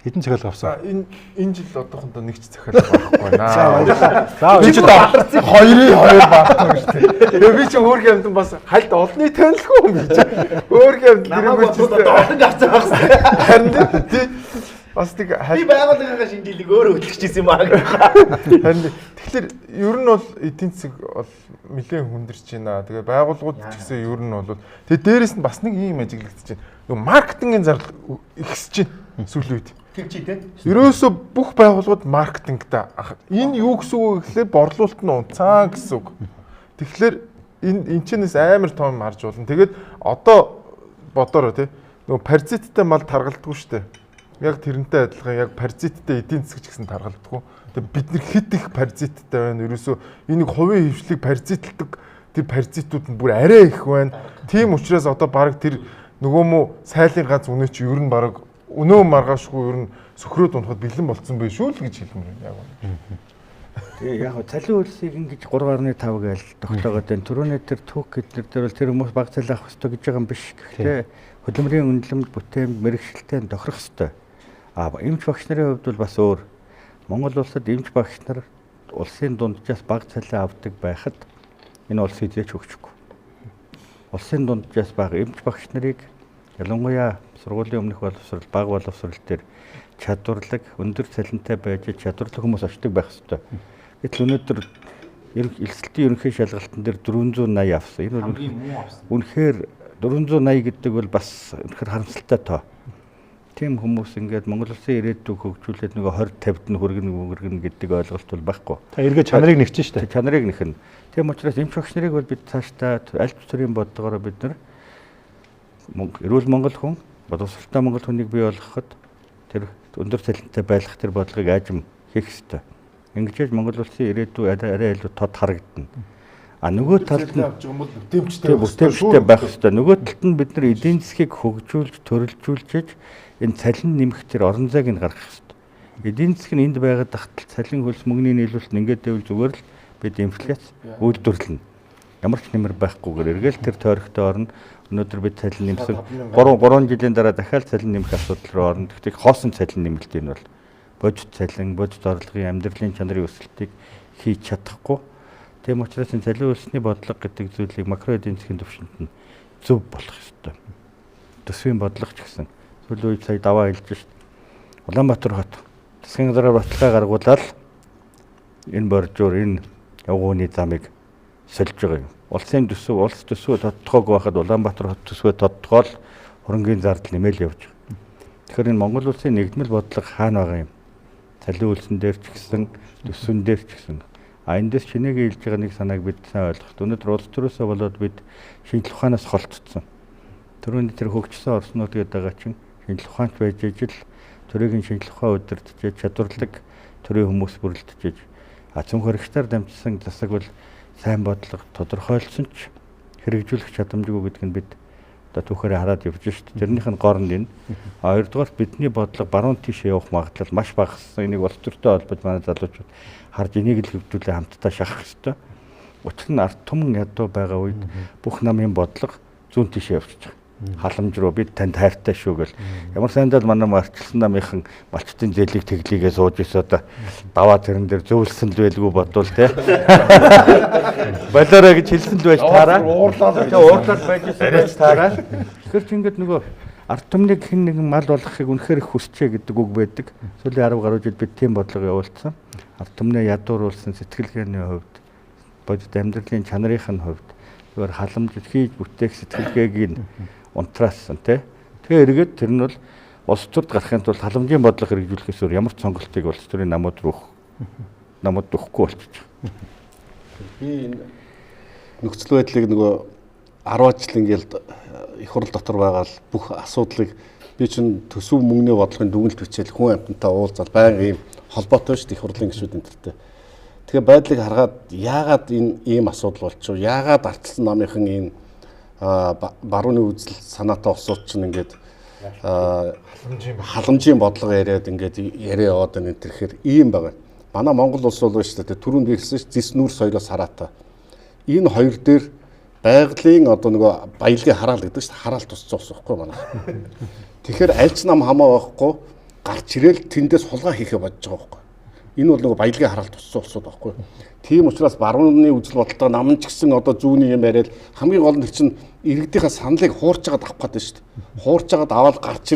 Хэдэн захиалга авсан? Энэ жил одоохондоо нэг ч захиалга байхгүй наа. За би ч бадарсан 2-2 баатсан гэж тийм. Тэгээ би ч өөрхөн амтан бас хальт олонний танилгүй юм би ч. Өөрхөн амтан намайг бодоод олон авсан багс. Харин тийм бас тийг би байгууллагынхаа шинжилгээг өөрөө хөтлөж ирсэн юм аа. Харин тэгэхээр ер нь бол эдийн засаг бол нэлээд хүндэрч байна. Тэгээ байгууллагууд ч гэсэн ер нь бол тэгээ дээрэс нь бас нэг юм ажиглагдаж байна. Нөгөө маркетингийн зардал ихсэж байна сүүлийн үед. Тэр чи тийм. Ерөөсө бүх байгууллагууд маркетингтай. Энэ юу гэсэн үг гэхлээр борлуулалт нь унцаа гэсэн үг. Тэгэхээр энэ чинээс амар том марж болно. Тэгээд одоо бодороо тий нөгөө паразиттай мал таргалдаггүй шүү дээ. Яг тэрнтэй адилхан яг паразиттай эдийн засаг ч гэсэн таргалдаггүй. Тэгээд бид нар хэд их паразиттай байна. Ерөөсө энийг хувийн хөвшлийг паразитлдаг тэр паразитууд нь бүр арай их байна. Тийм учраас одоо баг тэр нөгөө мө сайлын ганц үнэ чи ер нь баг өнөө маргаашгүй ер нь сөхрөөд унахад бэлэн болцсон байх шүү л гэж хэлмээр яг байна. Тэгээ яг цалин хөлсийг ингэж 3.5 гээл тогтоогоод байна. Түрүүний тэр түүх гэдэр дээр бол тэр хүмүүс баг цалин авах хэрэгтэй гэж байгаа юм биш. Гэхдээ хөдөлмөрийн үнэлэмж бүтээн мэрэгчлэлтэй тохирох хэрэгтэй. Эмч багш нарын хувьд бол бас өөр. Монгол улсад эмч багш нар улсын дунджаас баг цалин авдаг байхад энэ улс хизээч өгчихгүй. Улсын дунджаас баг эмч багш нарыг ялангуяа сургуулийн өмнөх боловсрол, баг боловсрол дээр чадварлаг, өндөр цалинтай байж чадварлаг хүмүүс очдог байх ёстой. Гэтэл өнөөдөр элсэлтийн ерөнхий шалгалтын дээр 480 авсан. Энэ бол үнэхээр 480 гэдэг бол бас үнэхээр харамсалтай тоо. Тийм хүмүүс ингээд Монгол улсын ирээдүйг хөгжүүлээд нөгөө 20 50-д нь хүргэнэ гэдэг ойлголт бол байхгүй. Та эргээ чанарыг нэгчин шүү дээ. Чанарыг нэхнэ. Тийм учраас эмч багш нарыг бол бид цаашдаа аль төрлийн бодлогоор бид нар эрүүл Монгол хүн, боловсролтой Монгол хүнийг бий болгоход тэр өндөр цалинтай байх тэр бодлогыг аажим хийх ёстой. Ингэж Монгол улсын ирээдүй арай илүү тод харагдана. Нөгөө талд нь бүтээмжтэй байх ёстой. Нөгөө талд нь бид нар эдийн засгийг хөгжүүлж, төрөлжүүлж энэ цалин нэмэх тэр орон зайг нь гаргах ёстой. Эдийн засаг нь энд байгаад тахтал цалин хөлс мөнгөний нийлүүлэлт ингээд байвал зүгээр л бид инфляц үйлдвэрлэнэ. Ямар ч нэмэр байхгүйгээр эргээл тэр тойрогтой орно. Өнөөдөр бид цалин нэмсэн 3 жилийн дараа дахиад цалин нэмэх асуудал руу орно. Тэгтээ хоосон цалин нэмэлт энэ бол бодит цалин, бодит орлогын амьдралын чанарын өсөлтийг хийж чадахгүй. Тийм учраас энэ цалин өсөлтний бодлого гэдэг зүйлийг макро эдийн засгийн түвшинд нь зөв болох ёстой. Төсвийн бодлого ч гэсэн сүүлийн үед сая даваа хэлж шít. Улаанбаатар хот засгийн газраар баталгаа гаргуулаад энэ боржуур энэ явгууны замыг сольж байгаа юм. Улсын төсөв, улс төсвөө тодтогоог байхад Улаанбаатар хот төсвөө тодтогоол хөрөнгөний зардал нэмэл явж байгаа. Тэгэхээр энэ Монгол улсын нэгдмэл бодлого хаана байгаа юм? Цалин үйлсэн дээр ч гэсэн, төсвөн дээр ч гэсэн. Эндээс чинээгээ хэлж байгаа нэг санааг бид сайн ойлгох. Өнөөдөр улс төрөөсөө болоод бид шинжлэх ухаанаас холтцсон. Түрүүний тэр хөгжсөн орснууд гэдэг байгаа чинь шинжлэх ухаанч байж ижил төрийн шинжлэх ухаан удирдах чадварлаг төрийн хүмүүс бүрэлдэжэж цөм хөрөгчдөр дамжсан засаг бол сайн бодлого тодорхойлсон ч хэрэгжүүлэх чадамжгүй гэдг нь бид одоо түүхээр хараад явж шít. Тэрнийх нь горонд энэ. Хоёрдугаар бидний бодлого баруун тийшээ явах магадлал маш багассан. Энийг улс төртэй холбож манай залуучууд харж энийг л хөгжүүлээ хамтдаа шахах ёстой. Учир нь ард түмэн ядуу байгаа үед бүх намын бодлого зүүн тийшээ явж байгаа. Халамж руу бид танд хайртай шүү гэл. Ямар сайндаа манай марчилсан намынхан малчтын зээлийг тэглийгээ сууж өсөө да даваа тэрэн дээр зөвлөсөн л байлгүй бодвол те. Балаараа гэж хэлсэн л байж таараа. Уурлаад байж байж таараа. Тэгэхээр ч ингэдэг нөгөө ард түмнийг хэн нэгэн мал болгохыг үнэхээр их хүсчээ гэдэг үг байдаг. Сүүлийн 10 гаруй жил бид тийм бодлого явуулсан. Ард түмнээ ядууруулсан сэтгэлгээний хувьд, бодит амьдралын чанарын хувьд зүгээр халамж хийж бүтээх сэтгэлгээг нь унтраасан тий. Тэгээ эргээд тэр нь бол улс төрд гарахын тулд халамжийн бодлого хэрэгжүүлэхээс өөр ямар ч сонголтыг улс төрийн намууд өгөхгүй болчихж байгаа. Би энэ нөхцөл байдлыг нөгөө 10 жил ингээл их хурл дотор байгаа л бүх асуудлыг би чинь төсөв мөнгөний бодлогын дүгнэлт бичээл хүн амьтантай уулзаад байнга ийм холбоотой шүү дээ их хурлын гишүүд энтертэй. Тэгээ байдлыг харахад яагаад энэ ийм асуудал болчихв? Яагаад ардчилсан намынхан ийм барууны үзэл санаатай осууд чинь ингээд халамжийн бодлого яриад ингээд яриа яваад байна энэ төрхээр ийм байгаа. Манай Монгол улс бол шүү дээ түрүүнд би хэлсэн шүү зис нүүр соёлоос хараатай. Энэ хоёр дээр байгалийн одоо нөгөө баялагын хараал гэдэг шүү хараал тусцсан ус байхгүй манай. Тэгэхээр аль ч нам хамаа байхгүй гарч ирээл тэндээс хулгай хийхэ бодож байгаа байхгүй. Энэ бол нөгөө баялагын харалт туссан улсууд байхгүй. Тийм учраас барууны үзэл бодолтой нам ч гэсэн одоо зүүнний юм яриад хамгийн гол нь чинь иргэдийнхээ саналыг хуурч байгаа авах гэдэг шүү дээ. Хуурч байгаа аваад гарч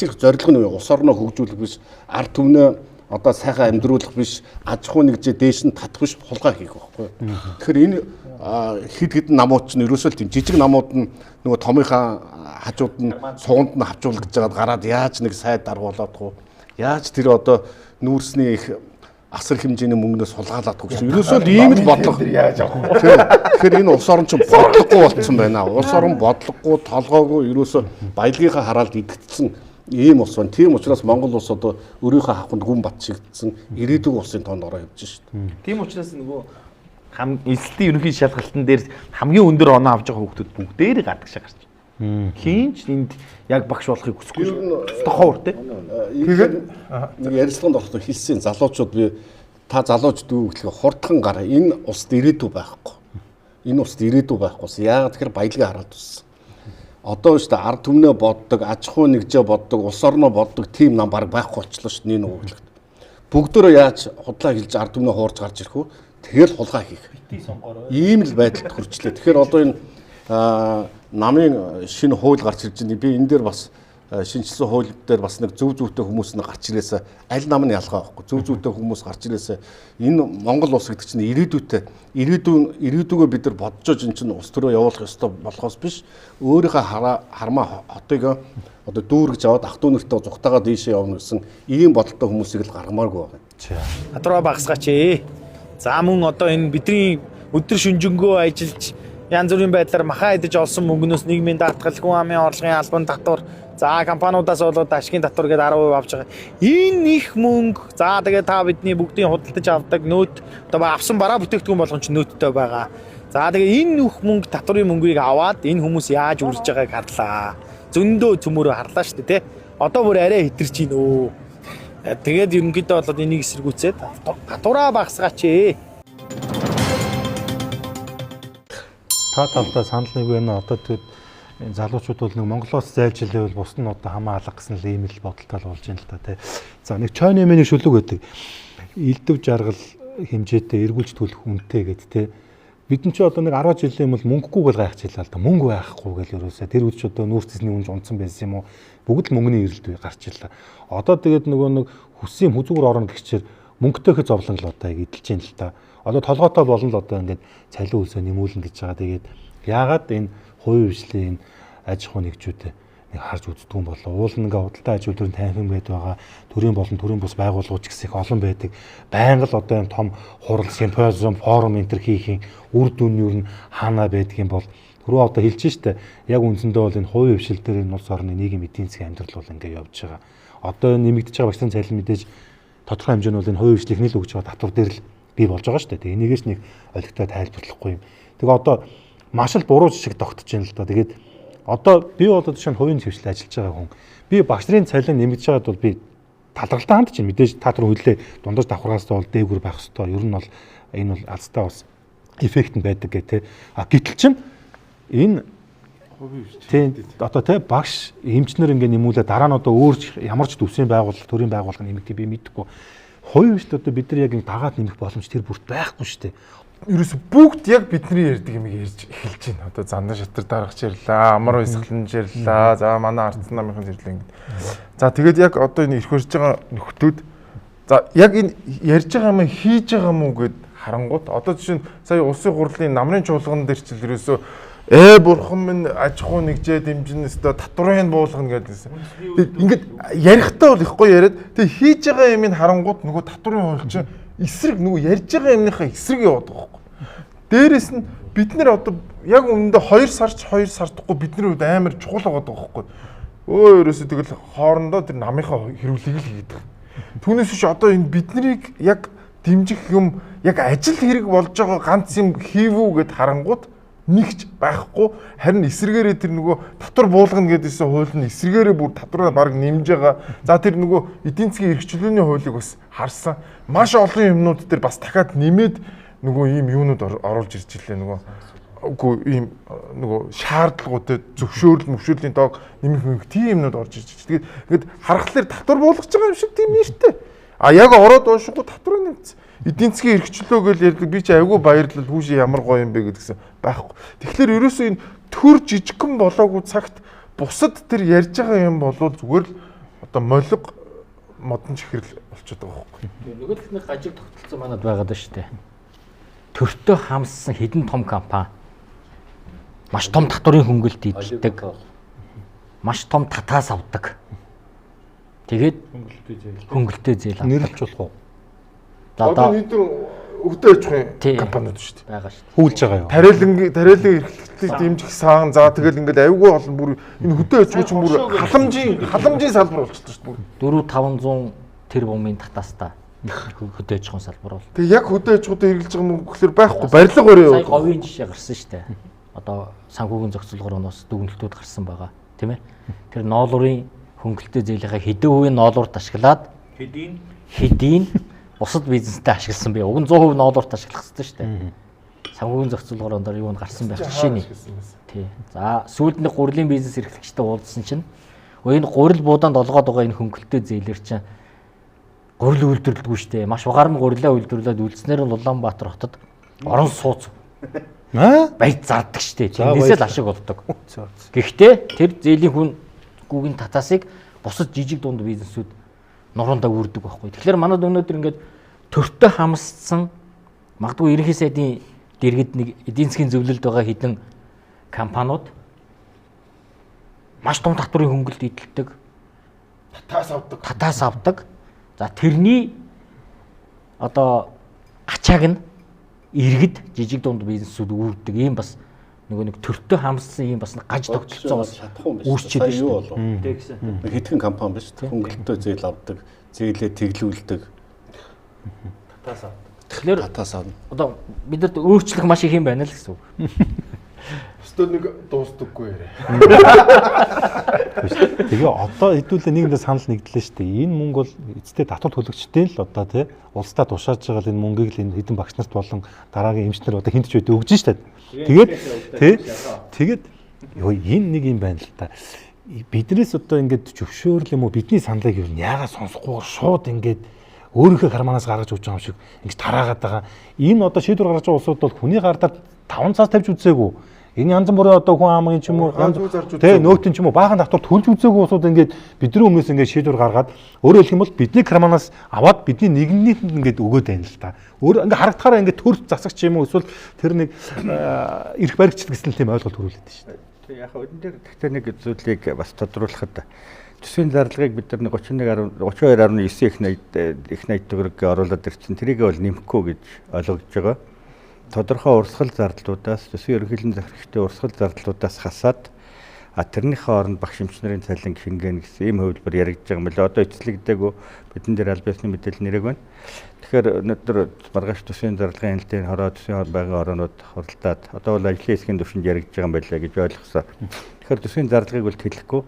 ирэх зорилго нь ус орноо хөгжүүлэх биш, ард түмнээ одоо сайхан амьдруулах биш, аж ахуй нэгжээ дээш нь татах биш, хулгай хийх байхгүй. Тэгэхээр энэ хэд хэдэн намууд ч ерөөсөө тийм жижиг намууд нь нөгөө томынхаа хажууд нь суунд нь хавчуулах гэж байгаад гараад яаж нэг сайд даргуулаад хуу. Яаж тэр одоо нүүрсний их асар хэмжээний мөнгнөөс сулгаалаад хөгсөн. Ерөөсөө л ийм л бодлого яаж авах вэ? Тэгэхээр энэ улс орон ч бодлогогүй болцсон байна. Улс орон бодлогогүй, толгойгүй ерөөсөө баялагынхаа хараалд идэгдсэн ийм улс байна. Тийм учраас Монгол улс одоо өөрийнхөө хавханд гүн бат шигдсэн ирээдүйн улсын тоонд ороо явж шүү дээ. Тийм учраас нөгөө эсэлтийн ерөнхий шалгалтын дээр хамгийн өндөр оноо авч байгаа хүмүүс бүгдээр гадаг шагарч. Хинч энд яг багш болохыг хүсэхгүй шүү. Тохоор те. Тэгээд нэг ярилцлаганд ороход хэлсэн залуучууд би та залууч дүү гэхлээр хурдхан гар энэ улсд ирээдүй байхгүй. Энэ улсд ирээдүй байхгүйс. Яагаад тэгэхээр баялагын хараалт уссан. Одоо шүү дээ ард түмнээ боддог, аж ахуй нэгжээ боддог, улс орноо боддог тийм нам баг байхгүй болчихлоо шүү дээ энэ углагт. Бүгдөө яаж худлаа хэлж ард түмнээ хуурж гарч ирэх үү? Тэгэл хулгай хийх. Ийм л байдалд хүрчлээ. Тэгэхээр одоо энэ намын шинэ хууль гарч ирж байна. Би энэ дээр бас шинжилсэн хууль дээр бас нэг зөв зүйтэй хүмүүс нэг гарч ирээсэ аль нам нь ялгаа байхгүй. Зөв зүйтэй хүмүүс гарч ирээсэ энэ Монгол улс гэдэг чинь ирээдүйгөө бид нар бодож энэ чинь улс төрөө явуулах ёстой болохоос биш. Өөрийнхөө хармаа хотыг одоо дүүргэж аваад ах トゥ нартаа зүгтаага дээшээ явна гэсэн ийм бодолтой хүмүүсийг л гаргамааргүй байна. Хатураа багсгаач ээ. За мөн одоо энэ бидний өдөр шүнжэнгөө ажиллаж янз бүрийн байдлаар махаа идэж олсон мөнгнөөс нийгмийн даатгал, хүн амын орлогын албан татвар, за компаниудаас болоод ашигын татвар гэдэг 10% авч байгаа. Энэ их мөнгө. За тэгээд та бидний бүгдийн худалдаж авдаг нөөт одоо авсан бараа бүтээгдэхүүн болгон ч нөөттэй байгаа. За тэгээд энэ их мөнгө татварын мөнгийг аваад энэ хүмүүс яаж үрж байгааг харлаа. Зөндөө төмөрөө харлаа шүү дээ, тэ. Одоо бүр арай хитэрч гин өө. Тэгээд ерөнхийдөө болоод энийг эсэргүүцээд татвараа багсгаач ээ. Та талдаа санал нэг байна. Одоо тэгээд залуучууд бол нэг Монголоос зайлшилээ бол бус нь одоо хамаа алга гэсэн л ийм л бодолтой болж байна л та тий. За нэг чойны мэнэ шүлэг байдаг. Илдэв жаргал хэмжээтэй эргүүлж төлөх үнэтэй гэд тий. Бид нь ч одоо нэг 10 жилийн бол мөнгөгүйгээр гайхчихлаа л да. Мөнгө байхгүй гэл ерөөсөө тэр үуч одоо нүүрсэсний үнж унтсан байсан юм уу? Бүгд л мөнгөний эрэлт гарч ирлаа. Одоо тэгээд нөгөө нэг хүссэн хүзүүгээр орно гихчээр мөнгөтэйхэ зовлон л одоо идэлж байна л та. Одоо толгойтой болно л одоо ингээд цалин үлсээ нэмүүлнэ гэж байгаа. Тэгээд яагаад энэ хувийн хвшлийн энэ аж ахуй нэгжүүдээ нэг харж үздэг юм болоо. Уул нэг худалдаа аж үйлдвэрийн танхим байд байгаа. Төрийн болон төрийн бус байгууллагууд ч гэсэн их олон байдаг. Байнга л одоо юм том хурал, симпозиум, форум энэ төр хийхийн үр дүн юу н хаана байдаг юм бол түрүү одоо хэлж штэ. Яг үндсэндээ бол энэ хувийн хвшил дээр энэ улс орны нийгэм эдийн засгийн амьдрал бол ингээд явж байгаа. Одоо нэмэгдэж байгаа багцын цалин мэдээж тодорхой хэмжээнд бол энэ хувийн хвшлийг нийл өгж байгаа татвар дээр л бий болж байгаа шүү дээ. Энийгээс нэг олигтой тайлбарлахгүй юм. Тэгээ одоо маш л буруу жишг тогтож байна л да. Тэгээд одоо би бол жишээ нь хувийн хвшлээ ажиллаж байгаа хүн. Би багш нарын цалин нэмэгдэж байгаад бол би талралтай хандж байна. Мэдээж та нар хүлээ дундаж давхаргаас бол дээгүр байх хэвээр. Ер нь бол энэ бол алстай бас эффект нь байдаг гэх тээ. Гэтэл чин энэ тийм одоо тий багш эмчнэр ингээ нэмүүлээ дараа нь одоо өөр ямар ч төвсийн байгууллага төрийн байгууллага нэмэгдээ би мэдэхгүй. Хувийн хвшилт одоо бид нар яг ин дагаад нэмэх боломж тэр бүрт байхгүй шүү дээ. Ерөөсө бүгд яг бидний ярьдаг юм ярьж эхэлж байна. Одоо Зандан шатар даргач ярьлаа, амар баясгалан ярьлаа. За манай ардсан намынхан ярьлаа ингэ. За тэгээд яг одоо энэ ирэх хурж байгаа нөхдүүд за яг энэ ярьж байгаа юм хийж байгаа юм уу гэд харангуут одоо жишээ нь сая улсын хурлын намрын чуулган дээр ч л ерөөсө бурхан минь аж ахуй нэгжээ дэмжин өстө татварын буулгана гэдээсэн. Ингээд ярихдаа бол ихгүй яриад тэг хийж байгаа юм ин харангуут нөгөө татварын хууль чинь эсрэг нөгөө ярьж байгаа юмныхаа эсрэг яваад байгаа байхгүй. Дээрээс нь бид нэр одоо яг үнэндээ 2 сардахгүй бидний хувьд амар чухал байгаа байхгүй. Ерөөсөө тэгэл хоорондоо тэр намынхаа хэрүүлгийг л хийдэг. Түүнээс биш одоо энэ биднийг яг дэмжих юм яг ажил хэрэг болж байгаа ганц юм хийвүү гэд харангуут нэгч байхгүй харин эсрэгээрээ тэр нөгөө татвар буулгана гэдээсээ хууль нь эсрэгээрээ бүр татвараа баг нэмж байгаа. За тэр нөгөө эдийн засгийн эрхчлөөний хуулийг бас харсан. Маш олон юмнууд дээр бас дахиад нэмээд нөгөө ийм юунууд оруулж ирж ирлээ нөгөө үгүй ийм нөгөө шаардлагуудад зөвшөөрөл мөвшөөлийн доог нэмэх тийм юмнууд орж ирж байгаа. Тэгээд ингээд харахаар татвар буулгаж байгаа юм шиг тийм юм шүү дээ. А яг ороод уушгүй татвар нэмсэн. Эдийн засгийн эрхчлөө гэж ярьдаг би чи айгүй баярлал хүүши ямар гоё юм бэ гэдгсэн байхгүй. Тэгэхээр ерөөсөө энэ төр жижигхэн болоогүй цагт бусад тэр ярьж байгаа юм болвол зүгээр л одоо молиг модон чихрэл болчиход байгаа байхгүй. Нөгөө л нэг гажиг тогтолцоо манад байгаад байна шүү дээ. Төртөө хамссан хэдэн том компани маш том татварын хөнгөлт идэлдэг. Маш том татаас авдаг. Тэгээд хөнгөлтэй зээл нэрлэлж болох уу? Одоо нийтэн өвдөө аж ахуйн компаниуд шүү дээ. Байгаа шүү. Хүүлж байгаа юу? Тариалан эрхлэлтийг дэмжих сан за тэгэл ингээд айгүй олон бүр энэ хөдөө аж ахуйч бүр халамжийн салбар болчихсон шүү дээ. 4-500 тэрбумын татаастай хөдөө аж ахуйн салбар бол. Тэг яг хөдөө аж ахуйд хэрэглэж байгаа юм гэхэлэр байхгүй барилга өрөө. Сая говийн жишээ гарсан шүү дээ. Одоо санхүүгийн зохицуулгороноос дүгнэлтүүд гарсан байгаа тийм ээ. Тэр ноолуурын хөнгөлтэй зээлийнхаа хэдэн хувийн ноолуурт ашиглаад хэдийн бусад бизнестэй ашигласан бай. Уг нь 100% ноолуурт ашиглах хэрэгтэй шүү дээ. Санхүүгийн зохицуулгорон дээр юу н гарсан байх жишээний. Тий. За сүүлд нэг гурилын бизнес эрхлэгчтэй уулзсан чинь энэ гурил буудаанд олгоод байгаа энэ хөнгөлтэй зээлэр чинь гурил үйлдвэрлэдэггүй шүү дээ. Маш угаар нь гурилаа үйлдвэрлээд үлдснээр нь Улаанбаатар хотод орон сууц баяж зардаг шүү дээ. Тэрнээсээ л ашиг болдог. Гэхдээ тэр зээлийн хүн гүүгийн татаасыг бусад жижиг дунд бизнесүүд нуруундаа үрдэг байхгүй. Тэгэхээр манайд өнөөдөр ингээд төртөө хамссан магадгүй ерөнхий сайдын дэргэд нэг эдийн засгийн зөвлөлд байгаа хэдэн компаниуд маш том татварын хөнгөлт идэлдэг. Татаас авдаг. За тэрний одоо ачааг нь иргэд жижиг дунд бизнесүүд үүрдэг. Ийм бас нэг төртөө хамссан ийм бас гаж тогтолцоо бас үүсчихэд юу болов. Хэдхэн компани биш хөнгөлтөө зээл авдаг, зээлээ тэглүүлдэг. Татаас авдаг. Тэгэхээр одоо бидэд өөрчлөх маш их юм байна л гэсэн үг. Өстөө нэг дуустдаггүй яриа. Тэгээ одоо хэдүүлээ нийгэмдээ санал нэгдлээ шүү дээ. Энэ мөнгө бол эцтэй татвар төлөгчтэй л одоо тий улсдаа тушааж байгаа энэ мөнгийг л энэ хэдэн багш нарт болон дараагийн эмчнэр одоо хинт ч өдөө өгж шүү дээ. Тэгээд энэ нэг юм байна л та. Биднээс одоо ингээд зөвшөөрөл юм уу бидний саналыг юу яагаад сонсохгүй шууд ингээд өөрийнхөө карманаас гаргаж өгч байгаа юм шиг ингэж тараагаад байгаа. Энэ одоо шийдвэр гаргаж байгаа улсууд бол хүний гардаар 5 цаас тавьж үзээгүй. Энэ янз бүрийн одоо хүн амын ч юм уу тий нөөтөн ч юм уу баахан татвар төлж үзээгүй улсууд ингээд бидний өмнөөс ингээд шийдвэр гаргаад өөрөөр хэлэх юм бол бидний карманаас аваад бидний нэгнийд ингээд өгөөд байна л та. Өөр ингээд харагдахаараа ингээд төр засагч юм уу эсвэл тэр нэг эрх баригчд гэсэн тийм ойлголт төрүүлээд байна шүү дээ. Яг энэ дээр тэгтээ нэг зүйлийг бас тодруулахад төсвийн зарлагыг бид нар 32.9 их 80 төгрөг оруулаад ирсэн. Тэрийг бол нэмэхгүй гэж ойлгож байгаа. Тодорхой урсгал зардлуудаас төсвийн ерөнхийлөн захирагчдын урсгал зардлуудаас хасаад тэрнийхээ оронд багш эмчнэрийн цалин хингээн гэсэн ийм хувилбар яригдж байгаа юм байна. Одоо эцэлэгдээгүй бидэн дээр аль биесны мэдээлэл нэрэг байна. Тэгэхээр өнөөдөр маргааш төсвийн зарлагын хяналтын хороо төсвийн байнгын ороонууд хуралдаад одоо бол ажлын хэсгийн төвшөнд яригдж байгаа юм байлаа гэж ойлгосон. Тэгэхээр төсвийн зарлагыг бол хэлэхгүй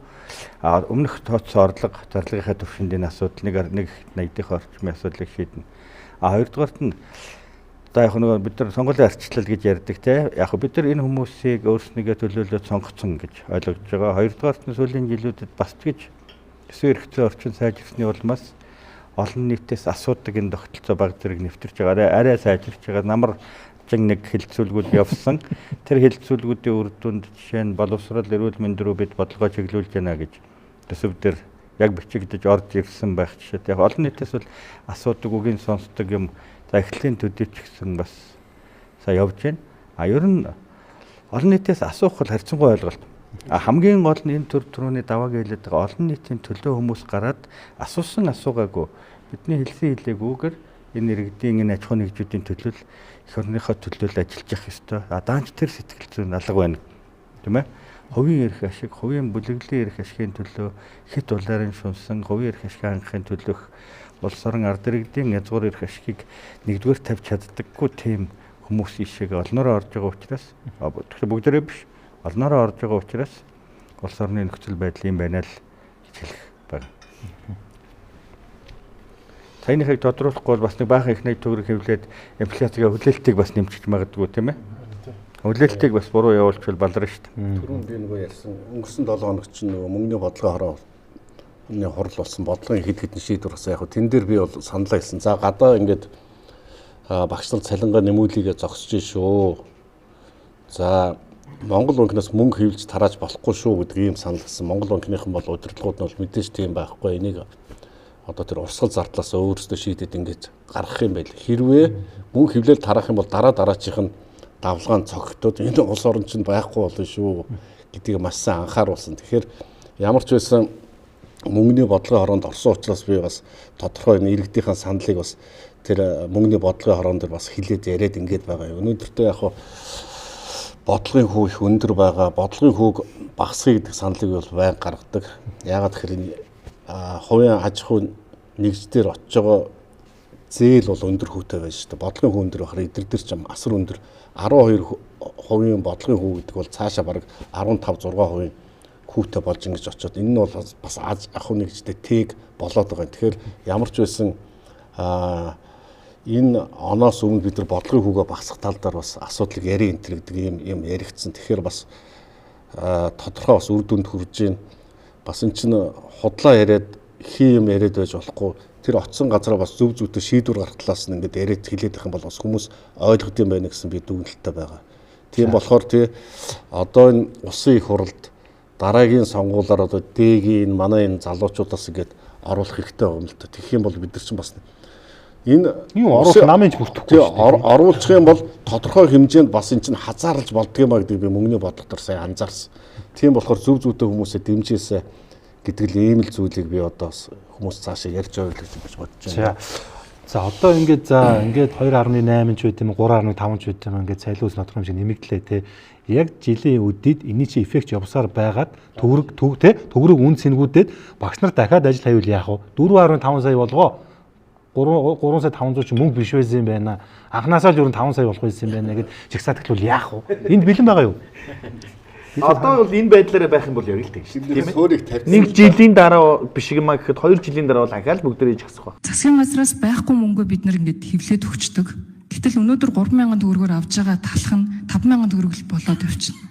өмнөх тооцоо орлого зарлагынхаа төвшөндийн асуудал нэг 80-ийн орчмын асуудлыг шийднэ. Хоёрдугаарт нь за яг нэг бид нар сонгуулийн арчлал гэж ярьдаг те. Яг бид нар энэ хүмүүсийг өөрснийгөө төлөөлөөд сонгоцсон гэж ойлгож байгаа. Хоёрдугаарт нь сүүлийн жилүүдэд бас ч гэж төсвийн эрх зүйн орчин сайжирсны улмаас олон нийтээс асуудаг энэ тогтолцоо баг зэрэг нэвтэрч байгаа. Арай сайжирч байгаа. Намар нэг хилцүүлгүүд явсан. Тэр хилцүүлгүүдийн үр дүнд жишээ нь боловсрол эрүүл мэнд рүү бид бодлогоо чиглүүлж байна гэж төсөв дээр яг бичигдэж орж ирсэн байх жишээ. Яг олон нийтээс бол асуудаг үгийн сонсдог юм. За эхлэлийн төдийч гэсэн бас сая явж байна. Ер нь олон нийтээс асуух бол харьцангуй ойлголт. Хамгийн гол нь энэ төр төрөний давааг хэлээд байгаа олон нийтийн төлөө хүмүүс гараад асуусан асуугаагүй бидний хэлсэн хэлээгүйгээр энэ иргэдийн энэ аж ахуйн нэгжүүдийн төлөө их орныхоо төлөө ажиллаж явах ёстой. Даанч тэр сэтгэл зүйн алга байна. Тийм ээ? Хувийн эрх ашиг, хувийн бүлэглэлийн эрх ашигын төлөө хэд улаарын шунсан, хувийн эрх ашиг хангахын төлөх улс орон ард иргэдийн язгуур эрх ашигыг нэгдүгээр тавьж чаддаггүй тийм хүмүүс ишиг олноороо орж байгаа учраас тэгэхээр бүгдээрээ биш олноороо орж байгаа учраас улс орны нөхцөл байдал юм байна л гэж хэлэх байна. Саяныхыг тодруулахгүй бол бас нэг баахан их 80 төгрөг хэвлээд инфляцийн хүлээлтийг бас нэмчих магадгүй тийм ээ. Хүлээлтийг бас буруу явуулчихвал баларна шүү дээ. Түрүүн би нөгөө ярьсан өнгөрсөн 7 хоног чинь нөгөө мөнгөний бодлогын хороо өмнө хурал болсон бодлогын хэд хэдэн шийдвэр гарсан. Яг тэн дээр би бол саналаа хэлсэн. За гадаа ингээд багшлал цалингаа нэмүүлэгээ зогсож шүү. За Монгол банкнаас мөнгө хэвлэж тарааж болохгүй шүү гэдэг ийм санал гэсэн. Монгол банкныхан бол удирдлагууд нь бол мэдээж тийм байхгүй. Энийг одоо тэр урсгал зардлаас өөрөөсөө шийдэд ингээд гаргах юм байл. Хэрвээ мөнгө хэвлэл тараах юм бол дараачих нь давлгаан цогтод энэ улс орон чинь байхгүй болно шүү гэдгийг маш сайн анхааруулсан. Тэгэхээр ямар ч байсан мөнгөний бодлогын хороонд орсон учраас би бас тодорхой иргэдийнхэн саналыг бас тэр мөнгөний бодлогын хороон дээр бас хилээд яриад ингээд байгаа юм. Өнөөдөртөө яг бодлогын хүү их өндөр байгаа. Бодлогын хүүг багасгах гэдэг саналыг бол байнга гаргадаг. Яагаад гэхээр хувийн аж ахуй нэгж дээр очиж байгаа зээл бол өндөр хүүтэй байж шүү дээ. Бодлогын хүү өндөр байхаар эдгээр дээр ч асар өндөр 12% бодлогын хүү гэдэг бол цаашаа бараг 15-6% хүүтэй болж ингэж очиод энэ нь бол бас аж ахуй нэгжтэй тэг болоод байгаа юм. Тэгэхээр ямар ч байсан энэ оноос өмнө бид нар бодлогын хүүгээ багасгах тал дээр бас асуудлыг ярих энэ гэдэг юм яригдсан. Тэгэхээр бас тодорхой бас үр дүнд хүрж гин бас эн чинь худлаа яриад юм яриад байж болохгүй. Тэр очсон газараа бас зөв зөвтэй шийдвэр гаргах талаас нь ингээд яриад хэлээд байх юм бол бас хүмүүс ойлгох юм байна гэсэн би дүгнэлттэй байгаа. Тийм болохоор одоо энэ усын их хуралд дараагийн сонгуулиар одоо дэгийн манай энэ залуучуудаас ингээд оруулах хэрэгтэй байгаа юм л та. Тэгэх юм бол бид нар чинь бас энэ оруулах намын ч бүртгэхгүй оруулах юм бол тодорхой хэмжээнд бас эн чинь хазаарлаж болдго юм а гэдэг би мөнгөний бодлогоор сайн анзаарсан. Тийм болохоор зөв зөвтэй хүмүүсээ дэмжээсэ гэдэг л ийм л зүйлийг би одоо хүмүүс цаашаа ярьж байгаа гэж бодож байна. За одоо ингээд 2.8 ч байт юм 3.5 ч байт юм ингээд цайлуус нотор хэмжээ нэмэгдлээ те. Яг жилийн үдид энэ чи эффект явсаар байгаад төгрөг үн цэнгүүдэд багш нар дахиад ажил хавьул яах вэ? 4.5 сая болгоо 3 сая 500 ч мөнгө биш байсан юм байна. Анхнаасаа л ер нь 5 сая болох байсан юм байна гэд жигсаатгалвал яах вэ? Энд бэлэн байгаа юу? Одоо бол энэ байдлаараа байх юм бол яг л тэг шүү дээ. Нэг жилийн дараа биш юм а гэхэд 2 жилийн дараа бол ахаал бүгдээрээ жагсах ба. Засгийн газраас байхгүй мөнгөө бид нар ингээд хевлээд өгчдөг. Гэтэл өнөөдөр 3,000 төгрөгөөр авж байгаа талх нь 5,000 төгрөг болоод явчихна.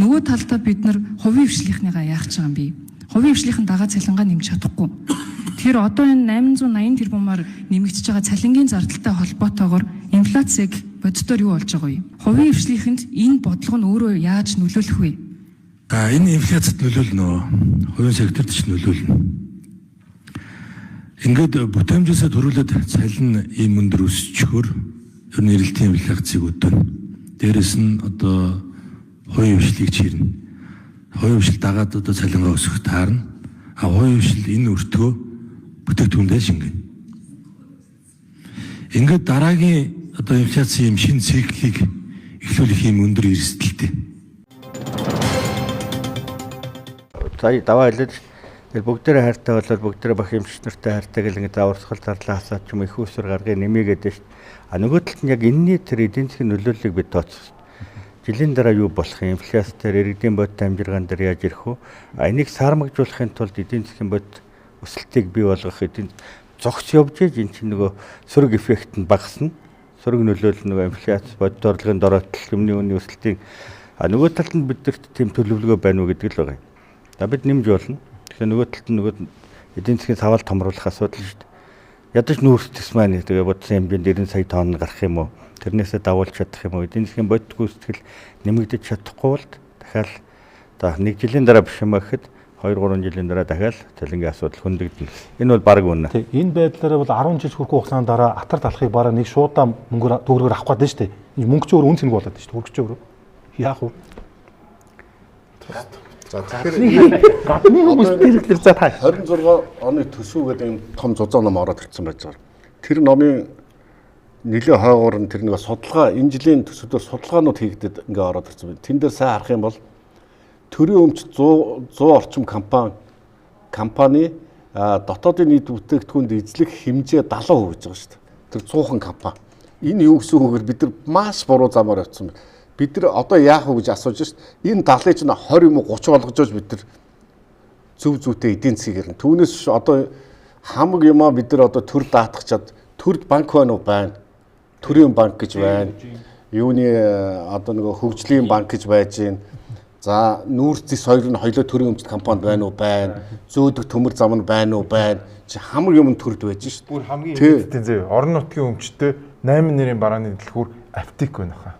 Нөгөө талдаа бид нар хувийн хвшлийнхныгаа яах гэж байгаа юм бэ? Хувийн хвшлийнхэн дагаа цалингаа нэмж чадахгүй. Тэгэхээр одоо энэ 880 тэрбумаар нэмэгдэж байгаа цалингийн зардалтай холбоотойгоор инфляцийг боддоор юу болж байгаа юм? Хувийн хвшлийнхэнд энэ бодлого нь өөрөө яаж нөлөөлөх вэ? Энэ инфляцид нөлөөлнө. Хувийн секторт ч нөлөөлнө. Ингээд бүтээмжээсээ төрүүлээд цалин ийм өндөр өсчихөөр ер нь эрэлтийн инфляцийг өдөнө. Дээрэс нь одоо хувийн хвшлийг чирнэ. Хувийн хвшил дагаад одоо цалингаа өсгөх таарна. Хувийн хвшил энэ өртгөө бүтээгдэхүүндээ шингэнэ. Ингээд дараагийн одоо инфляцийн юм шинэ циклийг эхлүүлэх юм өндөр эрсдэлтэй. За даваа хэлээд тэр бүгдээрээ хайртай болоод бүгдээрээ бах эмч нартай хайртай гэл ингээд даварсгал зарлаа хасаад ч юм их усвар гаргыг нэмээгээд шүү дээ. А нөгөө талд нь яг энэний тэр эдийн засгийн нөлөөллийг бид тооцсон. Жилийн дараа юу болох юм? Инфляц дээр иргэдийн бодит амжиргаан дээр яаж ирэх вэ? Энийг сармагжуулахын тулд эдийн засгийн бодит өсөлтийг бий болгох эдийн зогс явж иж энэ чинь нөгөө сөрөг эффект нь багасна. Сөрөг нөлөөлөл нөгөө инфляц бодит орлогын дороотол юмны үнийн өсөлтийн нөгөө талд нь бидэрт тийм төлөвлөгөө байна уу гэдэг л байгаа юм. За бид нэмж болно. Тэгэхээр нөгөө талд нь нөгөө эдийн засгийн савал томруулах асуудал шүү дээ. Ядаж нүүрсдэс маань тэгээ бодсон хэмжээнд 90 сая тонн гарах юм уу? Тэрнээсээ давуулж чадах юм уу? Эдийн засгийн бодит гүйцэтгэл нэмэгдэж чадахгүй бол дахиад за 1 жилийн дараа биш юм гэхэд 2-3 жилийн дараа дахиад цалингийн асуудал хөндөгдөнө. Энэ бол баг үнэ. Тийм энэ байдлаараа бол 10 жил хүрэхгүй хугацаанд дараа атар талхыг бараа нэг шуудаа мөнгөөр төгрөгөөр авах гээд байна шүү дээ. Энэ мөнгө ч өөр үн цэнэг болоод байна шүү дээ. Төгрөг ч өөр. Яах вэ? За тэгэхээр гадны хүмүүс тэр за та 26 оны төсөв гэдэг юм том зузаан ном ороод ирсэн байж байгаа. Тэр номын нэлээ хойгоор нь тэр нэг судалгаа энэ жилийн төсөвдөр судалгаанууд хийгдээд ингээ ороод ирсэн байна. Тэн дээр сайн харах юм бол төрийн өмч 100 орчим компани дотоодын нийт бүтээгдэхүүнд эзлэх хэмжээ 70% гэж байгаа шүү дээ. Тэр 100хан компани. Энэ юу гэсэн үг вэ? Бид нар маш буруу замаар явцсан байна. Бид нар одоо яах вэ гэж асууж шít. Энэ 70-ыг чинь 20 юм уу 30 болгож бид нар зөв зүйтэй эдийн засгийг ирнэ. Түүнээс одоо хамаг юмаа бид нар одоо төр даатгачаад төрд банк байна уу байна. Төрийн банк гэж байна. юуны одоо нөгөө хөгжлийн банк гэж байж гин. За нүүрс зис хоёр нь хоёулаа төрийн өмчт компани байна уу? Байна. Зөөдөг төмөр зам нь байна уу? Байна. Чи хамар юм төрд байж шít. Бүр хамгийн ихтэй зөө. Орон нутгийн өмчтөй 8 нэрийн барааны дэлгүүр аптек байна хаа.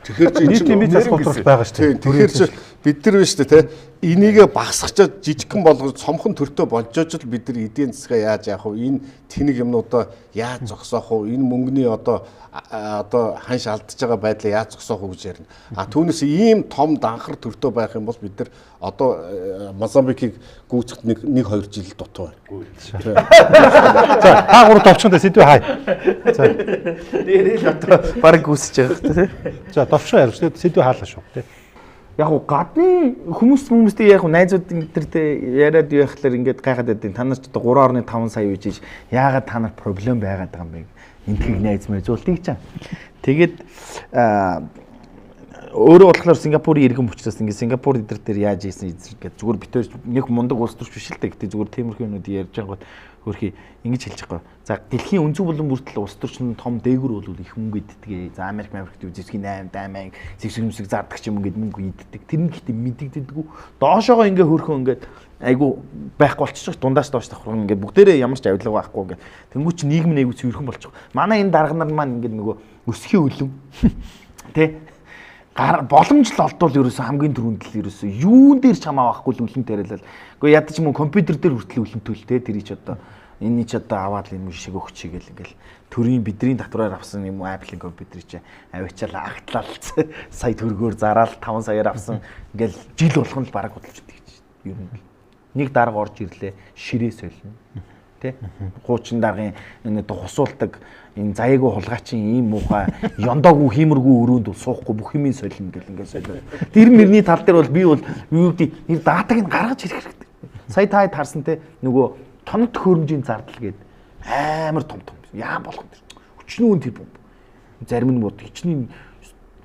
Тэгэхээр нийтийн бие засгуулалт байгаа шүү дээ. Тэгэхээр чи бид нар биш үү те энийг багасгачаад жижигхэн болгож цомхон төртөө болжож л бид нар эдийн засгаа яаж яах вэ? Энэ тэнэг юмнуудаа яаж зогсоох вэ? Энэ мөнгөний одоо ханш алдж байгаа байдлаа яаж зогсоох вэ гэж ярина. А түүнээс ийм том данхар төртөө байх юм бол бид нар одоо Мозамбикийг гүйцэхэд 1-2 жил дутуу байна. За та гурав товчондоо сэдвээ хай. За дээрээ л одоо баг гүйсэж байгаа хэрэгтэй. За товчоо ярих шүү дээ. Сэдвээ хаалаа шүү дээ. Яг уу гадны хүмүүстэй яг уу найзуудын тэртэй яриад явахлаар ингээд гайхаад байдیں۔ Та нар ч одоо 3.5 сая үжиж яагаад та нар проблем байгаад байгаа юм бэ? Энтгийг найз мэзүүлтийг чам. Тэгээд өөрөө болохоор Сингапурын иргэн учраас ингээд Сингапур эдэр дээр яаж ийсэн гэдэг зүгээр битээр нэг мундаг улс төрч биш л дээ. Гэтэ зүгээр тиймэрхүү юмуд ярьж байгаа гот хөрхий ингэж хэлж байгаа. За дэлхийн өнцөг болон бүртэл улс төрчны том дээгүр бол их мөнгө иддэг. За Америкт үзэсгийн 8 дайман зэгсгэмсэг зардаг ч юм ингээд мөнгө иддэг. Тэр нь гэхдээ мэдэгддэггүй. Доошоогоо ингээд хөрхөн ингээд айгу байхгүй болчих. Дундаас доош давхар ингээд бүгдээрээ ямар ч авилга байхгүй ингээд. Тэнгүү чи нийгэм нээгүүц өрхөн болчих. Манай энэ дарга нар маань ингээд нөгөө өсхийн үлэм тэ боломж л олдвол ерөөсө хамгийн түрүүнд л ерөөсө юун дээр ч хамаа байхгүй л үлэн тариалал. Гэхдээ ядаж юм компьютер дээр хүртэл үлэн төлтэй тэр чи одоо энэ ч одоо аваад л юм шиг өгч игээл ингээл төрийн бидний татвараар авсан юм Apple-ийн компьютер чи авчаал агтлал сая төгрөгөөр зараал 5 саяар авсан ингээл жил болгон л бараг хөдөлж өгдөг гэж ер нь нэг дарга орж ирлээ ширээ солино тэ хуучин даргын энэ хусуулдаг энэ заяагүй хулгайчин ийм муухай ёндоогүй хиймэргүй өрөөнд суухгүй бүх юмын солино гэл ингээд солио. Тэр мөрний тал дээр бол би бол юу гэдэг энэ датаг нь гаргаж ирэх хэрэгтэй. Сая та харсан те нөгөө тоног төхөөрөмжийн зардал гээд амар том яам болох юм. Өчнөө тэр бомб. Зарим нь бод хичнээн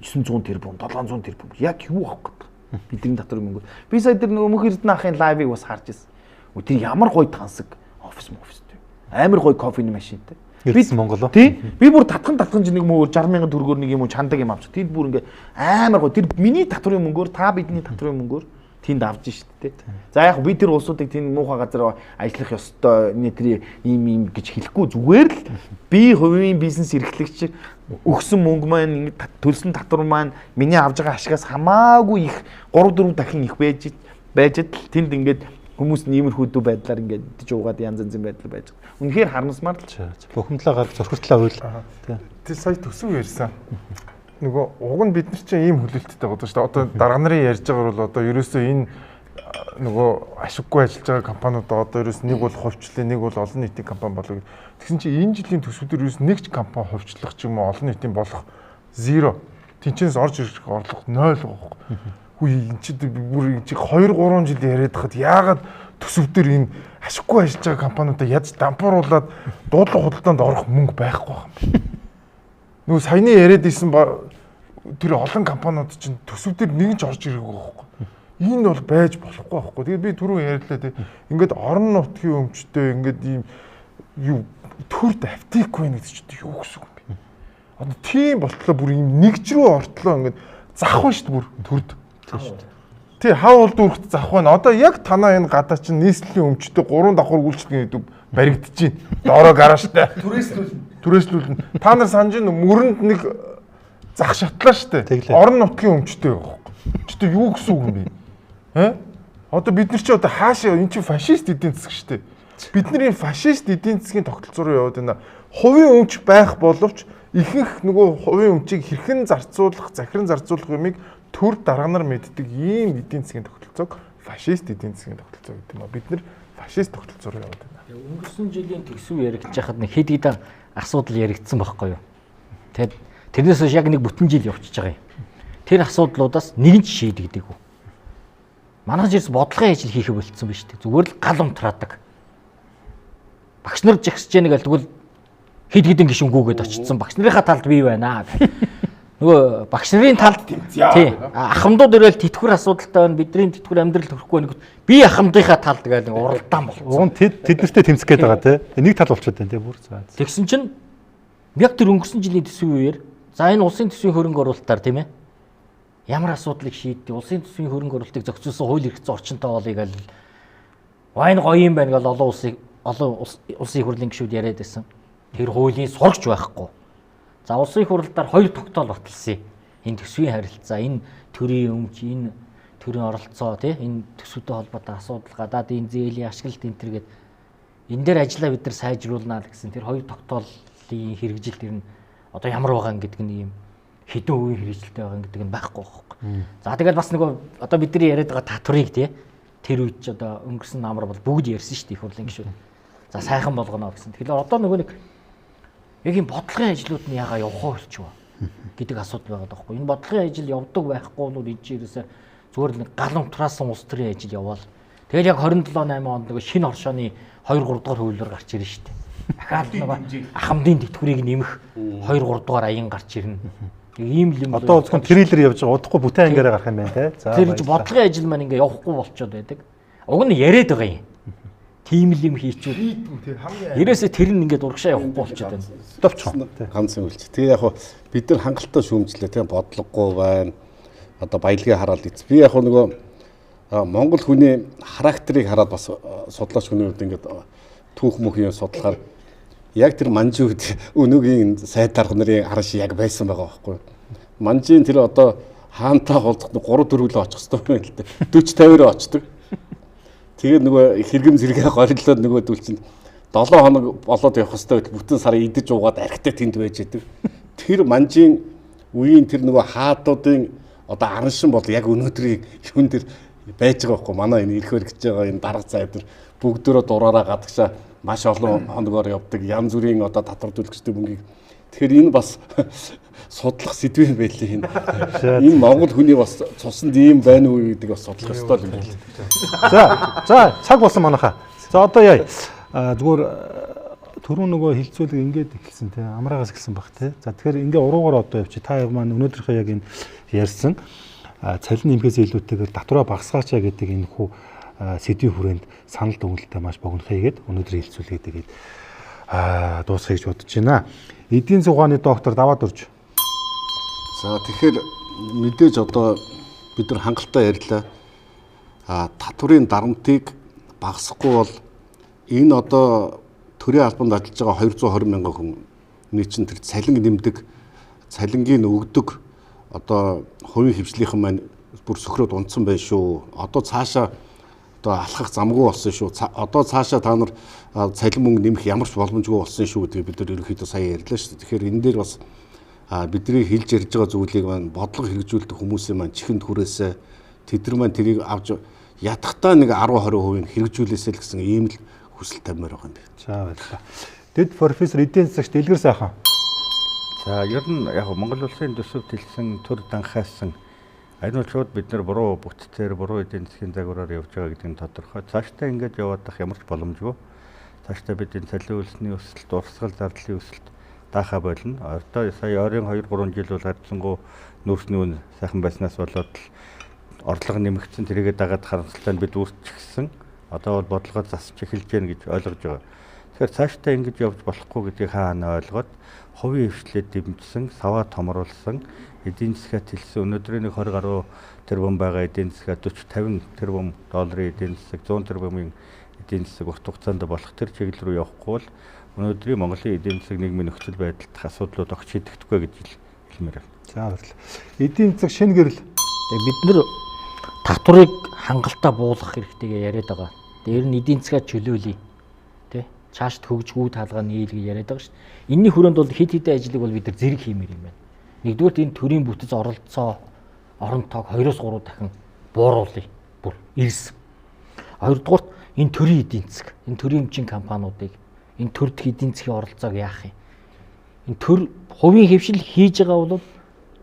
900 тэрбум 700 тэрбум яг юу авах гэдэг. Бидний татвар мөнгө. Би сая тэр нөгөө мөнх эрдэнэ ахын лайвыг бас харж ирсэн. Тэр ямар гоё тансаг офистэй. Амар гоё кофений машинтай. Бид Монголоо. Тий. Би бүр татхан ч нэг мөр 60,000 төгрөгөөр нэг юм уу чандаг юм авчих. Тэр бүр ингээ амар гоё. Тэр миний татварын мөнгөөр та бидний татварын мөнгөөр тэнд авж штэ. За яг би тэр улсуудыг тэнд муухай газар ажиллах ёстой тэр ийм гэж хэлэхгүй зүгээр л би хувийн бизнес эрхлэгч өгсөн мөнгө маань төлсөн татвар маань миний авж байгаа ашигаас хамаагүй их 3-4 дахин их байж тэнд ингээд хүмүүс ниймэрхүү дүү байдлаар ингээд идэж уугаад янз янзын байдал байж байгаа. Үнэхээр харамсмаар л бухимдлаа гарах зөрхөртлөө үйл. Тэр сая төсөв ярьсан. Нөгөө уг нь бид нар чинь ийм хүлээлттэй байгаа шүү дээ. Одоо дарга нарын ярьж байгаа бол одоо ерөөсөө энэ нөгөө ашиггүй ажиллаж байгаа компаниудаа одоо ерөөс нэг бол хувьчлаа, нэг бол олон нийтийн компани болоо гэж. Тэгсэн чинь энэ жилийн төсвүүдээр ерөөс нэг ч компани хувьчлах ч юм уу олон нийтийн болох 0. Тинчээс орж ирэх орлого 0 байгаа. Хүү энэ чи бүр 2-3 жил яриад хахад яагаад төсөвдөр энэ ашиггүй ажиллаж байгаа компаниудаа ядч дампууруулад дуудлага худалдаанд орох мөнгө байхгүй байна. Нөгөө саяны яриад исэн тэр олон компаниуд чинь төсөвдөр нэг ч орж ирээгүй байхгүй. Энэ бол байж болохгүй байхгүй. Тэгээд би түрүү ярьлаа те. Ингээд орон нутгийн өмчтэй ингээд ийм юу төрд автикгүй нэг ч юу гэсэн юм бэ? Одоо тийм болтлоо бүр ийм нэгж рүү ортлоо ингээд захваа шүү дээ бүр төрд. Тий хав бол дүрхт зах байна. Одоо яг танаа энэ гадаа чинь нийслэлийн өмчтэй 3 давхар үйлчлэгний хэдв баригдаж байна. Доороо гарааштай. Түрээслүүлнэ. Та нар санаж ин мөрөнд нэг зах шатлаа штэ. Орон нутгийн өмчтэй байгаа. Чи юу гэсэн үг юм бэ? Одоо бид нар чи одоо хаашаа эн чи фашист эдийн засаг штэ. Бидний фашист эдийн засгийн тогтолцоо руу яваад байна. Хувийн өмч байх боловч ихэнх нөгөө хувийн өмчийг хэрхэн зарцуулах, захиран зарцуулах юмыг төр дарга нар мэддэг ийм эдийн засгийн тогтолцоог фашист эдийн засгийн тогтолцоо гэдэг юм а. Бид нэр фашист тогтолцоо руу яваад байна. Өнгөрсөн жилийн төсөв яригдж хахад нэг хэд хэдэн асуудал яригдсан байхгүй юу? Тэгээд тэрнээс яг нэг бүтэн жил явчихж байгаа юм. Тэр асуудлуудаас нэг нь шийдэгдэггүй. Манайх ерөөс бодлогын ажил хийхэ болцсон ба шүү дээ. Зүгээр л гал унтраадаг. Багш нар жагсаж яаг л тэгвэл хэд хэдэн гишүүн гүгээд очсон. Багш нарынхаа талд бий байна гэх. Нөгөө багш нарын талд тий ахмадууд ирэл тэтгэвэр асуудалтай байна. Бидний тэтгэвэр амьдрал төрөхгүй нэг би ахмадынхаа талд гэдэг нэг уралдаан болсон. Уг нь тэднэртэй тэмцэх гээд байгаа тий. Нэг тал болчиход байна тий бүр. Тэгсэн чинь яг тэр өнгөрсөн жилийн төсвийн үеэр За энэ улсын төсвийн хөрөнгө оруулалтаар тийм ээ. Ямар асуудлыг шийддэг? Улсын төсвийн хөрөнгө оруулалтыг зохицуулсан хууль эрх зүйн орчинтой болыг аль вайн гоё юм байна гэж олон улсын хурлын гишүүд яриад байсан. Тэр хуулийн сурагч байхгүй. За улсын хурлаар 2 тогтоол баталсан. Энэ төсвийн харилцаа, энэ төрийн өмч, энэ төрийн оролцоо тий энэ төсвөдөө холбоотой асуудал, гадаадын зээлийн ашиглалт энэ төр гээд энэ дээр ажиллаа бид нар сайжруулнаа гэсэн тэр 2 тогтоолын хэрэгжилт ер нь одоо ямар байгаа гэдэг нь юм хэдэн үеийн хэрэгжилтэй байгаа гэдэг нь байхгүй байхгүй. За тэгээд бас нөгөө одоо бидний яриад байгаа татварыг тий тэр үед ч одоо өнгөрсөн намар бол бүгд ярьсан шүү дээ их хурлын гишүүд. За сайхан болгоно гэсэн. Тэгэхээр одоо нөгөө нэг яг юм бодлогын ажлууд нь ягаа явах болчихвоо гэдэг асуудал байгаа даахгүй. Энэ бодлогын ажил явдаг байхгүй нь энэ чирээсээ зүгээр нэг гал унтраасан улс төрийн ажил яваал. Тэгээд яг 27-8 онд нөгөө шинэ оршооны 2-3 дугаар хуулиар гарч ирнэ шүү дээ. Дахиад нөгөө ахмадын тэтгэврийг нэмэх 2-3 дугаар аян гарч ирнэ. Ийм юм одоо зөвхөн трейлер явж байгаа удахгүй бүтээн ангаараа гарах юм байна те. За тэр бодлогын ажил маань ингээ явахгүй болчиход байдаг. Уг нь яриад байгаа юм. Тийм л юм хийчихвэл ерөөсөө тэр нь ингээд урагшаа явахгүй болчиход байна. Товчхон ганц юм үлч. Тэгээ яг бид нар хангалттай шүүмжлээ тийм бодлогогүй байна. Одоо баялагийг хараад эц. Би яг нөгөө Монгол хүний характерыг хараад бас судлаач хүний үед ингээд түүх мөхийн судлахаар яг тэр манжууд өнөөгийн сайд дарга нарын хараш яг байсан байгаа байхгүй. Манжийн тэр одоо хаантаа холдох 3-4 л очих хэрэгтэй юм л дээ. 40-50-аар очдөг. Тэгээд нөгөө хэрэгэм зэрэгээ гориллоод нөгөө дүүлчин 7 хоног болоод явах хэрэгтэй бүтэн сараа идэж уугаад архитект тэнд байж идэг. Тэр манжийн үеийн тэр нөгөө хаадуудын одоо араншин бол яг өнөөдрийн хүн тэр байж байгаа байхгүй. Манай энэ ирэхээр гэж байгаа энэ дарга зайд нар бүгдөө дураараа гадагшаа маш олон хоногоор явдаг. Янз бүрийн одоо татвар төлөгчдийн мөнгийг. Тэгэхээр энэ бас судлах сэдв юм байлээ энэ. Энэ Монгол хүний бас цуснд ийм байна уу гэдэг бас судлах ёстой юм байна. За цаг болсон манайхаа. За одоо яа. Зүгээр түрүүн нөгөө хилцүүлэг ингээд эхэлсэн те. Амраагаас эхэлсэн баг те. За тэгэхээр ингээ уруугаар одоо явчих. Та маань өнөөдрийнхөө яг энэ ярьсан цалин нэмэхээс илүүтэйгээр татвараа багасгаачаа гэдэг энэ хүү сэдвийн хүрээнд санал дүгнэлтээ маш богино хийгээд өнөөдөр хилцүүлгээд тэгээд дуусгая гэж бодож байна. Эдийн засгийн доктор даваад урж. За тэгэхээр мэдээж одоо бид нар хангалттай ярьлаа. Татварын дарамтыг багасгахгүй бол энэ одоо төрийн албанд ажиллаж байгаа 220 мянган хүн чинь тэр цалин нэмдэг, цалингийн өгдөг одоо хувийн хвшлийнхэн маань бүр сөхрөөд унтсан байх шүү. Одоо цаашаа одоо алхах замгүй болсон шүү. Одоо цаашаа та нар цалин мөнгө нэмэх ямар ч боломжгүй болсон шүү гэдгийг бид нар ерөнхийдөө сая ярьлаа шүү. Тэгэхээр энэ дээр бас бидний хэлж ярьж байгаа зүйлийг маань бодлого хэрэгжүүлдэг хүмүүсийн маань чихэнд хүрээсээ тэд нар маань тэрийг авч ятгахтаа нэг 10-20% хэрэгжүүлээсэй л гэсэн ийм л хүсэл тавьмаар байгаа юм байна. За баярлалаа. Дэд профессор эдийн засагч Дэлгэр сайхан. За ер нь яг Монгол улсын төсөвт хэлсэн төр данхаасан энэ бол шууд бид нар буруу бүтцээр буруу эдийн засгийн загвараар явж байгаа гэдэг нь тодорхой. Цаашдаа ингэж яваадах ямар ч боломжгүй. Цаашдаа бидний цалин хөлсний өсөлт, урсгал зардлын өсөлт даахаа болно. Одоо сая ойрын 2-3 жил бол хадсангуу нүүрсний үн сайхан байснаас болоод орлого нэмэгдсэн тэрийгээ дагаад харамсалтай бид үүсчихсэн. Одоо бол бодлогоо засч эхэлж гэнэ гэж ойлгож байгаа. Тэгэхээр цаашдаа ингэж явж болохгүй гэдгийг хаана ойлгоод хувийн хвшлээд дэмжсэн, саваа томруулсан, эдийн засгад хэлсэн өнөөдрийн 20 гаруй тэрбум байгаа эдийн засаг 40-50 тэрбум долларын эдийн засаг 100 тэрбумын эдийн засаг урт хугацаанд болох тэр чиглэл рүү явахгүй бол өнөөдрийн Монголын эдийн засаг нийгмийн нөхцөл байдалд асуудлууд огт шийдэгдэхгүй гэж хэлмээр байна. За баярлалаа. Эдийн засаг шинэ гэрэл. Бид нэр татварыг хангалттай буулгах хэрэгтэйгээ яриад байгаа. Дээр нь эдийн засгаа чөлөөлье. Тэ? Цаашд хөгжгүү таалгаа нийлгээ яриад байгаа шүү дээ. Энэний хүрээнд бол хэд хэдэн ажлыг бол бид нар зэрэг хиймээр юм байна. Нэгдүгээр энэ төрийн бүтэц оролцоо орон тоог 2-3 дахин бууруулъя. Бүр ирсэн. Хоёрдугаар энэ төрийн эдийн засаг, энэ төрийн өмчийн компаниудыг энэ төр дэх эдийн засгийн оролцоог яах юм? Энэ төр хувийн хэвшил хийж байгаа бол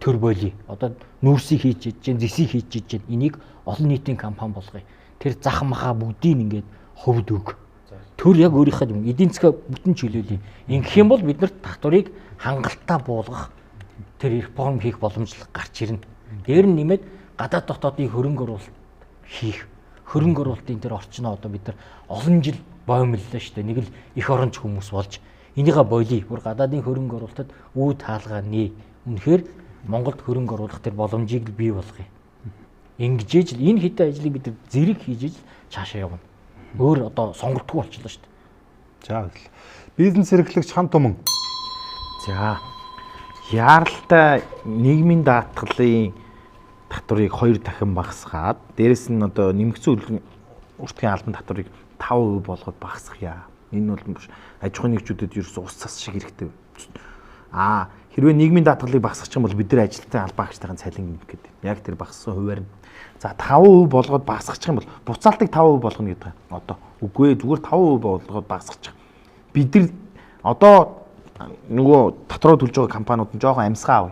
төр болий. Одоо нүүрсийг хийж иж, зэсийг хийж иж, энийг олон нийтийн компани болгоё. Тэр зах маха бүгдийг ингээд ховд өг. Төр яг өөрийнхөө юм эдийн засгаа бүтэн чөлөөлье. Ингэх юм бол бид нар татварыг хангалттай буулгах тэр реформ хийх боломжлог гарч ирнэ. Дээр нь нэмээд гадаад дотоодын хөрөнгө оруулалт хийх. Хөрөнгө оруулалтын тэр орчноо одоо бид нар олон жил боомллоо шүү дээ. Нэг л их оронч хүмүүс болж энийгээ болий. Бүр гадаадын хөрөнгө оруулалтад үе таалгаа нээ. Үнэхээр Монголд хөрөнгө оруулах тэр боломжийг л бий болгоё. Ингэж л энэ хэдэн ажлыг бид зэрэг хийж цаашаа явна. Өөр одоо сонголтгүй болчихлоо шүү дээ. За баярлалаа. Бизнес эрхлэгч Хан Туман. За яаралтай нийгмийн даатгалын татварыг 2 дахин багасгаад дээрэс нь одоо нэмэгдсэн уртгийн албан татварыг 5% болгоод багасгая. Энэ бол аж ахуйн нэгжүүдэд ерөөсөө ус цас шиг хэрэгтэй. Хэрвээ нийгмийн даатгалыг багасгах юм бол бид нар ажилтны албан хаагчдын цалин нэмэх гэдэг. Яг тэр багассан хуваар нь. За 5% болгоод багасгах юм бол буцаалтыг 5% болгоно гэдэг. Одоо үгүй ээ зүгээр 5% болгоод багасгах. Бид нар одоо нөгөө татвар төлж байгаа компаниуд нь жоохон амьсгаа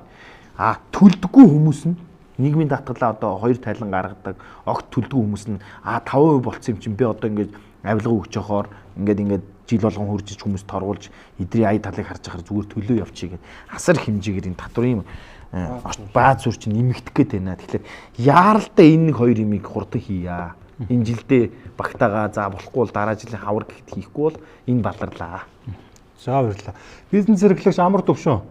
авъя. Төлдөггүй хүмүүс нь нийгмийн даатгалаа одоо 2 тайлан гаргадаг, огт төлдөггүй хүмүүс нь 5% болцсон юм чинь би одоо ингээд авилга өгч явахаар ингээд жил болгон хуржиж хүмүүст торгуулж эдрийн ая талыг харж байхаар зүгээр төлөө явчих гэх асар хэмжээгээр энэ татврын бааз зур чинь нэмэгдэх гээд байна. Тэгэхээр яаралтай энэ нэг 2 юмыг хурдан хийя. Энэ жилдээ багтаага за болохгүй бол дараа жилийн хавар гэхэд хийхгүй бол энэ баларлаа. За баярлалаа. Бизнес эрхлэгч Амар Төвшин.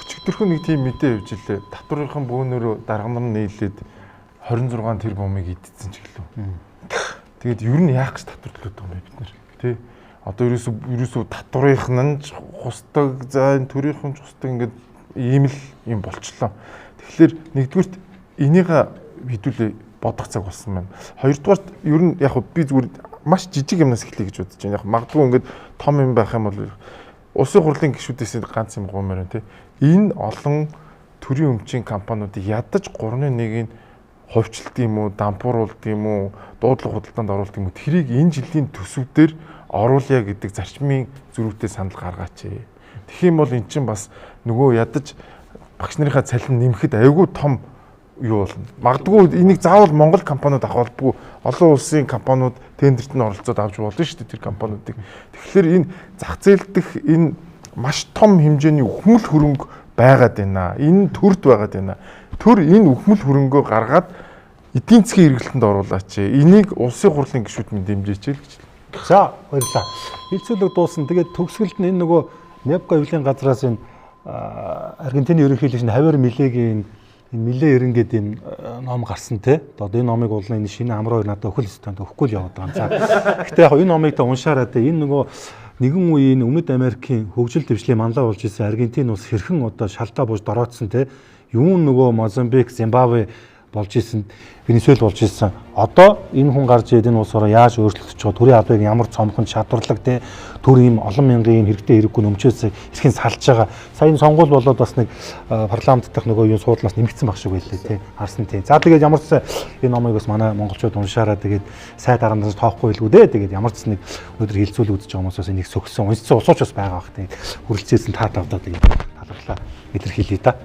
Өчигдөрхөн нэг тийм мэдээ явж илээ. Татврынхан бөөнөрөө дарга нар нийлээд 26 тэрбумыг идсэн ч гэлөө. Тэгээд ер нь яах гэж татвар төлөд байгаа юм бэ бид нар? Тэ? Одоо ерөөсөө татврынхан нь хусдаг, за энэ төрийнхэн ч хусдаг ингээд ийм л юм болчлоо. Тэгэхээр нэгдүгürt энийг хэдүүлээ бодох цаг болсон байна. Хоёрдугаарт ер нь яг би зүгээр маш жижиг юмнаас эхлэе гэж бодож байна. Яг магадгүй ингээд том юм байх юм бол улсын хурлын гишүүдээс ганц юм гомоор байна тий. Энэ олон төрийн өмчийн компаниудыг ядаж 3-1-ийг хувьчилт юм уу, дампууруулт юм уу, дуудлага худалдаанд оруулалт юм уу тэрийг энэ жилийн төсөвдөр оруулъя гэдэг зарчмын зөрүүтэй санал гаргаач. Тэгэх юм бол эн чинь бас нөгөө ядаж багш нарынхаа цалин нэмэхэд айгүй том юу болно. Магадгүй энийг заавал Монгол компаниуд авах болбгүй олон улсын компаниуд тендерт нь оролцоод авч болно шүү дээ тэр компаниудыг. Тэгэхээр энэ зах зээл дэх энэ маш том хэмжээний үхмэл хөрөнгө байгаад байна. Энэ төрд байгаад байна. Төр энэ үхмэл хөрөнгөө гаргаад эдийн засгийн хэрэглэлтэнд оруулаач. Энийг улсын хурлын гишүүд минь дэмжээч л гэж. За баярлалаа. Хилцүүлэг дуусна. Тэгээд төгсгөлд нь энэ нөгөө Непко эвлийн газраас энэ Аргентины ерөнхийлөгч Хавьер Милегийн энэ Миле эренгээд энэ ном гарсан те. Одоо энэ номыг уулна энэ шинэ амар 2 надад өхөл өсtöнд өгөхгүй л яваад байгаа. За. Гэхдээ яг энэ номыг та уншаарай те. Энэ нөгөө нэгэн үеийн Өмнөд Америкийн хөгжил дэвшлийн манлай болж исэн Аргентин улс хэрхэн одоо шалтаа бууж дороодсон те. Юун нөгөө Мозамбик, Зимбабве болж исэн, Венесуэл болж исэн. Одоо энэ хүн гарч ирээд энэ улсаараа яаж өөрчлөгдөж байгаа, төрийн албыг ямар цомхон чадварлаг те, төр ийм олон мянган хэрэгтэй хэрэггүй нөмчөөс эрхийн салж байгаа. Сая энэ сонгуул болоод бас нэг парламент дах нөгөө юу суудлаас нэмэгдсэн баг шиг байлээ те. Харсан те. За тэгээд ямар ч энэ номыг бас манай монголчууд уншаараа тэгээд сайд дараанаас тоохгүй илгүү дээ. Тэгээд ямар ч нэг өнөөдөр хилцүүл үзэж байгаа хүмүүс бас энийг сөгсөн. Уншсан улсууч бас байгаа бах те. Хүрэлцээсэн та тавдаа тэгээд талархлаа илэрхийлье та.